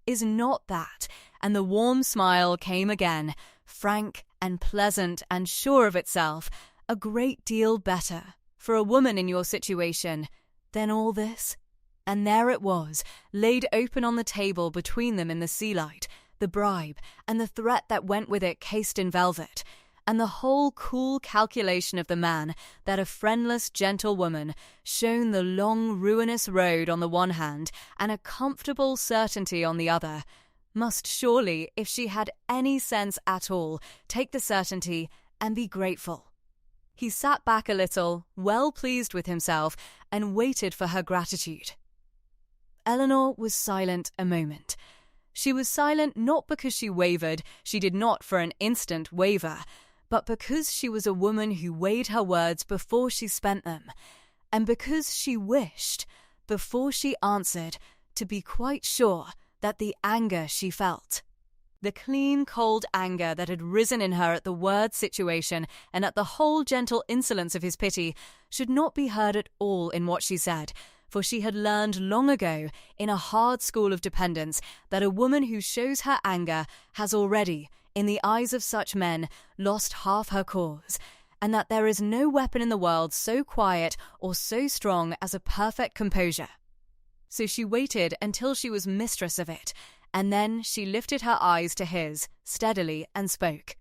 Is not that?" And the warm smile came again, frank and pleasant and sure of itself, "a great deal better, for a woman in your situation, than all this?" And there it was, laid open on the table between them in the sea-light, the bribe, and the threat that went with it cased in velvet, and the whole cool calculation of the man that a friendless, gentle woman, shown the long, ruinous road on the one hand, and a comfortable certainty on the other, must surely, if she had any sense at all, take the certainty and be grateful. He sat back a little, well pleased with himself, and waited for her gratitude. Eleanor was silent a moment. She was silent not because she wavered, she did not for an instant waver, but because she was a woman who weighed her words before she spent them, and because she wished, before she answered, to be quite sure that the anger she felt, the clean, cold anger that had risen in her at the word situation and at the whole gentle insolence of his pity, should not be heard at all in what she said, for she had learned long ago in a hard school of dependence that a woman who shows her anger has already, in the eyes of such men, lost half her cause, and that there is no weapon in the world so quiet or so strong as a perfect composure. So she waited until she was mistress of it, and then she lifted her eyes to his, steadily, and spoke.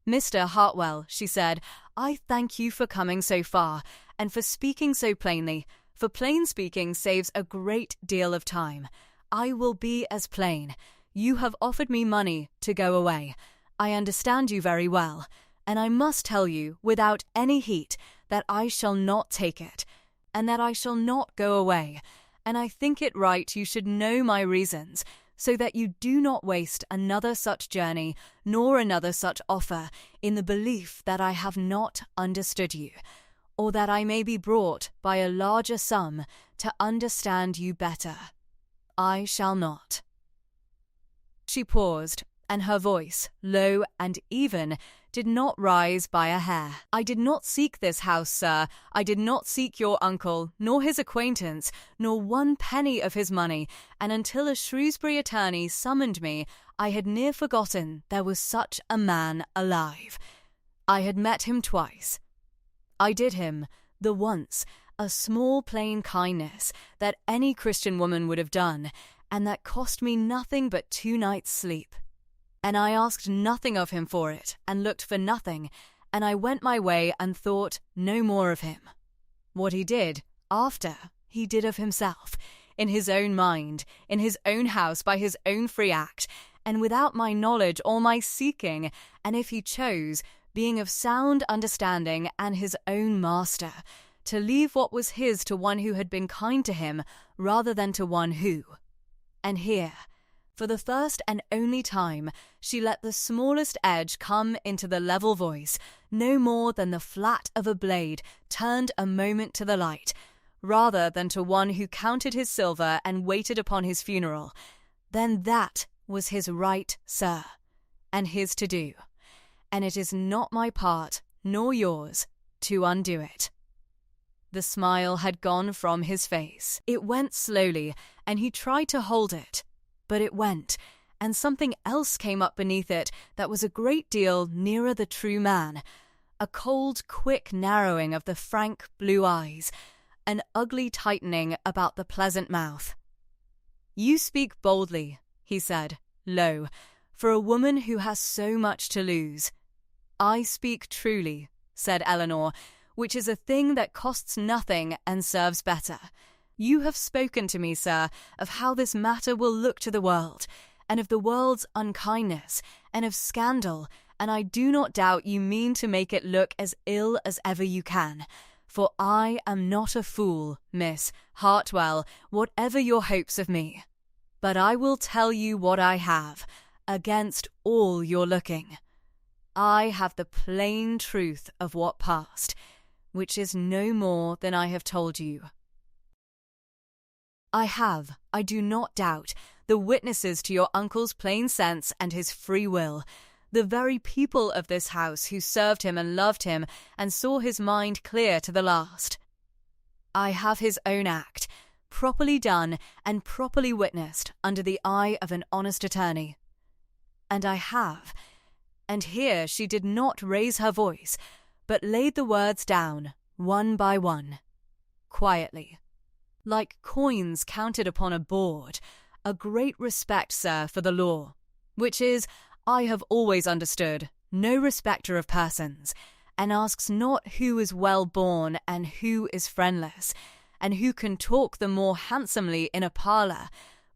"Mr. Hartwell," she said, "I thank you for coming so far, and for speaking so plainly, for plain speaking saves a great deal of time. I will be as plain. You have offered me money to go away. I understand you very well, and I must tell you, without any heat, that I shall not take it, and that I shall not go away, and I think it right you should know my reasons, so that you do not waste another such journey, nor another such offer, in the belief that I have not understood you, or that I may be brought by a larger sum to understand you better. I shall not." She paused, and her voice, low and even, did not rise by a hair. "I did not seek this house, sir. I did not seek your uncle, nor his acquaintance, nor one penny of his money, and until a Shrewsbury attorney summoned me, I had near forgotten there was such a man alive. I had met him twice. I did him, the once, a small plain kindness that any Christian woman would have done, and that cost me nothing but 2 nights' sleep. And I asked nothing of him for it, and looked for nothing, and I went my way and thought no more of him. What he did, after, he did of himself, in his own mind, in his own house, by his own free act, and without my knowledge or my seeking, and if he chose, being of sound understanding and his own master, to leave what was his to one who had been kind to him, rather than to one who. And here, for the first and only time, she let the smallest edge come into the level voice, no more than the flat of a blade turned a moment to the light, rather than to one who counted his silver and waited upon his funeral. Then that was his right, sir, and his to do, and it is not my part, nor yours, to undo it." The smile had gone from his face. It went slowly, and he tried to hold it. But it went, and something else came up beneath it that was a great deal nearer the true man, a cold, quick narrowing of the frank blue eyes, an ugly tightening about the pleasant mouth. "You speak boldly," he said, low, "for a woman who has so much to lose." "I speak truly," said Eleanor, "which is a thing that costs nothing and serves better. You have spoken to me, sir, of how this matter will look to the world, and of the world's unkindness, and of scandal, and I do not doubt you mean to make it look as ill as ever you can. For I am not a fool, Miss Hartwell, whatever your hopes of me. But I will tell you what I have, against all your looking. I have the plain truth of what passed, which is no more than I have told you. I have, I do not doubt, the witnesses to your uncle's plain sense and his free will, the very people of this house who served him and loved him and saw his mind clear to the last. I have his own act, properly done and properly witnessed under the eye of an honest attorney. And I have, and here she did not raise her voice, but laid the words down, one by one, quietly, like coins counted upon a board, a great respect, sir, for the law, which is, I have always understood, no respecter of persons, and asks not who is well born and who is friendless, and who can talk the more handsomely in a parlour,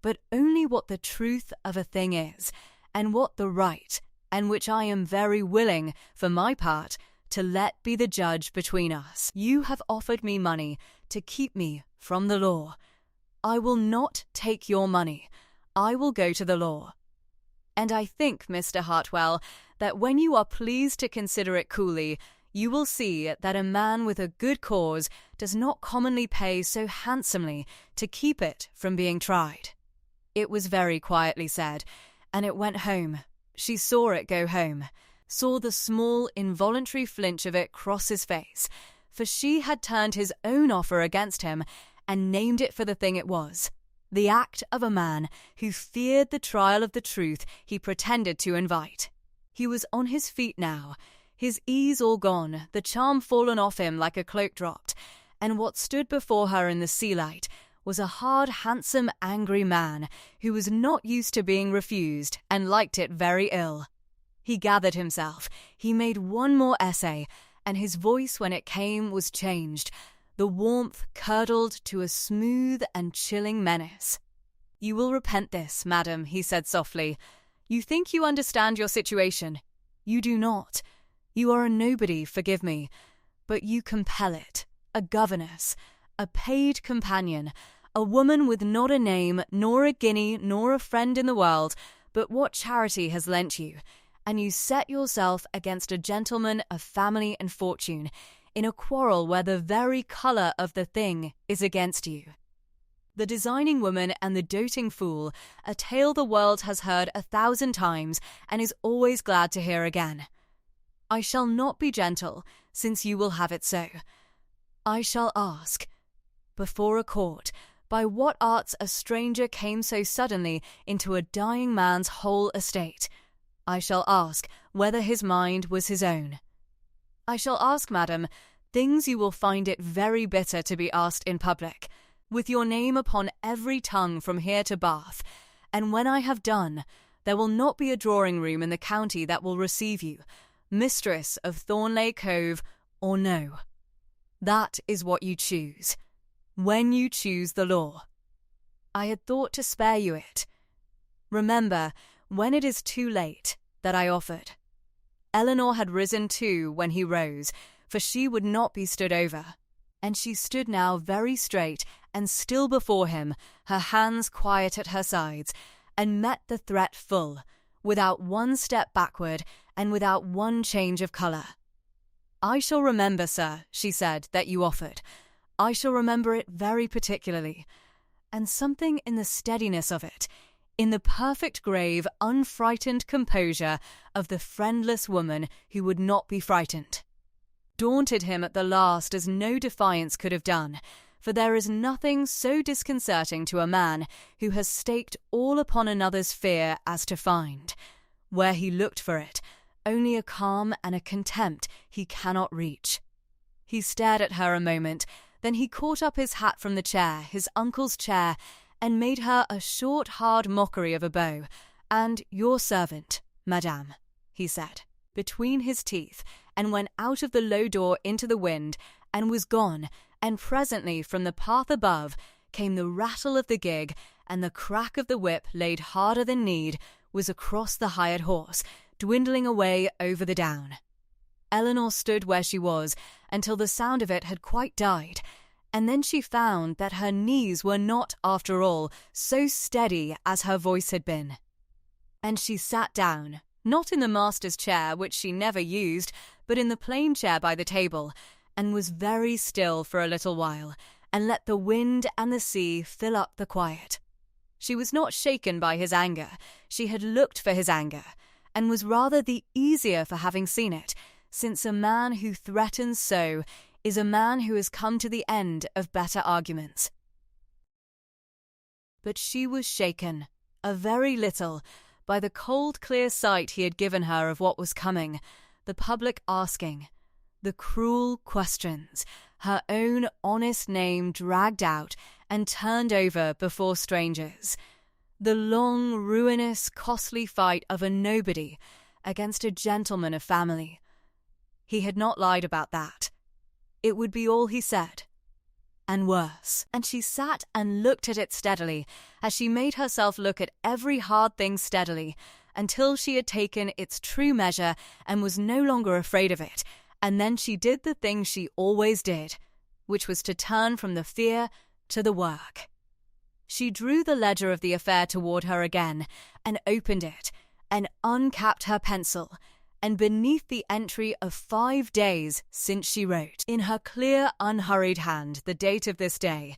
but only what the truth of a thing is, and what the right, and which I am very willing, for my part, to let be the judge between us. You have offered me money to keep me from the law. I will not take your money. I will go to the law. And I think, Mr. Hartwell, that when you are pleased to consider it coolly, you will see that a man with a good cause does not commonly pay so handsomely to keep it from being tried. It was very quietly said, and it went home. She saw it go home, saw the small, involuntary flinch of it cross his face, for she had turned his own offer against him and named it for the thing it was, the act of a man who feared the trial of the truth he pretended to invite. He was on his feet now, his ease all gone, the charm fallen off him like a cloak dropped, and what stood before her in the sea-light was a hard, handsome, angry man who was not used to being refused and liked it very ill. He gathered himself, he made one more essay, and his voice when it came was changed, the warmth curdled to a smooth and chilling menace. "You will repent this, madam," he said softly. "You think you understand your situation. You do not. You are a nobody, forgive me, but you compel it, a governess, a paid companion, a woman with not a name, nor a guinea, nor a friend in the world, but what charity has lent you, and you set yourself against a gentleman of family and fortune, in a quarrel where the very colour of the thing is against you. The designing woman and the doting fool, a tale the world has heard 1,000 times and is always glad to hear again. I shall not be gentle, since you will have it so. I shall ask, before a court, by what arts a stranger came so suddenly into a dying man's whole estate. I shall ask whether his mind was his own. I shall ask, madam, things you will find it very bitter to be asked in public, with your name upon every tongue from here to Bath, and when I have done, there will not be a drawing-room in the county that will receive you, mistress of Thornleigh Cove or no. That is what you choose, when you choose the law. I had thought to spare you it. Remember, when it is too late, that I offered. Eleanor had risen too when he rose, for she would not be stood over, and she stood now very straight and still before him, her hands quiet at her sides, and met the threat full, without one step backward and without one change of colour. I shall remember, sir, she said, that you offered. I shall remember it very particularly, and something in the steadiness of it, in the perfect grave, unfrightened composure of the friendless woman who would not be frightened, daunted him at the last as no defiance could have done, for there is nothing so disconcerting to a man who has staked all upon another's fear as to find, where he looked for it, only a calm and a contempt he cannot reach. He stared at her a moment, then he caught up his hat from the chair, his uncle's chair, and made her a short, hard mockery of a bow, and "your servant, madame," he said, between his teeth, and went out of the low door into the wind, and was gone, and presently from the path above came the rattle of the gig, and the crack of the whip laid harder than need was across the hired horse, dwindling away over the down. Eleanor stood where she was until the sound of it had quite died, and then she found that her knees were not, after all, so steady as her voice had been. And she sat down, not in the master's chair, which she never used, but in the plain chair by the table, and was very still for a little while, and let the wind and the sea fill up the quiet. She was not shaken by his anger. She had looked for his anger, and was rather the easier for having seen it, since a man who threatens so is a man who has come to the end of better arguments. But she was shaken, a very little, by the cold, clear sight he had given her of what was coming, the public asking, the cruel questions, her own honest name dragged out and turned over before strangers, the long, ruinous, costly fight of a nobody against a gentleman of family. He had not lied about that. It would be all he said, and worse. And she sat and looked at it steadily, as she made herself look at every hard thing steadily, until she had taken its true measure and was no longer afraid of it, and then she did the thing she always did, which was to turn from the fear to the work. She drew the ledger of the affair toward her again, and opened it, and uncapped her pencil, and beneath the entry of 5 days since she wrote, in her clear, unhurried hand, the date of this day,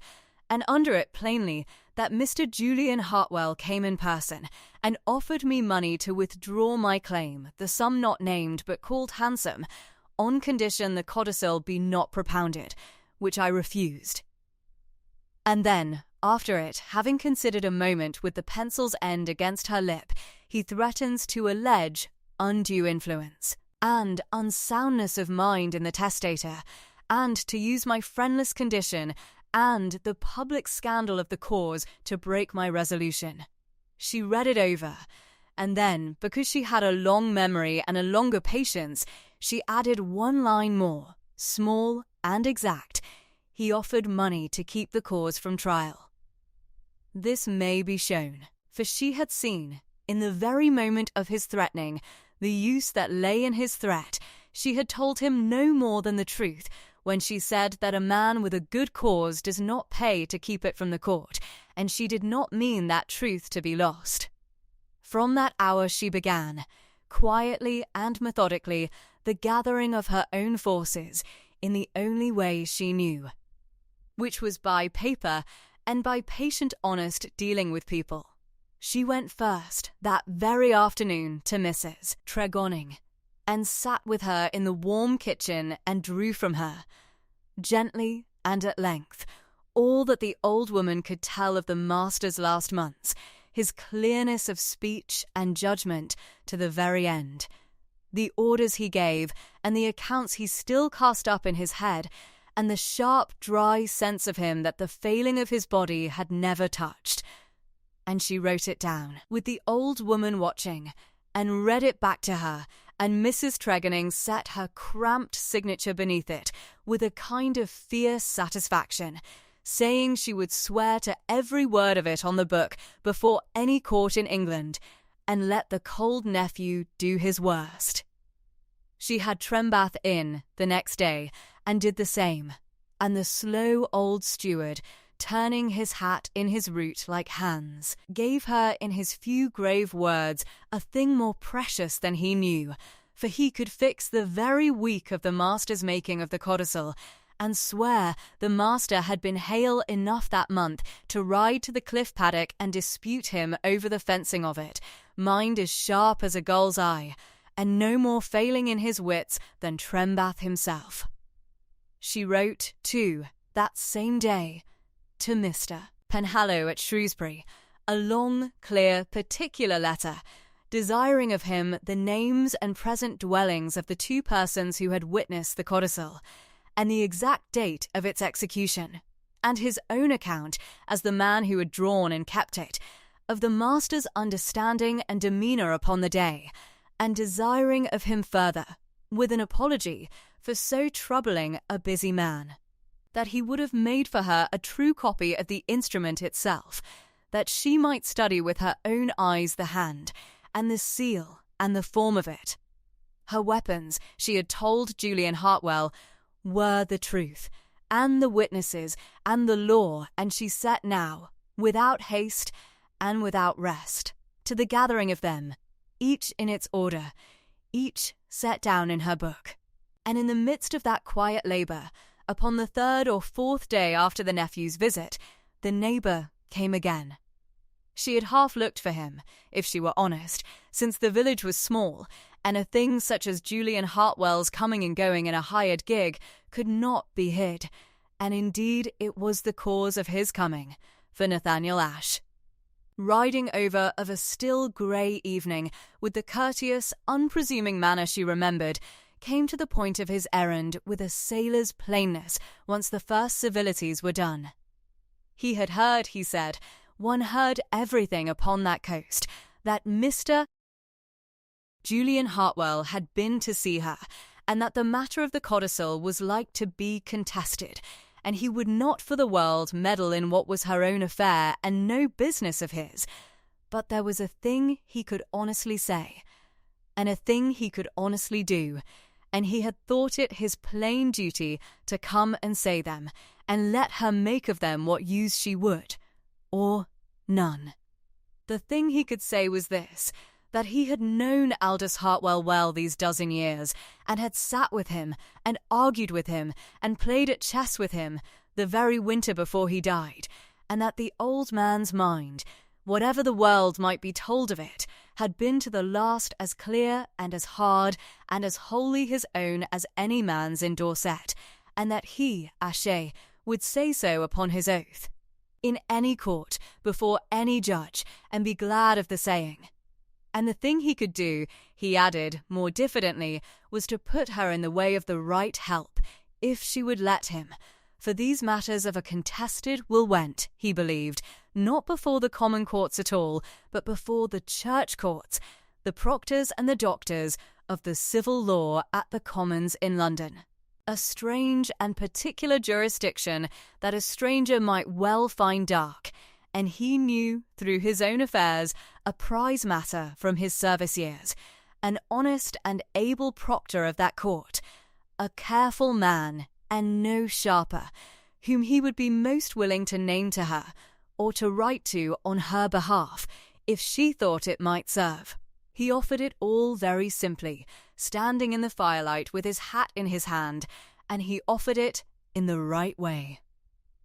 and under it plainly that Mr. Julian Hartwell came in person and offered me money to withdraw my claim, the sum not named but called handsome, on condition the codicil be not propounded, which I refused. And then, after it, having considered a moment with the pencil's end against her lip, he threatens to allege undue influence and unsoundness of mind in the testator, and to use my friendless condition and the public scandal of the cause to break my resolution. She read it over, and then, because she had a long memory and a longer patience, she added one line more, small and exact. He offered money to keep the cause from trial. This may be shown, for she had seen, in the very moment of his threatening, the use that lay in his threat. She had told him no more than the truth when she said that a man with a good cause does not pay to keep it from the court, and she did not mean that truth to be lost. From that hour she began, quietly and methodically, the gathering of her own forces in the only way she knew, which was by paper and by patient honest dealing with people. She went first, that very afternoon, to Mrs. Tregonning, and sat with her in the warm kitchen and drew from her, gently and at length, all that the old woman could tell of the master's last months, his clearness of speech and judgment to the very end, the orders he gave and the accounts he still cast up in his head, and the sharp, dry sense of him that the failing of his body had never touched. And she wrote it down, with the old woman watching, and read it back to her, and Mrs. Tregonning set her cramped signature beneath it with a kind of fierce satisfaction, saying she would swear to every word of it on the book before any court in England, and let the cold nephew do his worst. She had Trembath in the next day, and did the same, and the slow old steward, turning his hat in his route like Hans, gave her in his few grave words a thing more precious than he knew, for he could fix the very week of the master's making of the codicil, and swear the master had been hale enough that month to ride to the cliff paddock and dispute him over the fencing of it, mind as sharp as a gull's eye, and no more failing in his wits than Trembath himself. She wrote, too, that same day, to Mr. Penhallow at Shrewsbury, a long, clear, particular letter, desiring of him the names and present dwellings of the 2 persons who had witnessed the codicil, and the exact date of its execution, and his own account, as the man who had drawn and kept it, of the master's understanding and demeanour upon the day, and desiring of him further, with an apology for so troubling a busy man, that he would have made for her a true copy of the instrument itself, that she might study with her own eyes the hand, and the seal, and the form of it. Her weapons, she had told Julian Hartwell, were the truth, and the witnesses, and the law, and she set now, without haste and without rest, to the gathering of them, each in its order, each set down in her book. And in the midst of that quiet labour, upon the 3rd or 4th day after the nephew's visit, the neighbour came again. She had half looked for him, if she were honest, since the village was small, and a thing such as Julian Hartwell's coming and going in a hired gig could not be hid, and indeed it was the cause of his coming, for Nathaniel Ashe, riding over of a still grey evening, with the courteous, unpresuming manner she remembered, came to the point of his errand with a sailor's plainness once the first civilities were done. He had heard, he said, one heard everything upon that coast, that Mr. Julian Hartwell had been to see her, and that the matter of the codicil was like to be contested, and he would not for the world meddle in what was her own affair and no business of his. But there was a thing he could honestly say, and a thing he could honestly do, and he had thought it his plain duty to come and say them, and let her make of them what use she would, or none. The thing he could say was this, that he had known Aldous Hartwell well these dozen years, and had sat with him, and argued with him, and played at chess with him the very winter before he died, and that the old man's mind, whatever the world might be told of it, had been to the last as clear and as hard and as wholly his own as any man's in Dorset, and that he, Ashe, would say so upon his oath, in any court, before any judge, and be glad of the saying. And the thing he could do, he added, more diffidently, was to put her in the way of the right help, if she would let him, for these matters of a contested will went, he believed, not before the common courts at all, but before the church courts, the proctors and the doctors of the civil law at the Commons in London. A strange and particular jurisdiction that a stranger might well find dark, and he knew, through his own affairs, a prize matter from his service years, an honest and able proctor of that court, a careful man, and no sharper, whom he would be most willing to name to her, or to write to on her behalf, if she thought it might serve. He offered it all very simply, standing in the firelight with his hat in his hand, and he offered it in the right way,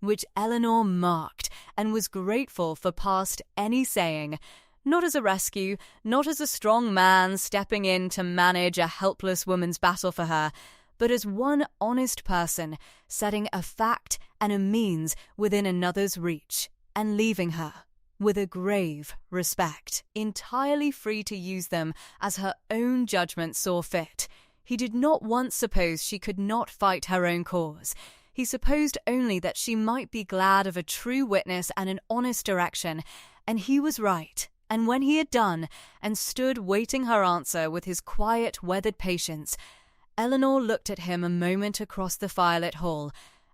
which Eleanor marked, and was grateful for past any saying, not as a rescue, not as a strong man stepping in to manage a helpless woman's battle for her, but as one honest person setting a fact and a means within another's reach, and leaving her, with a grave respect, entirely free to use them as her own judgment saw fit. He did not once suppose she could not fight her own cause. He supposed only that she might be glad of a true witness and an honest direction, and he was right. And when he had done, and stood waiting her answer with his quiet, weathered patience, Eleanor looked at him a moment across the firelit hall,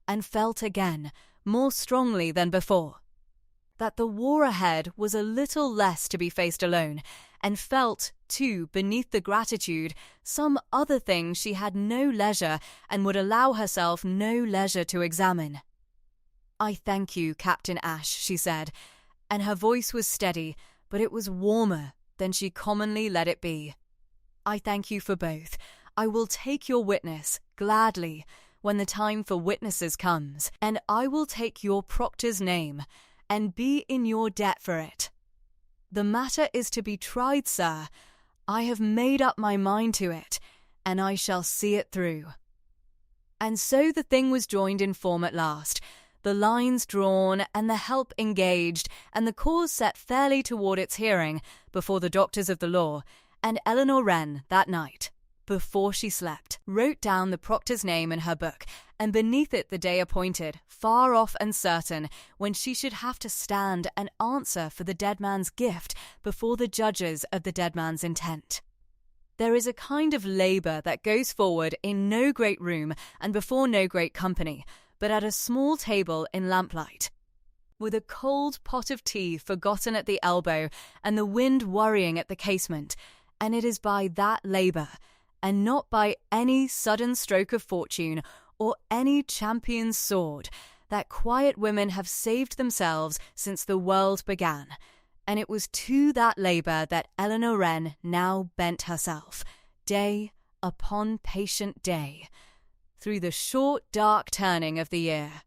and felt again, more strongly than before, that the war ahead was a little less to be faced alone, and felt, too, beneath the gratitude, some other thing she had no leisure and would allow herself no leisure to examine. "I thank you, Captain Ashe," she said, and her voice was steady, but it was warmer than she commonly let it be. "I thank you for both. I will take your witness, gladly, when the time for witnesses comes, and I will take your proctor's name, and be in your debt for it. The matter is to be tried, sir. I have made up my mind to it, and I shall see it through." And so the thing was joined in form at last, the lines drawn and the help engaged, and the cause set fairly toward its hearing before the doctors of the law, and Eleanor Wren that night, before she slept, wrote down the proctor's name in her book, and beneath it the day appointed, far off and certain, when she should have to stand and answer for the dead man's gift before the judges of the dead man's intent. There is a kind of labour that goes forward in no great room and before no great company, but at a small table in lamplight, with a cold pot of tea forgotten at the elbow and the wind worrying at the casement, and it is by that labour, and not by any sudden stroke of fortune or any champion's sword, that quiet women have saved themselves since the world began, and it was to that labour that Eleanor Wren now bent herself, day upon patient day, through the short dark turning of the year.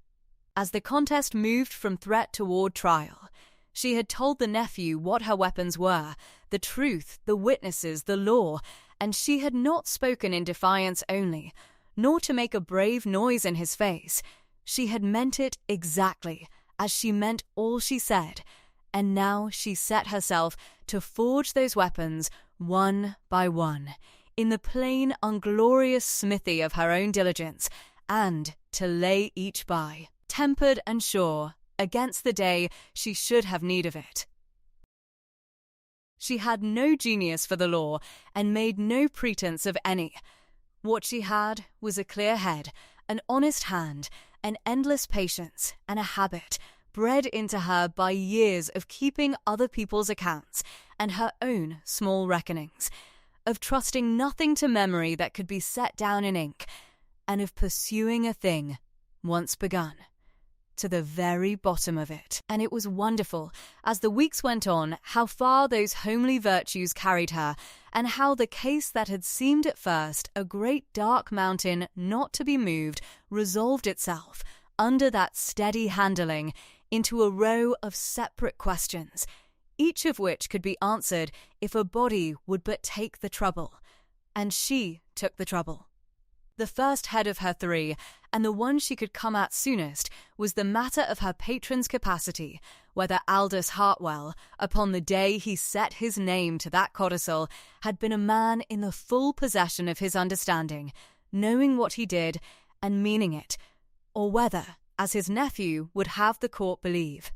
As the contest moved from threat toward trial, she had told the nephew what her weapons were, the truth, the witnesses, the law, and she had not spoken in defiance only, nor to make a brave noise in his face. She had meant it exactly, as she meant all she said, and now she set herself to forge those weapons one by one, in the plain, unglorious smithy of her own diligence, and to lay each by, tempered and sure, against the day she should have need of it. She had no genius for the law, and made no pretence of any. What she had was a clear head, an honest hand, an endless patience, and a habit, bred into her by years of keeping other people's accounts, and her own small reckonings, of trusting nothing to memory that could be set down in ink, and of pursuing a thing once begun. to the very bottom of it. And it was wonderful, as the weeks went on, how far those homely virtues carried her, and how the case that had seemed at first a great dark mountain not to be moved resolved itself, under that steady handling, into a row of separate questions, each of which could be answered if a body would but take the trouble. And she took the trouble. The first head of her three, and the one she could come at soonest, was the matter of her patron's capacity, whether Aldous Hartwell, upon the day he set his name to that codicil, had been a man in the full possession of his understanding, knowing what he did and meaning it, or whether, as his nephew would have the court believe,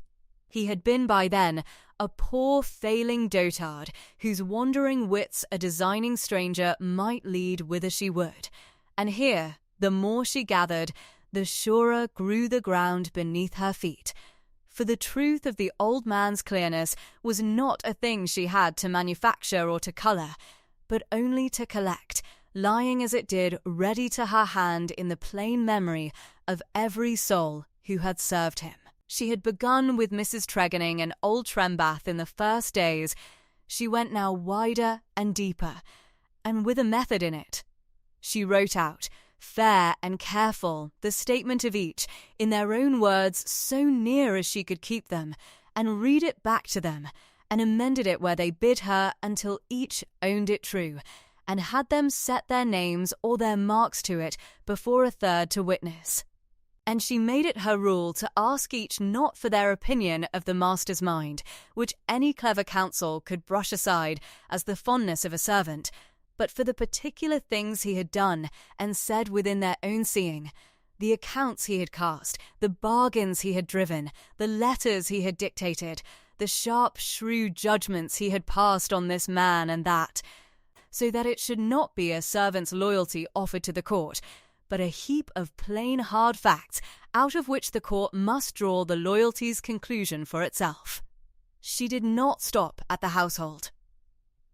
he had been by then a poor failing dotard whose wandering wits a designing stranger might lead whither she would. And here, the more she gathered, the surer grew the ground beneath her feet. For the truth of the old man's clearness was not a thing she had to manufacture or to colour, but only to collect, lying as it did ready to her hand in the plain memory of every soul who had served him. She had begun with Mrs. Tregenning and old Trembath in the first days. She went now wider and deeper, and with a method in it. She wrote out, fair and careful, the statement of each, in their own words so near as she could keep them, and read it back to them, and amended it where they bid her until each owned it true, and had them set their names or their marks to it before a third to witness. And she made it her rule to ask each not for their opinion of the master's mind, which any clever counsel could brush aside as the fondness of a servant, but for the particular things he had done and said within their own seeing, the accounts he had cast, the bargains he had driven, the letters he had dictated, the sharp, shrewd judgments he had passed on this man and that, so that it should not be a servant's loyalty offered to the court, but a heap of plain hard facts out of which the court must draw the loyalty's conclusion for itself. She did not stop at the household.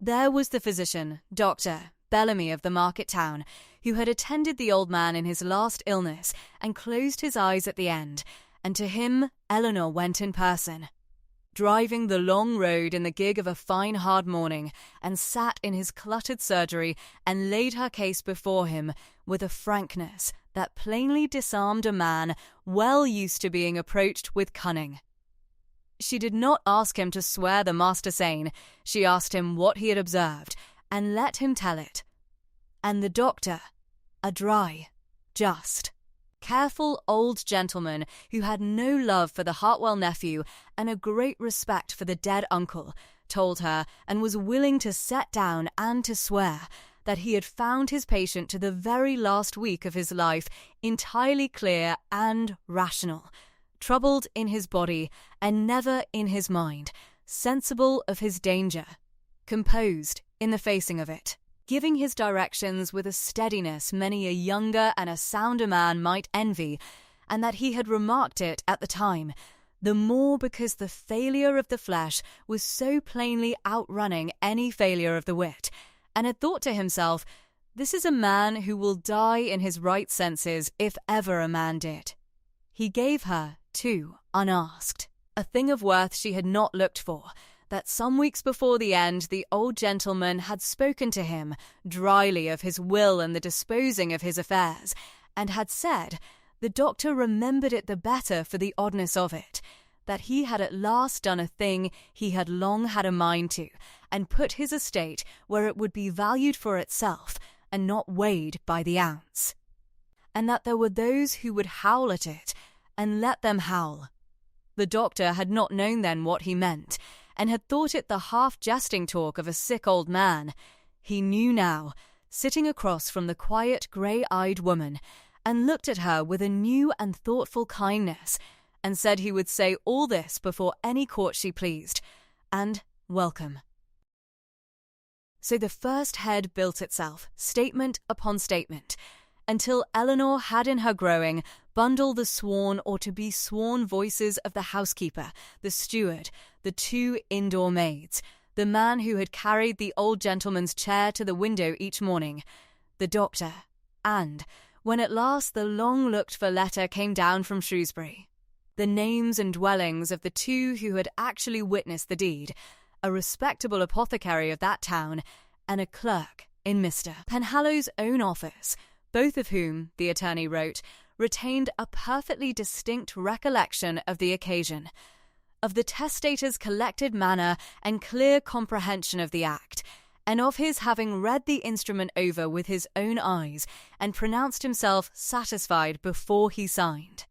There was the physician, Dr. Bellamy of the market town, who had attended the old man in his last illness and closed his eyes at the end, and to him Eleanor went in person, driving the long road in the gig of a fine hard morning, and sat in his cluttered surgery and laid her case before him with a frankness that plainly disarmed a man well used to being approached with cunning. She did not ask him to swear the master sane. She asked him what he had observed, and let him tell it. And the doctor, a dry, just, careful old gentleman who had no love for the Hartwell nephew and a great respect for the dead uncle, told her, and was willing to set down and to swear, that he had found his patient to the very last week of his life entirely clear and rational, troubled in his body and never in his mind, sensible of his danger, composed in the facing of it, giving his directions with a steadiness many a younger and a sounder man might envy, and that he had remarked it at the time, the more because the failure of the flesh was so plainly outrunning any failure of the wit, and had thought to himself, this is a man who will die in his right senses if ever a man did. He gave her, too, unasked, a thing of worth she had not looked for, that some weeks before the end the old gentleman had spoken to him dryly of his will and the disposing of his affairs, and had said the doctor remembered it the better for the oddness of it, that he had at last done a thing he had long had a mind to, and put his estate where it would be valued for itself and not weighed by the ounce, and that there were those who would howl at it, and let them howl. The doctor had not known then what he meant, and had thought it the half-jesting talk of a sick old man. He knew now, sitting across from the quiet grey-eyed woman, and looked at her with a new and thoughtful kindness, and said he would say all this before any court she pleased, and welcome. So the first head built itself, statement upon statement, until Eleanor had in her growing bundled the sworn or to be sworn voices of the housekeeper, the steward, the two indoor maids, the man who had carried the old gentleman's chair to the window each morning, the doctor, and, when at last the long-looked-for letter came down from Shrewsbury, the names and dwellings of the two who had actually witnessed the deed, a respectable apothecary of that town and a clerk in Mr. Penhallow's own office, both of whom, the attorney wrote, retained a perfectly distinct recollection of the occasion, of the testator's collected manner and clear comprehension of the act, and of his having read the instrument over with his own eyes and pronounced himself satisfied before he signed.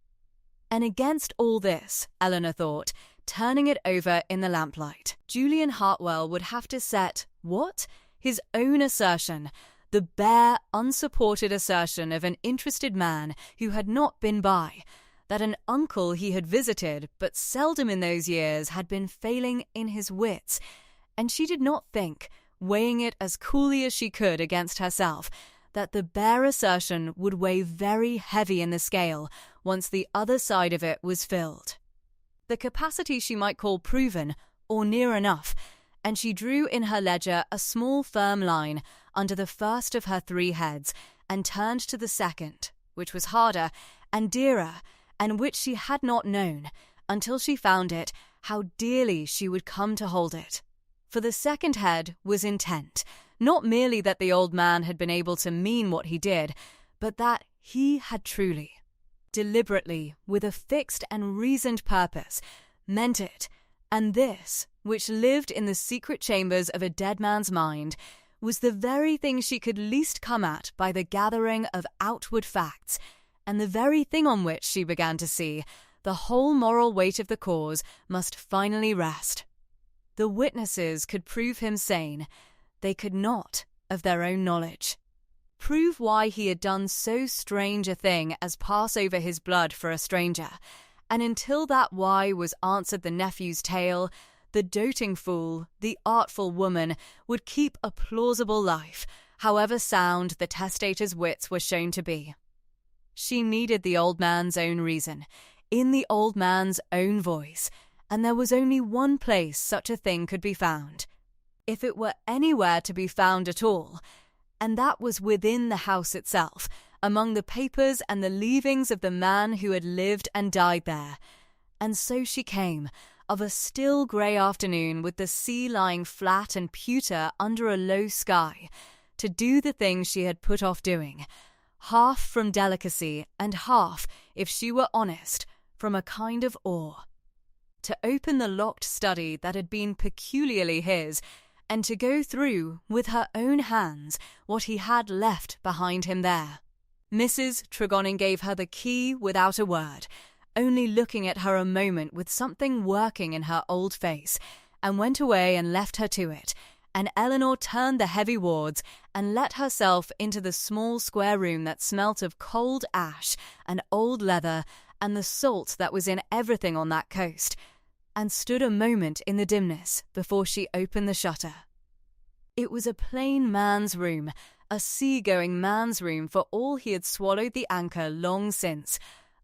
And against all this, Eleanor thought, turning it over in the lamplight, Julian Hartwell would have to set, what? His own assertion, the bare, unsupported assertion of an interested man who had not been by, that an uncle he had visited but seldom in those years had been failing in his wits, and she did not think, weighing it as coolly as she could against herself, that the bare assertion would weigh very heavy in the scale once the other side of it was filled. The capacity she might call proven, or near enough, and she drew in her ledger a small firm line under the first of her three heads and turned to the second, which was harder and dearer, and which she had not known, until she found it, how dearly she would come to hold it. For the second head was intent, not merely that the old man had been able to mean what he did, but that he had truly, deliberately, with a fixed and reasoned purpose, meant it, and this, which lived in the secret chambers of a dead man's mind, was the very thing she could least come at by the gathering of outward facts, and the very thing on which she began to see the whole moral weight of the cause must finally rest. The witnesses could prove him sane, they could not, of their own knowledge, prove why he had done so strange a thing as pass over his blood for a stranger, and until that why was answered the nephew's tale, the doting fool, the artful woman, would keep a plausible life, however sound the testator's wits were shown to be. She needed the old man's own reason, in the old man's own voice, and there was only one place such a thing could be found, if it were anywhere to be found at all, and that was within the house itself, among the papers and the leavings of the man who had lived and died there. And so she came, of a still grey afternoon with the sea lying flat and pewter under a low sky, to do the thing she had put off doing, half from delicacy and half, if she were honest, from a kind of awe. To open the locked study that had been peculiarly his, and to go through, with her own hands, what he had left behind him there. Mrs. Tregonning gave her the key without a word, only looking at her a moment with something working in her old face, and went away and left her to it, and Eleanor turned the heavy wards and let herself into the small square room that smelt of cold ash and old leather and the salt that was in everything on that coast, and stood a moment in the dimness before she opened the shutter. It was a plain man's room, a sea-going man's room for all he had swallowed the anchor long since,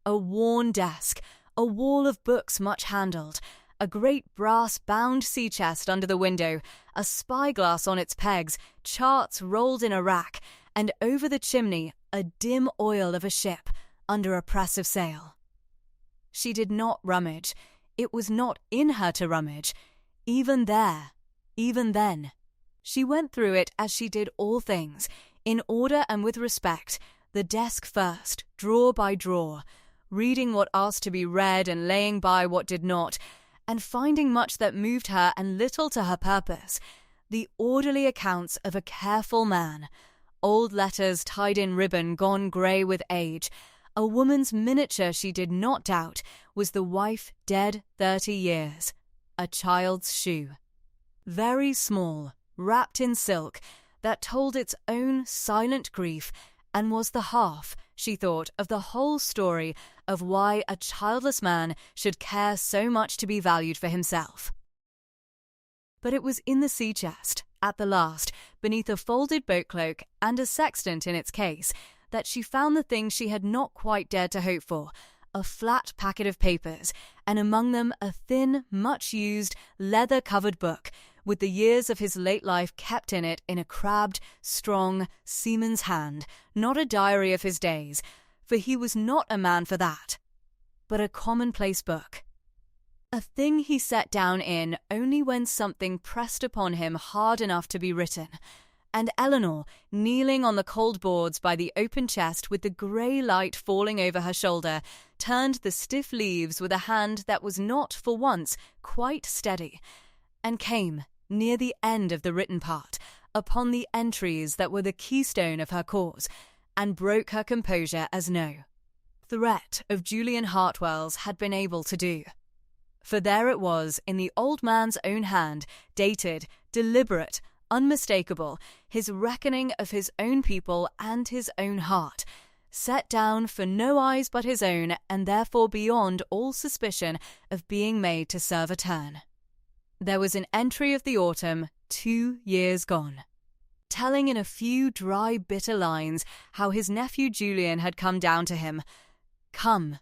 a worn desk, a wall of books much handled, a great brass-bound sea-chest under the window, a spyglass on its pegs, charts rolled in a rack, and over the chimney a dim oil of a ship under a press of sail. She did not rummage. It was not in her to rummage. Even there, even then. She went through it as she did all things, in order and with respect, the desk first, drawer by drawer, reading what asked to be read and laying by what did not, and finding much that moved her and little to her purpose, the orderly accounts of a careful man, old letters tied in ribbon gone grey with age, a woman's miniature she did not doubt was the wife dead 30 years, a child's shoe, very small, wrapped in silk, that told its own silent grief and was the half, she thought, of the whole story of why a childless man should care so much to be valued for himself. But it was in the sea-chest, at the last, beneath a folded boat-cloak and a sextant in its case, that she found the thing she had not quite dared to hope for, a flat packet of papers, and among them a thin, much-used, leather-covered book, with the years of his late life kept in it in a crabbed, strong, seaman's hand, not a diary of his days, for he was not a man for that. but a commonplace book. A thing he set down in only when something pressed upon him hard enough to be written, and Eleanor, kneeling on the cold boards by the open chest with the grey light falling over her shoulder, turned the stiff leaves with a hand that was not, for once, quite steady, and came, near the end of the written part, upon the entries that were the keystone of her cause, and broke her composure as no threat of Julian Hartwell's had been able to do. For there it was in the old man's own hand, dated, deliberate, unmistakable, his reckoning of his own people and his own heart, set down for no eyes but his own, and therefore beyond all suspicion of being made to serve a turn. There was an entry of the autumn 2 years gone, telling in a few dry, bitter lines how his nephew Julian had come down to him. "Come,"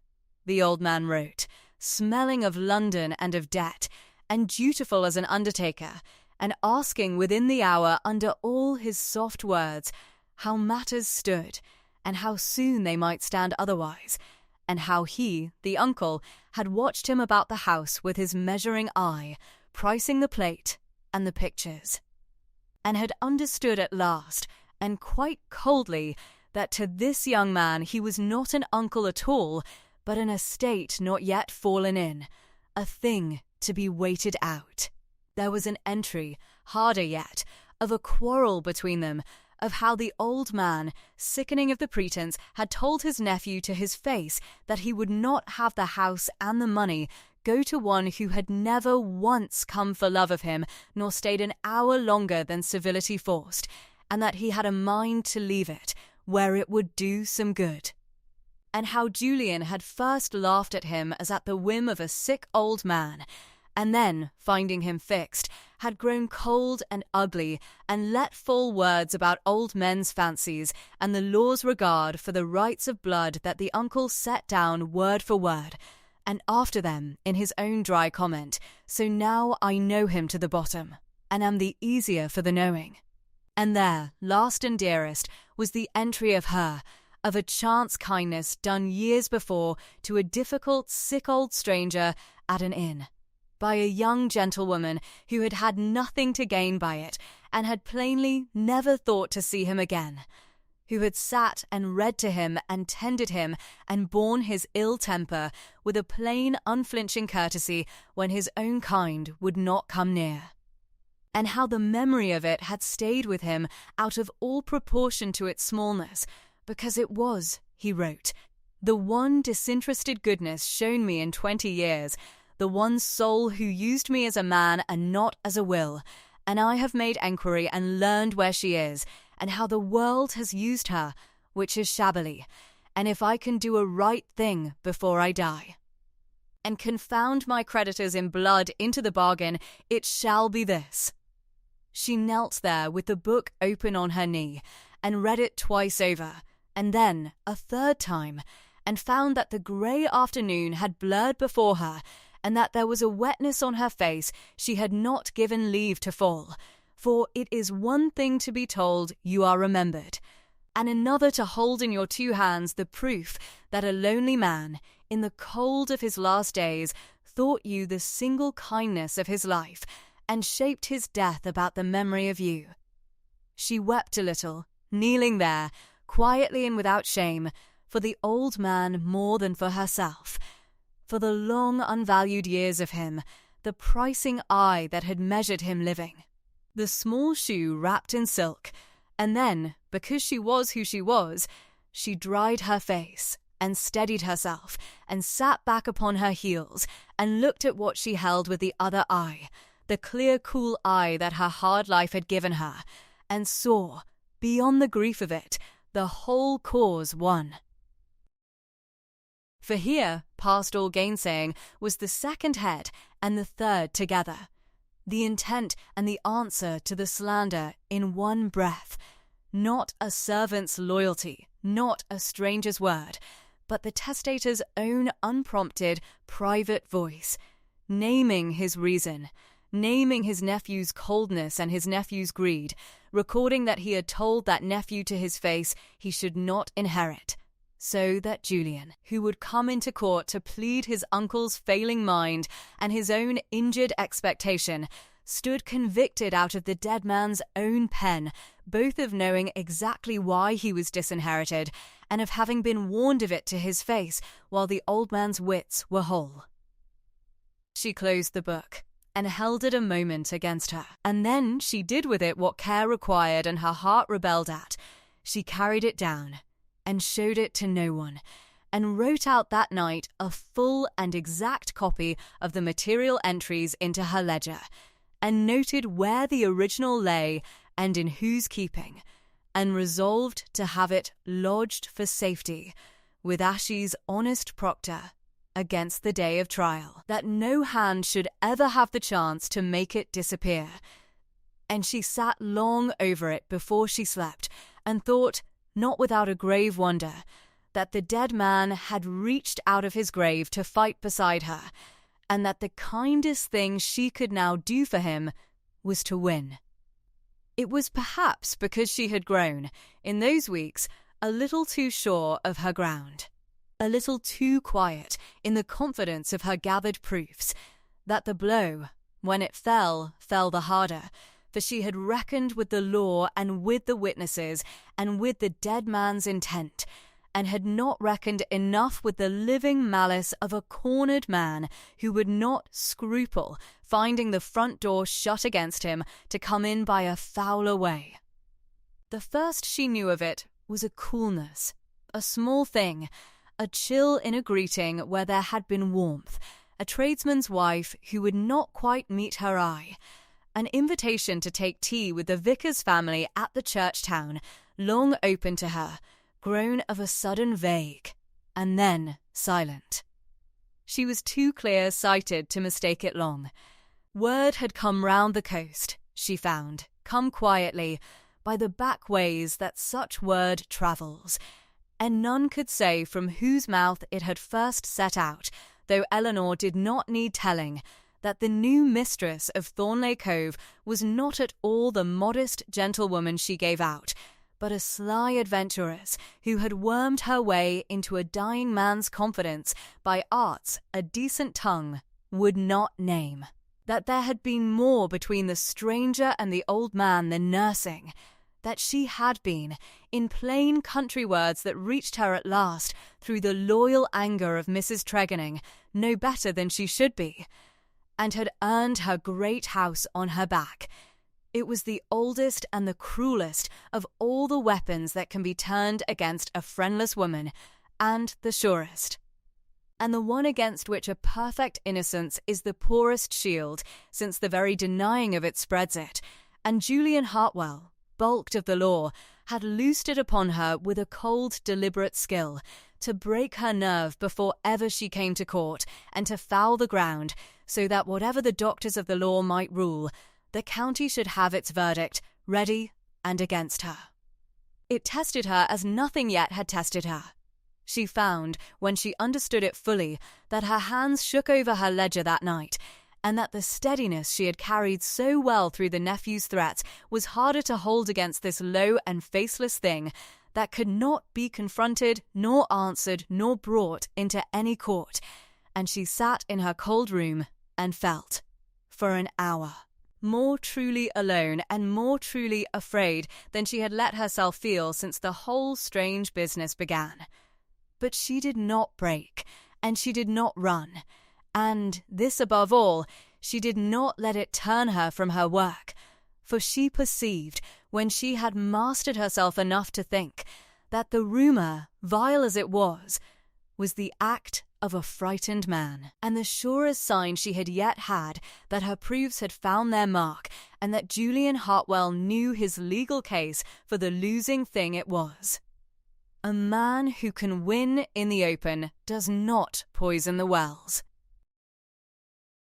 the old man wrote, smelling of London and of debt, and dutiful as an undertaker, and asking within the hour under all his soft words how matters stood, and how soon they might stand otherwise, and how he, the uncle, had watched him about the house with his measuring eye, pricing the plate and the pictures, and had understood at last, and quite coldly, that to this young man he was not an uncle at all, but an estate not yet fallen in, a thing to be waited out. There was an entry, harder yet, of a quarrel between them, of how the old man, sickening of the pretence, had told his nephew to his face that he would not have the house and the money go to one who had never once come for love of him, nor stayed an hour longer than civility forced, and that he had a mind to leave it, where it would do some good. And how Julian had first laughed at him as at the whim of a sick old man, and then, finding him fixed, had grown cold and ugly, and let fall words about old men's fancies, and the law's regard for the rights of blood that the uncle set down word for word, and after them, in his own dry comment, "So now I know him to the bottom, and am the easier for the knowing." And there, last and dearest, was the entry of her, of a chance kindness done years before to a difficult, sick old stranger at an inn, by a young gentlewoman who had had nothing to gain by it, and had plainly never thought to see him again, who had sat and read to him and tended him and borne his ill temper with a plain, unflinching courtesy when his own kind would not come near. And how the memory of it had stayed with him out of all proportion to its smallness, because it was, he wrote, the one disinterested goodness shown me in 20 years, the one soul who used me as a man and not as a will, and I have made enquiry and learned where she is, and how the world has used her, which is shabbily, and if I can do a right thing before I die, and confound my creditors in blood into the bargain, it shall be this. She knelt there with the book open on her knee, and read it twice over, and then a third time, and found that the grey afternoon had blurred before her, and that there was a wetness on her face she had not given leave to fall. For it is one thing to be told you are remembered, and another to hold in your 2 hands the proof that a lonely man, in the cold of his last days, thought you the single kindness of his life, and shaped his death about the memory of you. She wept a little, kneeling there, quietly and without shame, for the old man more than for herself, for the long unvalued years of him, the pricing eye that had measured him living, the small shoe wrapped in silk, and then, because she was who she was, she dried her face, and steadied herself, and sat back upon her heels, and looked at what she held with the other eye, the clear, cool eye that her hard life had given her, and saw, beyond the grief of it, the whole cause won. For here, past all gainsaying, was the second head and the third together, the intent and the answer to the slander in one breath, not a servant's loyalty, not a stranger's word, but the testator's own unprompted, private voice, naming his reason, naming his nephew's coldness and his nephew's greed, recording that he had told that nephew to his face he should not inherit, so that Julian, who would come into court to plead his uncle's failing mind and his own injured expectation, stood convicted out of the dead man's own pen, both of knowing exactly why he was disinherited and of having been warned of it to his face while the old man's wits were whole. She closed the book and held it a moment against her, and then she did with it what care required and her heart rebelled at. She carried it down and showed it to no one, and wrote out that night a full and exact copy of the material entries into her ledger, and noted where the original lay and in whose keeping, and resolved to have it lodged for safety with Ashy's honest proctor against the day of trial, that no hand should ever have the chance to make it disappear. And she sat long over it before she slept, and thought, not without a grave wonder, that the dead man had reached out of his grave to fight beside her, and that the kindest thing she could now do for him was to win. It was perhaps because she had grown, in those weeks, a little too sure of her ground, a little too quiet in the confidence of her gathered proofs, that the blow, when it fell the harder, for she had reckoned with the law and with the witnesses and with the dead man's intent, and had not reckoned enough with the living malice of a cornered man who would not scruple finding the front door shut against him to come in by a fouler way. The first she knew of it was a coolness, a small thing, a chill in a greeting where there had been warmth, a tradesman's wife who would not quite meet her eye, an invitation to take tea with the vicar's family at the church town, long open to her, grown of a sudden vague, and then silent. She was too clear-sighted to mistake it long. Word had come round the coast, she found, come quietly, by the back ways that such word travels, and none could say from whose mouth it had first set out, though Eleanor did not need telling, that the new mistress of Thornleigh Cove was not at all the modest gentlewoman she gave out, but a sly adventuress who had wormed her way into a dying man's confidence by arts a decent tongue would not name. That there had been more between the stranger and the old man than nursing, that she had been, in plain country words that reached her at last through the loyal anger of Mrs. Tregenning, no better than she should be, and had earned her great house on her back. It was the oldest and the cruelest of all the weapons that can be turned against a friendless woman, and the surest. And the one against which a perfect innocence is the poorest shield, since the very denying of it spreads it, and Julian Hartwell, balked of the law, had loosed it upon her with a cold, deliberate skill, to break her nerve before ever she came to court, and to foul the ground, so that whatever the doctors of the law might rule, the county should have its verdict ready and against her. It tested her as nothing yet had tested her. She found, when she understood it fully, that her hands shook over her ledger that night, and that the steadiness she had carried so well through the nephew's threats was harder to hold against this low and faceless thing that could not be confronted, nor answered, nor brought into any court, and she sat in her cold room and felt, for an hour, more truly alone and more truly afraid than she had let herself feel since the whole strange business began. But she did not break, and she did not run, and, this above all, she did not let it turn her from her work, for she perceived, when she had mastered herself enough to think, that the rumour, vile as it was the act of a frightened man, and the surest sign she had yet had that her proofs had found their mark, and that Julian Hartwell knew his legal case for the losing thing it was. A man who can win in the open does not poison the wells.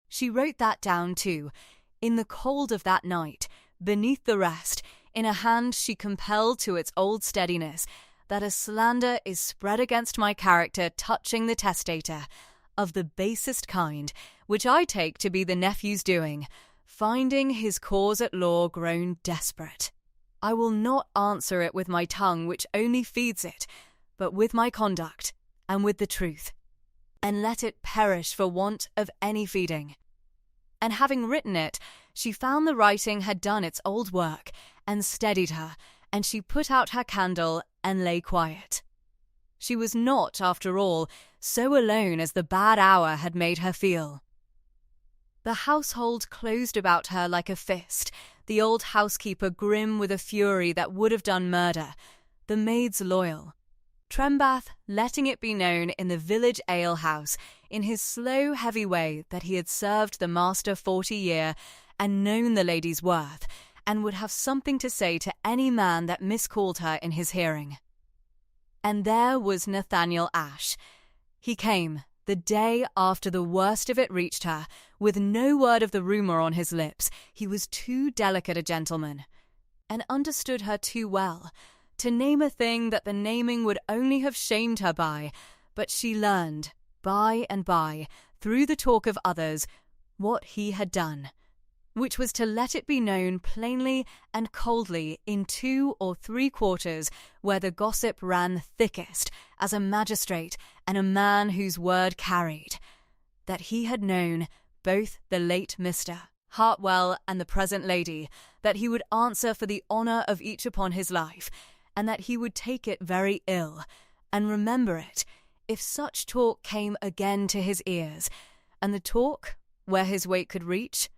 She wrote that down too, in the cold of that night, beneath the rest, in a hand she compelled to its old steadiness, that a slander is spread against my character touching the testator, of the basest kind, which I take to be the nephew's doing, finding his cause at law grown desperate. I will not answer it with my tongue which only feeds it, but with my conduct, and with the truth, and let it perish for want of any feeding. And having written it, she found the writing had done its old work, and steadied her, and she put out her candle and lay quiet. She was not, after all, so alone as the bad hour had made her feel. The household closed about her like a fist, the old housekeeper grim with a fury that would have done murder, the maids loyal. Trembath letting it be known in the village ale-house, in his slow, heavy way, that he had served the master 40 year, and known the lady's worth, and would have something to say to any man that miscalled her in his hearing. And there was Nathaniel Ashe. He came, the day after the worst of it reached her, with no word of the rumour on his lips. He was too delicate a gentleman, and understood her too well, to name a thing that the naming would only have shamed her by, but she learned, by and by, through the talk of others, what he had done, which was to let it be known plainly and coldly in 2 or 3 quarters where the gossip ran thickest, as a magistrate and a man whose word carried, that he had known both the late Mr. Hartwell and the present lady, that he would answer for the honour of each upon his life, and that he would take it very ill, and remember it, if such talk came again to his ears, and the talk, where his weight could reach,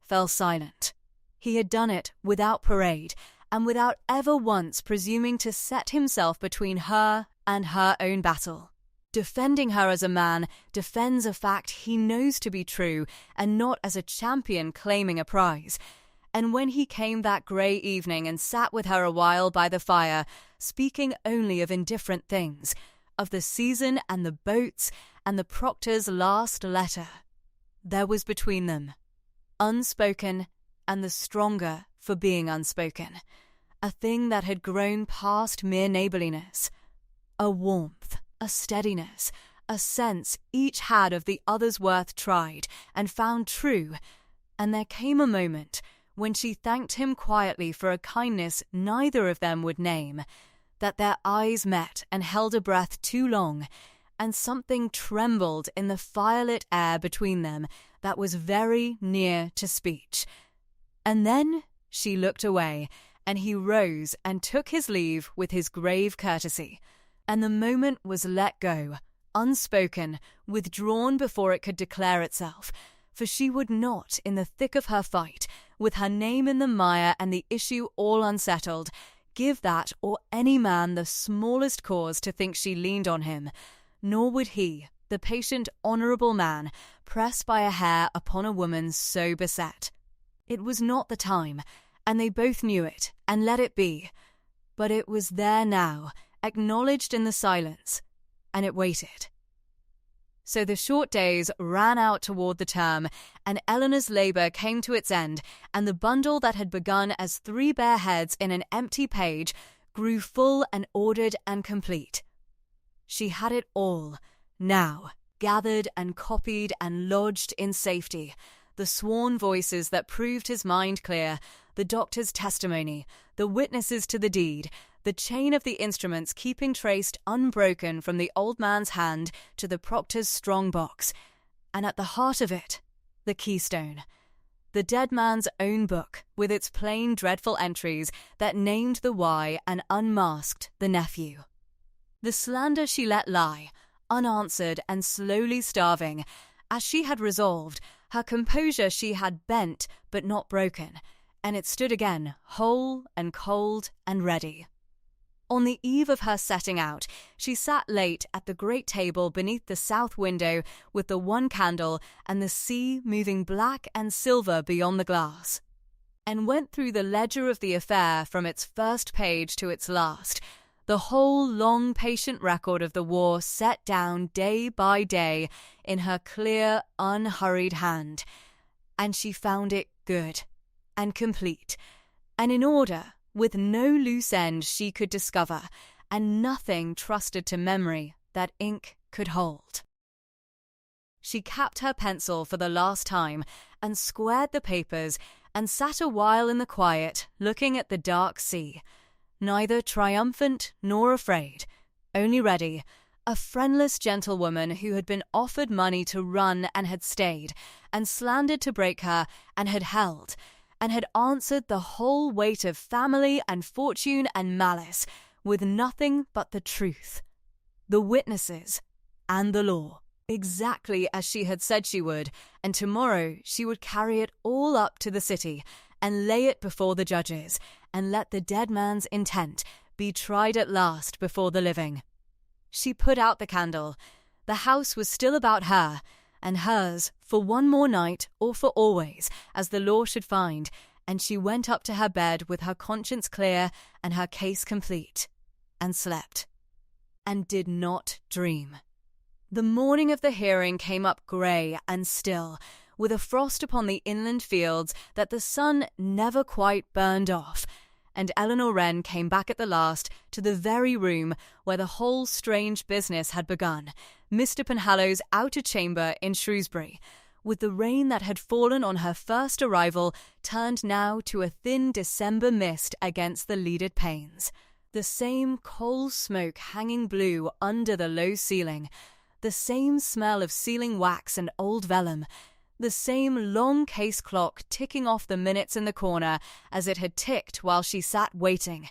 fell silent. He had done it without parade, and without ever once presuming to set himself between her and her own battle, defending her as a man defends a fact he knows to be true, and not as a champion claiming a prize. And when he came that grey evening and sat with her a while by the fire, speaking only of indifferent things, of the season and the boats and the proctor's last letter, there was between them, unspoken and the stronger for being unspoken, a thing that had grown past mere neighbourliness, a warmth, a steadiness, a sense each had of the other's worth tried and found true, and there came a moment when she thanked him quietly for a kindness neither of them would name, that their eyes met and held a breath too long, and something trembled in the firelit air between them that was very near to speech. And then she looked away, and he rose and took his leave with his grave courtesy, and the moment was let go, unspoken, withdrawn before it could declare itself, for she would not, in the thick of her fight, with her name in the mire and the issue all unsettled, give that or any man the smallest cause to think she leaned on him, nor would he, the patient, honourable man, press by a hair upon a woman so beset. It was not the time, and they both knew it, and let it be. But it was there now, acknowledged in the silence, and it waited. So the short days ran out toward the term, and Eleanor's labour came to its end, and the bundle that had begun as 3 bare heads in an empty page grew full and ordered and complete. She had it all, now, gathered and copied and lodged in safety, the sworn voices that proved his mind clear, the doctor's testimony, the witnesses to the deed, the chain of the instruments keeping traced unbroken from the old man's hand to the proctor's strong box, and at the heart of it, the keystone, the dead man's own book with its plain dreadful entries that named the why and unmasked the nephew. The slander she let lie, unanswered and slowly starving, as she had resolved, her composure she had bent but not broken, and it stood again whole and cold and ready. On the eve of her setting out, she sat late at the great table beneath the south window with the one candle and the sea moving black and silver beyond the glass, and went through the ledger of the affair from its first page to its last, the whole long patient record of the war set down day by day in her clear, unhurried hand, and she found it good and complete, and in order, with no loose end she could discover, and nothing trusted to memory that ink could hold. She capped her pencil for the last time, and squared the papers, and sat a while in the quiet, looking at the dark sea, neither triumphant nor afraid, only ready, a friendless gentlewoman who had been offered money to run and had stayed, and slandered to break her and had held, and had answered the whole weight of family and fortune and malice with nothing but the truth, the witnesses, and the law, exactly as she had said she would, and tomorrow she would carry it all up to the city and lay it before the judges, and let the dead man's intent be tried at last before the living. She put out the candle. The house was still about her, and hers for one more night or for always, as the law should find, and she went up to her bed with her conscience clear and her case complete, and slept, and did not dream. The morning of the hearing came up grey and still, with a frost upon the inland fields that the sun never quite burned off, and Eleanor Wren came back at the last to the very room where the whole strange business had begun, Mr. Penhallow's outer chamber in Shrewsbury, with the rain that had fallen on her first arrival turned now to a thin December mist against the leaded panes, the same coal smoke hanging blue under the low ceiling, the same smell of sealing wax and old vellum, the same long case clock ticking off the minutes in the corner as it had ticked while she sat waiting,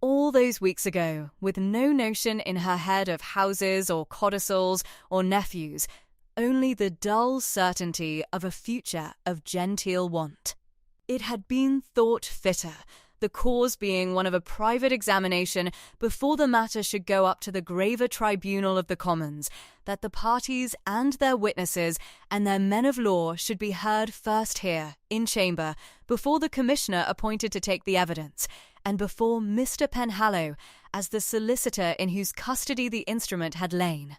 all those weeks ago, with no notion in her head of houses or codicils or nephews, only the dull certainty of a future of genteel want. It had been thought fitter, the cause being one of a private examination before the matter should go up to the graver tribunal of the Commons, that the parties and their witnesses and their men of law should be heard first here, in chamber, before the commissioner appointed to take the evidence, and before Mr. Penhallow, as the solicitor in whose custody the instrument had lain.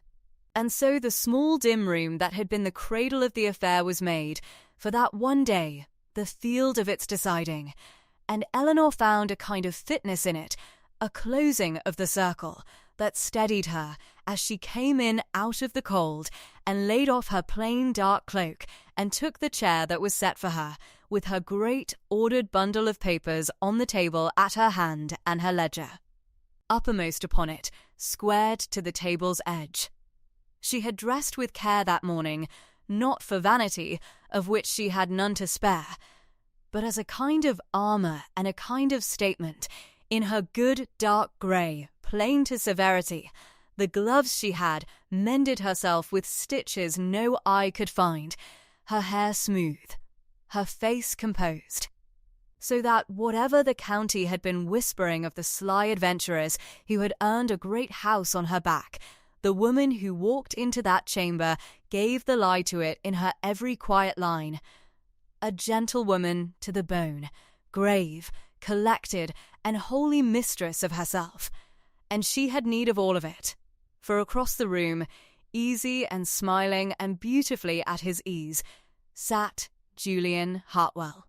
And so the small dim room that had been the cradle of the affair was made, for that one day, the field of its deciding, and Eleanor found a kind of fitness in it, a closing of the circle, that steadied her as she came in out of the cold and laid off her plain dark cloak and took the chair that was set for her, with her great ordered bundle of papers on the table at her hand and her ledger. Uppermost upon it, squared to the table's edge. She had dressed with care that morning, not for vanity, of which she had none to spare, but as a kind of armour and a kind of statement, in her good dark grey, plain to severity, the gloves she had mended herself with stitches no eye could find, her hair smooth, her face composed, so that whatever the county had been whispering of the sly adventuress who had earned a great house on her back, the woman who walked into that chamber gave the lie to it in her every quiet line. A gentlewoman to the bone, grave, collected, and wholly mistress of herself. And she had need of all of it. For across the room, easy and smiling and beautifully at his ease, sat Julian Hartwell,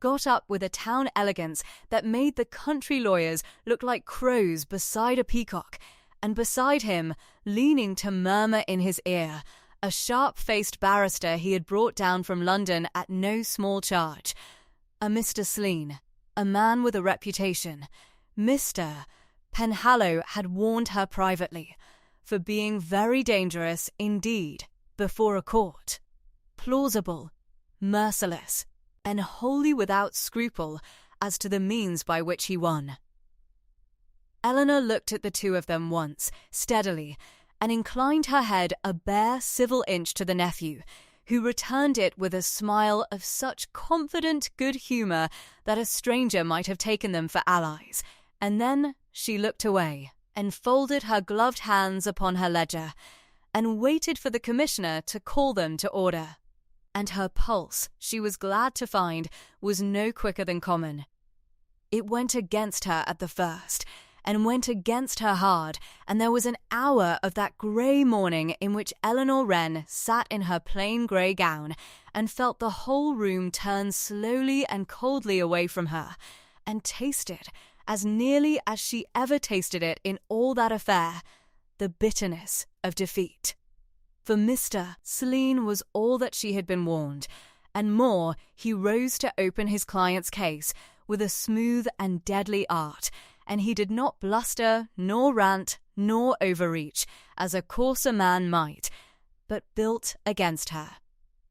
got up with a town elegance that made the country lawyers look like crows beside a peacock, and beside him, leaning to murmur in his ear, a sharp-faced barrister he had brought down from London at no small charge, a Mr. Slean, a man with a reputation. Mr. Penhallow had warned her privately, for being very dangerous indeed before a court, plausible, merciless, and wholly without scruple as to the means by which he won. Eleanor looked at the two of them once, steadily, and inclined her head a bare civil inch to the nephew, who returned it with a smile of such confident good humour that a stranger might have taken them for allies, and then she looked away, and folded her gloved hands upon her ledger, and waited for the commissioner to call them to order. And her pulse, she was glad to find, was no quicker than common. It went against her at the first, and went against her hard, and there was an hour of that grey morning in which Eleanor Wren sat in her plain grey gown, and felt the whole room turn slowly and coldly away from her, and tasted, as nearly as she ever tasted it in all that affair, the bitterness of defeat. For Mr. Slean was all that she had been warned, and more, he rose to open his client's case with a smooth and deadly art, and he did not bluster, nor rant, nor overreach, as a coarser man might, but built against her.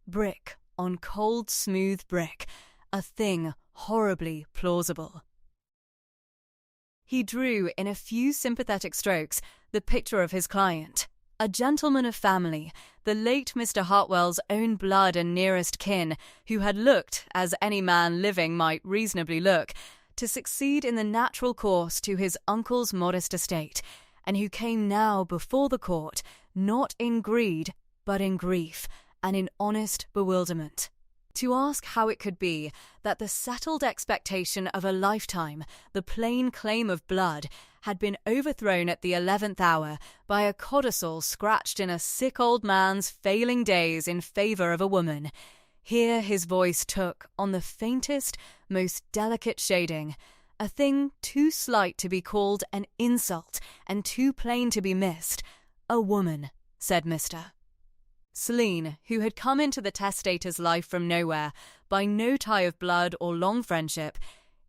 Brick on cold, smooth brick, a thing horribly plausible. He drew, in a few sympathetic strokes, the picture of his client, a gentleman of family, the late Mr. Hartwell's own blood and nearest kin, who had looked, as any man living might reasonably look, to succeed in the natural course to his uncle's modest estate, and who came now before the court, not in greed, but in grief, and in honest bewilderment, to ask how it could be that the settled expectation of a lifetime, the plain claim of blood, had been overthrown at the 11th hour by a codicil scratched in a sick old man's failing days in favour of a woman. Here his voice took, on the faintest, most delicate shading, a thing too slight to be called an insult and too plain to be missed. A woman, said Mr. Selene, who had come into the testator's life from nowhere, by no tie of blood or long friendship,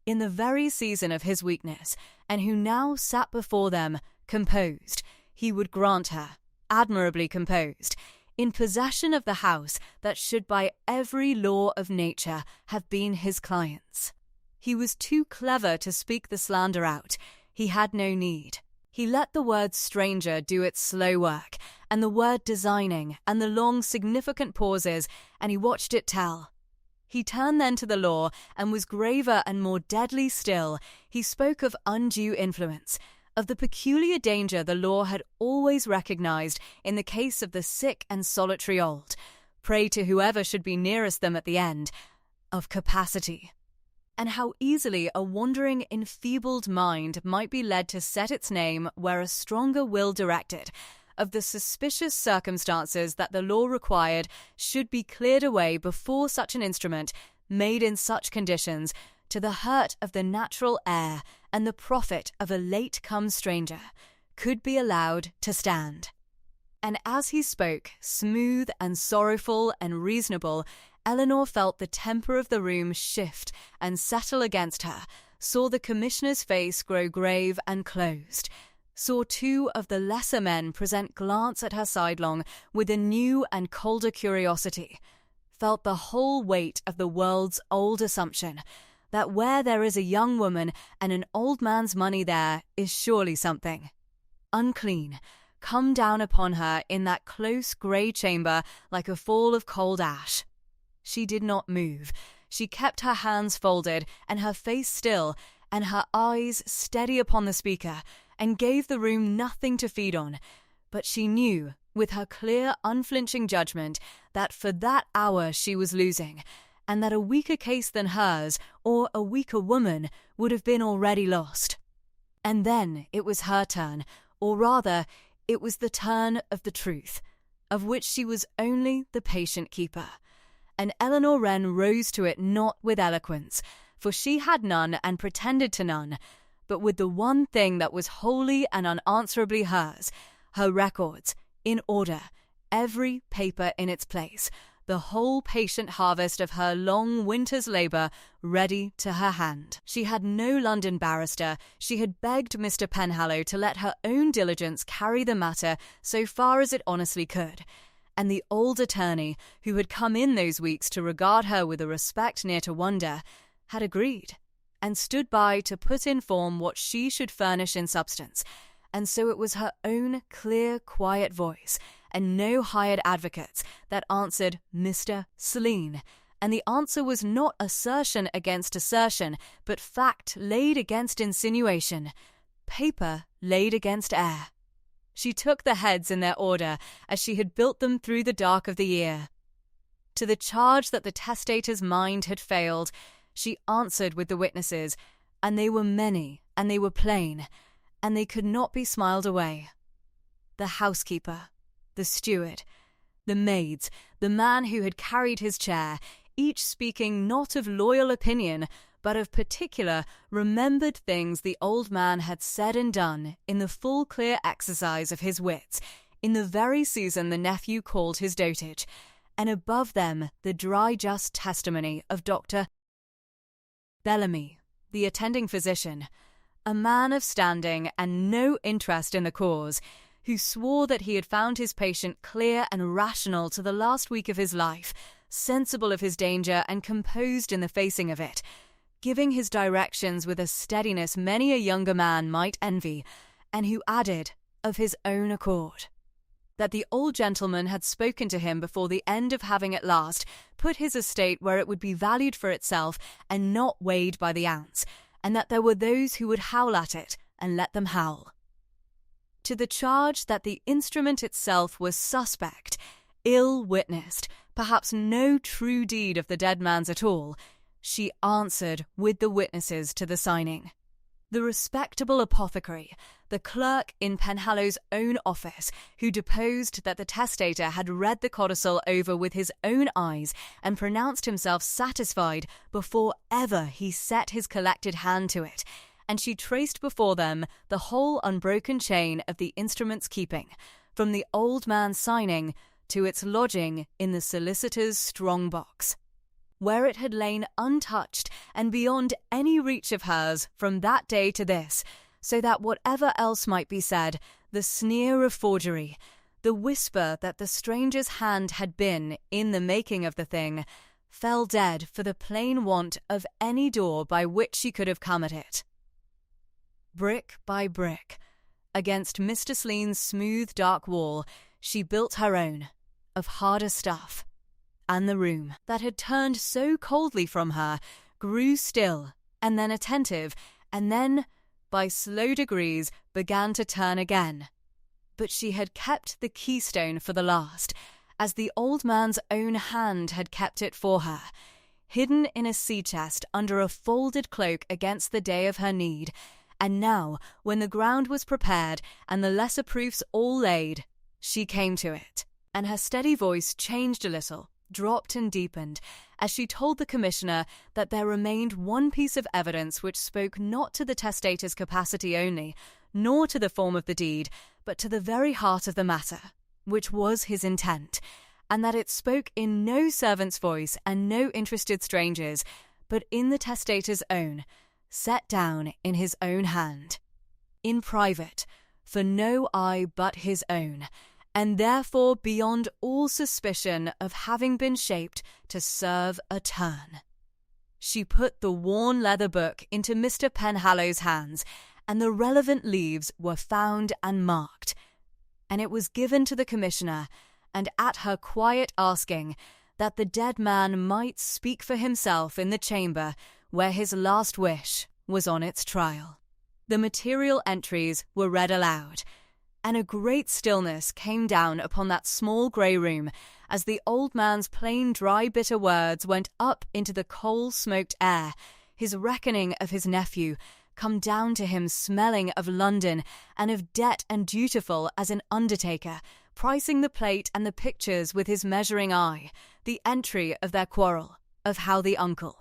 in the very season of his weakness, and who now sat before them, composed, he would grant her, admirably composed, in possession of the house that should by every law of nature have been his client's. He was too clever to speak the slander out. He had no need. He let the word stranger do its slow work, and the word designing, and the long significant pauses, and he watched it tell. He turned then to the law, and was graver and more deadly still. He spoke of undue influence, of the peculiar danger the law had always recognized in the case of the sick and solitary old, prey to whoever should be nearest them at the end, of capacity, and how easily a wandering, enfeebled mind might be led to set its name where a stronger will directed, of the suspicious circumstances that the law required should be cleared away before such an instrument, made in such conditions, to the hurt of the natural heir and the profit of a late-come stranger, could be allowed to stand. And as he spoke, smooth and sorrowful and reasonable, Eleanor felt the temper of the room shift and settle against her, saw the commissioner's face grow grave and closed, saw two of the lesser men present glance at her sidelong with a new and colder curiosity, felt the whole weight of the world's old assumption that where there is a young woman and an old man's money there is surely something unclean come down upon her in that close grey chamber like a fall of cold ash. She did not move. She kept her hands folded and her face still and her eyes steady upon the speaker, and gave the room nothing to feed on, but she knew, with her clear, unflinching judgment, that for that hour she was losing, and that a weaker case than hers, or a weaker woman, would have been already lost. And then it was her turn, or rather, it was the turn of the truth, of which she was only the patient keeper. And Eleanor Wren rose to it not with eloquence, for she had none and pretended to none, but with the one thing that was wholly and unanswerably hers, her records, in order, every paper in its place, the whole patient harvest of her long winter's labour ready to her hand. She had no London barrister. She had begged Mr. Penhallow to let her own diligence carry the matter so far as it honestly could, and the old attorney, who had come in those weeks to regard her with a respect near to wonder, had agreed, and stood by to put in form what she should furnish in substance, and so it was her own clear, quiet voice, and no hired advocates, that answered Mr. Selene, and the answer was not assertion against assertion, but fact laid against insinuation, paper laid against air. She took the heads in their order, as she had built them through the dark of the year. To the charge that the testator's mind had failed, she answered with the witnesses, and they were many, and they were plain, and they could not be smiled away. The housekeeper, the steward, the maids, the man who had carried his chair, each speaking not of loyal opinion, but of particular, remembered things the old man had said and done in the full clear exercise of his wits, in the very season the nephew called his dotage, and above them the dry just testimony of Dr. Bellamy, the attending physician, a man of standing and no interest in the cause, who swore that he had found his patient clear and rational to the last week of his life, sensible of his danger and composed in the facing of it, giving his directions with a steadiness many a younger man might envy, and who added, of his own accord, that the old gentleman had spoken to him before the end of having at last put his estate where it would be valued for itself and not weighed by the ounce, and that there were those who would howl at it and let them howl. To the charge that the instrument itself was suspect, ill-witnessed, perhaps no true deed of the dead man's at all, she answered with the witnesses to the signing. The respectable apothecary, the clerk in Penhallow's own office, who deposed that the testator had read the codicil over with his own eyes and pronounced himself satisfied before ever he set his collected hand to it, and she traced before them the whole unbroken chain of the instrument's keeping, from the old man's signing to its lodging in the solicitor's strong box, where it had lain untouched and beyond any reach of hers from that day to this, so that whatever else might be said, the sneer of forgery, the whisper that the stranger's hand had been in the making of the thing, fell dead for the plain want of any door by which she could have come at it. Brick by brick, against Mr. Slean's smooth dark wall, she built her own, of harder stuff, and the room, that had turned so coldly from her, grew still, and then attentive, and then, by slow degrees, began to turn again. But she had kept the keystone for the last, as the old man's own hand had kept it for her, hidden in a sea-chest under a folded cloak against the day of her need, and now, when the ground was prepared and the lesser proofs all laid, she came to it, and her steady voice changed a little, dropped and deepened, as she told the Commissioner that there remained one piece of evidence which spoke not to the testator's capacity only, nor to the form of the deed, but to the very heart of the matter, which was his intent, and that it spoke in no servant's voice and no interested stranger's, but in the testator's own, set down in his own hand, in private, for no eye but his own, and therefore beyond all suspicion of having been shaped to serve a turn. She put the worn leather book into Mr. Penhallow's hands, and the relevant leaves were found and marked, and it was given to the Commissioner, and at her quiet asking, that the dead man might speak for himself in the chamber where his last wish was on its trial. The material entries were read aloud, and a great stillness came down upon that small grey room as the old man's plain dry bitter words went up into the coal-smoked air, his reckoning of his nephew, come down to him smelling of London and of debt and dutiful as an undertaker, pricing the plate and the pictures with his measuring eye, the entry of their quarrel, of how the uncle,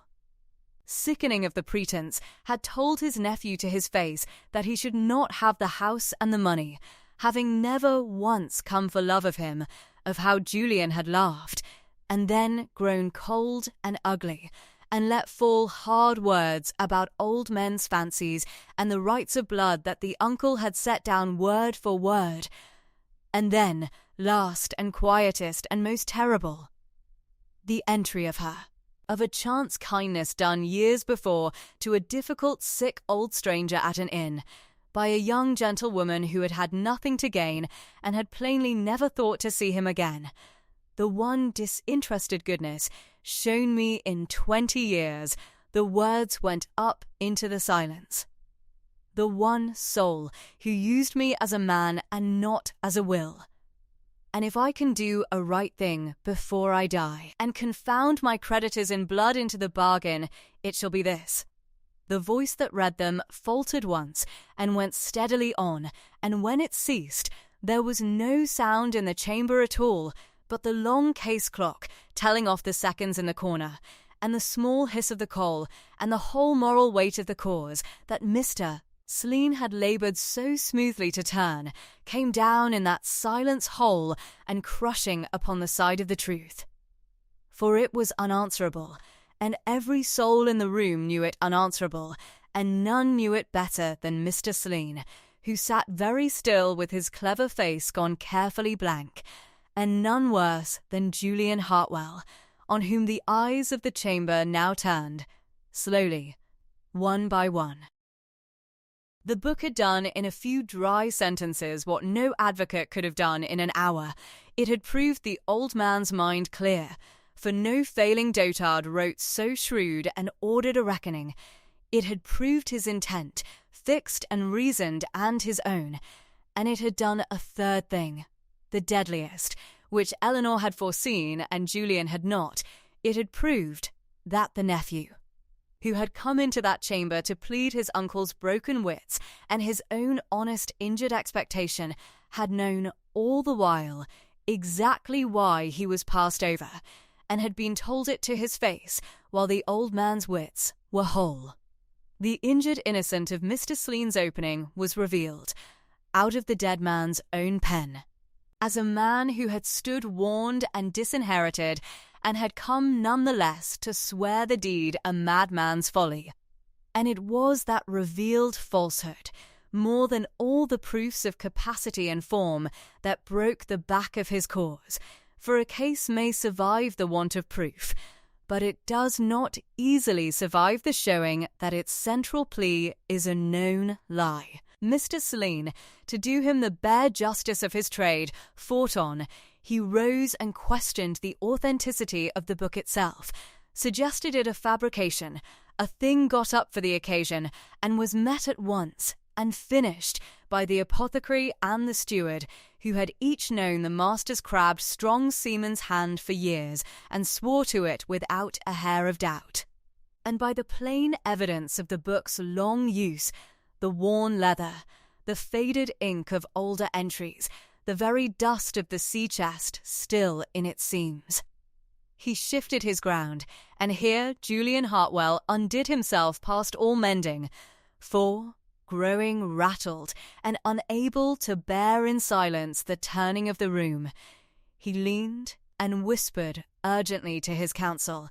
sickening of the pretence, had told his nephew to his face that he should not have the house and the money, having never once come for love of him, of how Julian had laughed, and then grown cold and ugly, and let fall hard words about old men's fancies and the rights of blood that the uncle had set down word for word. And then, last and quietest and most terrible, the entry of her, of a chance kindness done years before to a difficult sick old stranger at an inn, by a young gentlewoman who had had nothing to gain and had plainly never thought to see him again. The one disinterested goodness shown me in 20 years, the words went up into the silence. The one soul who used me as a man and not as a will. And if I can do a right thing before I die, and confound my creditors in blood into the bargain, it shall be this. The voice that read them faltered once, and went steadily on, and when it ceased, there was no sound in the chamber at all, but the long case clock, telling off the seconds in the corner, and the small hiss of the coal, and the whole moral weight of the cause, that Mr. Slean had laboured so smoothly to turn, came down in that silence whole, and crushing upon the side of the truth. For it was unanswerable, and every soul in the room knew it unanswerable, and none knew it better than Mr. Slean, who sat very still with his clever face gone carefully blank, and none worse than Julian Hartwell, on whom the eyes of the chamber now turned, slowly, one by one. The book had done in a few dry sentences what no advocate could have done in an hour. It had proved the old man's mind clear, for no failing dotard wrote so shrewd and ordered a reckoning. It had proved his intent, fixed and reasoned, and his own. And it had done a third thing, the deadliest, which Eleanor had foreseen and Julian had not. It had proved that the nephew, who had come into that chamber to plead his uncle's broken wits and his own honest injured expectation, had known all the while exactly why he was passed over, and had been told it to his face while the old man's wits were whole. The injured innocent of Mr. Slean's opening was revealed, out of the dead man's own pen, as a man who had stood warned and disinherited, and had come none the less to swear the deed a madman's folly. And it was that revealed falsehood, more than all the proofs of capacity and form, that broke the back of his cause, for a case may survive the want of proof, but it does not easily survive the showing that its central plea is a known lie. Mr. Slean, to do him the bare justice of his trade, fought on. He rose and questioned the authenticity of the book itself, suggested it a fabrication, a thing got up for the occasion, and was met at once and finished by the apothecary and the steward, who had each known the master's crabbed strong seaman's hand for years, and swore to it without a hair of doubt. And by the plain evidence of the book's long use, the worn leather, the faded ink of older entries, the very dust of the sea chest still in its seams. He shifted his ground, and here Julian Hartwell undid himself past all mending, for, growing rattled and unable to bear in silence the turning of the room, he leaned and whispered urgently to his counsel,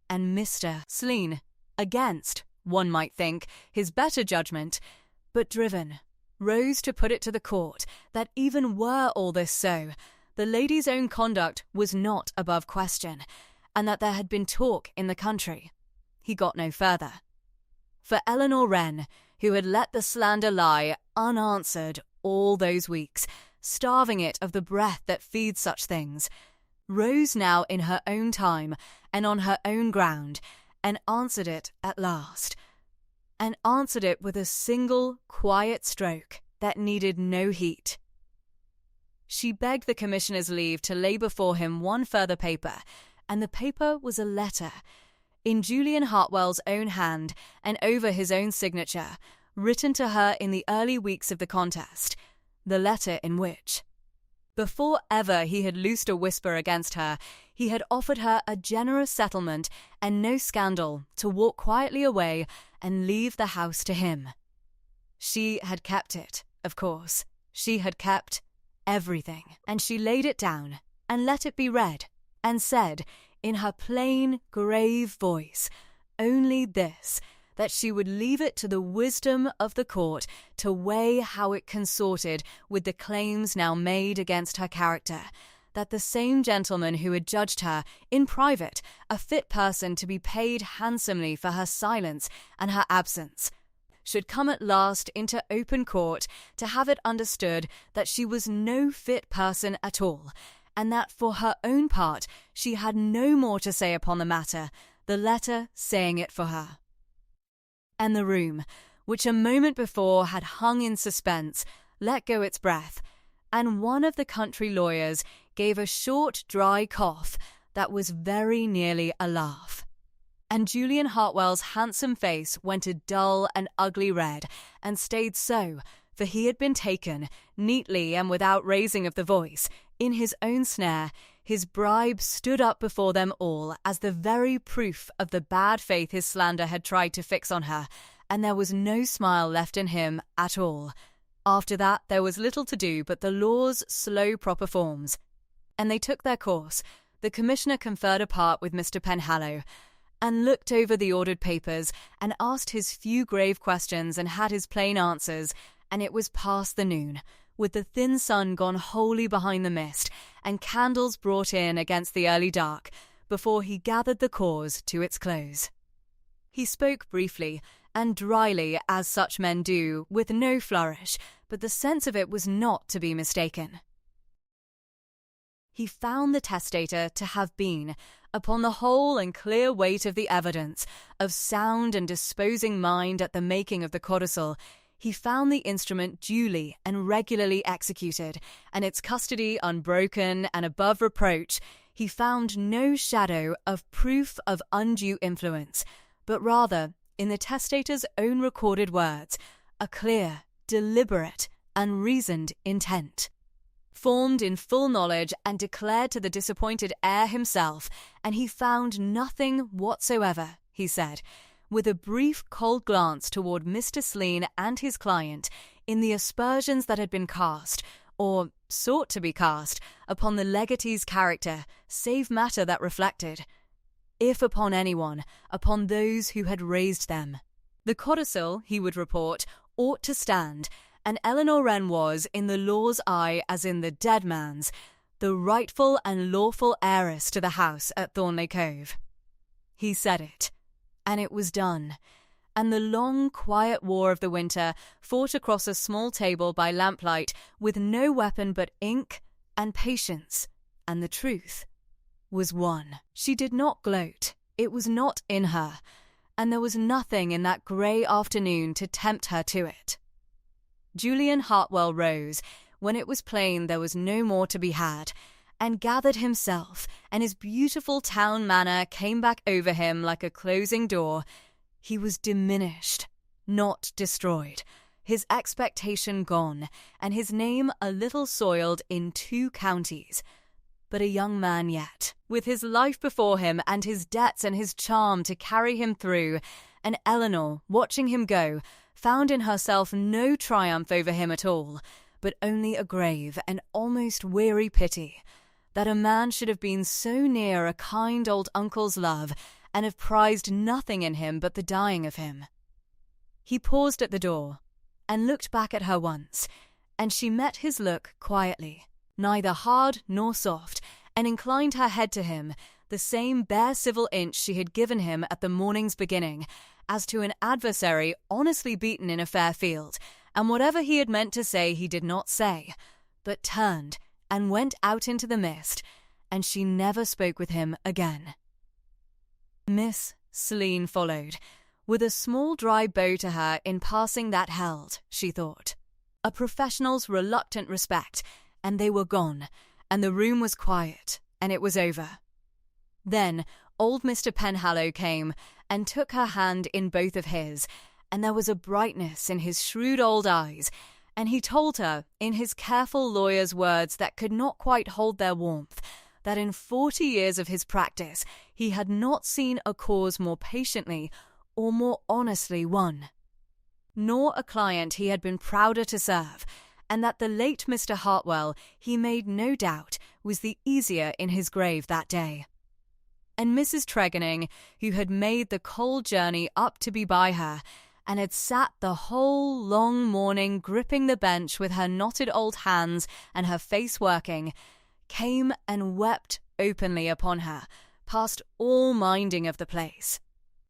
and Mr. Slean, against, one might think, his better judgment, but driven, rose to put it to the court that even were all this so, the lady's own conduct was not above question, and that there had been talk in the country. He got no further. For Eleanor Wren, who had let the slander lie unanswered all those weeks, starving it of the breath that feeds such things, rose now in her own time and on her own ground, and answered it at last, and answered it with a single quiet stroke that needed no heat. She begged the commissioner's leave to lay before him one further paper, and the paper was a letter, in Julian Hartwell's own hand and over his own signature, written to her in the early weeks of the contest, the letter in which, before ever he had loosed a whisper against her, he had offered her a generous settlement and no scandal to walk quietly away and leave the house to him. She had kept it, of course. She had kept everything, and she laid it down and let it be read, and said, in her plain, grave voice, only this, that she would leave it to the wisdom of the court to weigh how it consorted with the claims now made against her character, that the same gentleman who had judged her, in private, a fit person to be paid handsomely for her silence and her absence, should come at last into open court to have it understood that she was no fit person at all, and that for her own part she had no more to say upon the matter, the letter saying it for her. And the room, which a moment before had hung in suspense, let go its breath, and one of the country lawyers gave a short, dry cough that was very nearly a laugh. And Julian Hartwell's handsome face went a dull and ugly red, and stayed so, for he had been taken, neatly and without raising of the voice, in his own snare. His bribe stood up before them all as the very proof of the bad faith his slander had tried to fix on her, and there was no smile left in him at all. After that there was little to do but the law's slow proper forms. And they took their course. The commissioner conferred apart with Mr. Penhallow, and looked over the ordered papers and asked his few grave questions and had his plain answers, and it was past the noon, with the thin sun gone wholly behind the mist and candles brought in against the early dark, before he gathered the cause to its close. He spoke briefly and dryly, as such men do, with no flourish, but the sense of it was not to be mistaken. He found the testator to have been, upon the whole and clear weight of the evidence, of sound and disposing mind at the making of the codicil. He found the instrument duly and regularly executed, and its custody unbroken and above reproach. He found no shadow of proof of undue influence, but rather, in the testator's own recorded words, a clear, deliberate, and reasoned intent, formed in full knowledge and declared to the disappointed heir himself, and he found nothing whatsoever, he said, with a brief cold glance toward Mr. Slean and his client, in the aspersions that had been cast, or sought to be cast, upon the legatee's character, save matter that reflected, if upon anyone, upon those who had raised them. The codicil, he would report, ought to stand, and Eleanor Wren was, in the law's eye as in the dead man's, the rightful and lawful heiress to the house at Thornley Cove. He said it, and it was done, and the long, quiet war of the winter, fought across a small table by lamplight, with no weapon but ink and patience, and the truth was won. She did not gloat, it was not in her, and there was nothing in that grey afternoon to tempt her to it. Julian Hartwell rose, when it was plain there was no more to be had, and gathered himself, and his beautiful town manner came back over him like a closing door. He was diminished, not destroyed, his expectation gone, and his name a little soiled in 2 counties, but a young man yet, with his life before him and his debts and his charm to carry him through, and Eleanor, watching him go, found in herself no triumph over him at all, but only a grave and almost weary pity, that a man should have been so near a kind old uncle's love, and have prized nothing in him but the dying of him. He paused at the door, and looked back at her once, and she met his look quietly, neither hard nor soft, and inclined her head to him, the same bare civil inch she had given him at the morning's beginning, as to an adversary honestly beaten in a fair field, and whatever he had meant to say he did not say, but turned and went out into the mist, and she never spoke with him again. Miss Slean followed, with a small dry bow to her in passing that held, she thought, a professional's reluctant respect, and they were gone, and the room was quiet, and it was over. Then old Mr. Penhallow came and took her hand in both of his, and there was a brightness in his shrewd old eyes, and he told her, in his careful lawyer's words that could not quite hold their warmth, that in 40 years of his practice he had not seen a cause more patiently or more honestly won, nor a client he had been prouder to serve, and that the late Mr. Hartwell, he made no doubt, was the easier in his grave that day. And Mrs. Tregenning, who had made the cold journey up to be by her, and had sat the whole long morning gripping the bench with her knotted old hands and her face working, came and wept openly upon her, past all minding of the place,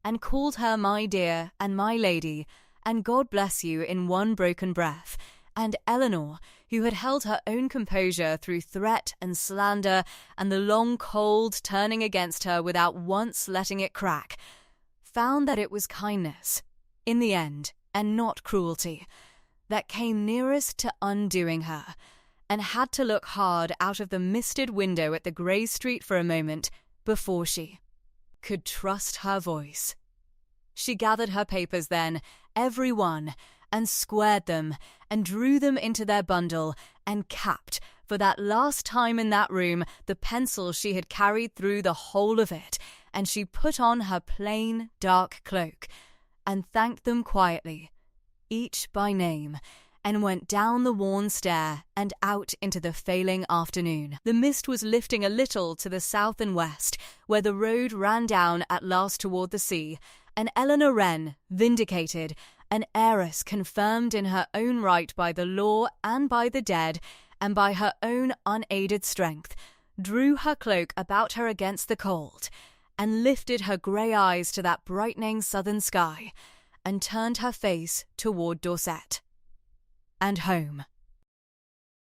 and called her my dear and my lady, and God bless you in one broken breath, and Eleanor, who had held her own composure through threat and slander and the long cold turning against her without once letting it crack, found that it was kindness, in the end, and not cruelty, that came nearest to undoing her, and had to look hard out of the misted window at the grey street for a moment before she could trust her voice. She gathered her papers then, every one, and squared them, and drew them into their bundle, and capped, for that last time in that room, the pencil she had carried through the whole of it, and she put on her plain, dark cloak, and thanked them quietly, each by name, and went down the worn stair and out into the failing afternoon. The mist was lifting a little to the south and west, where the road ran down at last toward the sea, and Eleanor Wren, vindicated, an heiress confirmed in her own right by the law and by the dead, and by her own unaided strength, drew her cloak about her against the cold, and lifted her grey eyes to that brightening southern sky, and turned her face toward Dorset and home.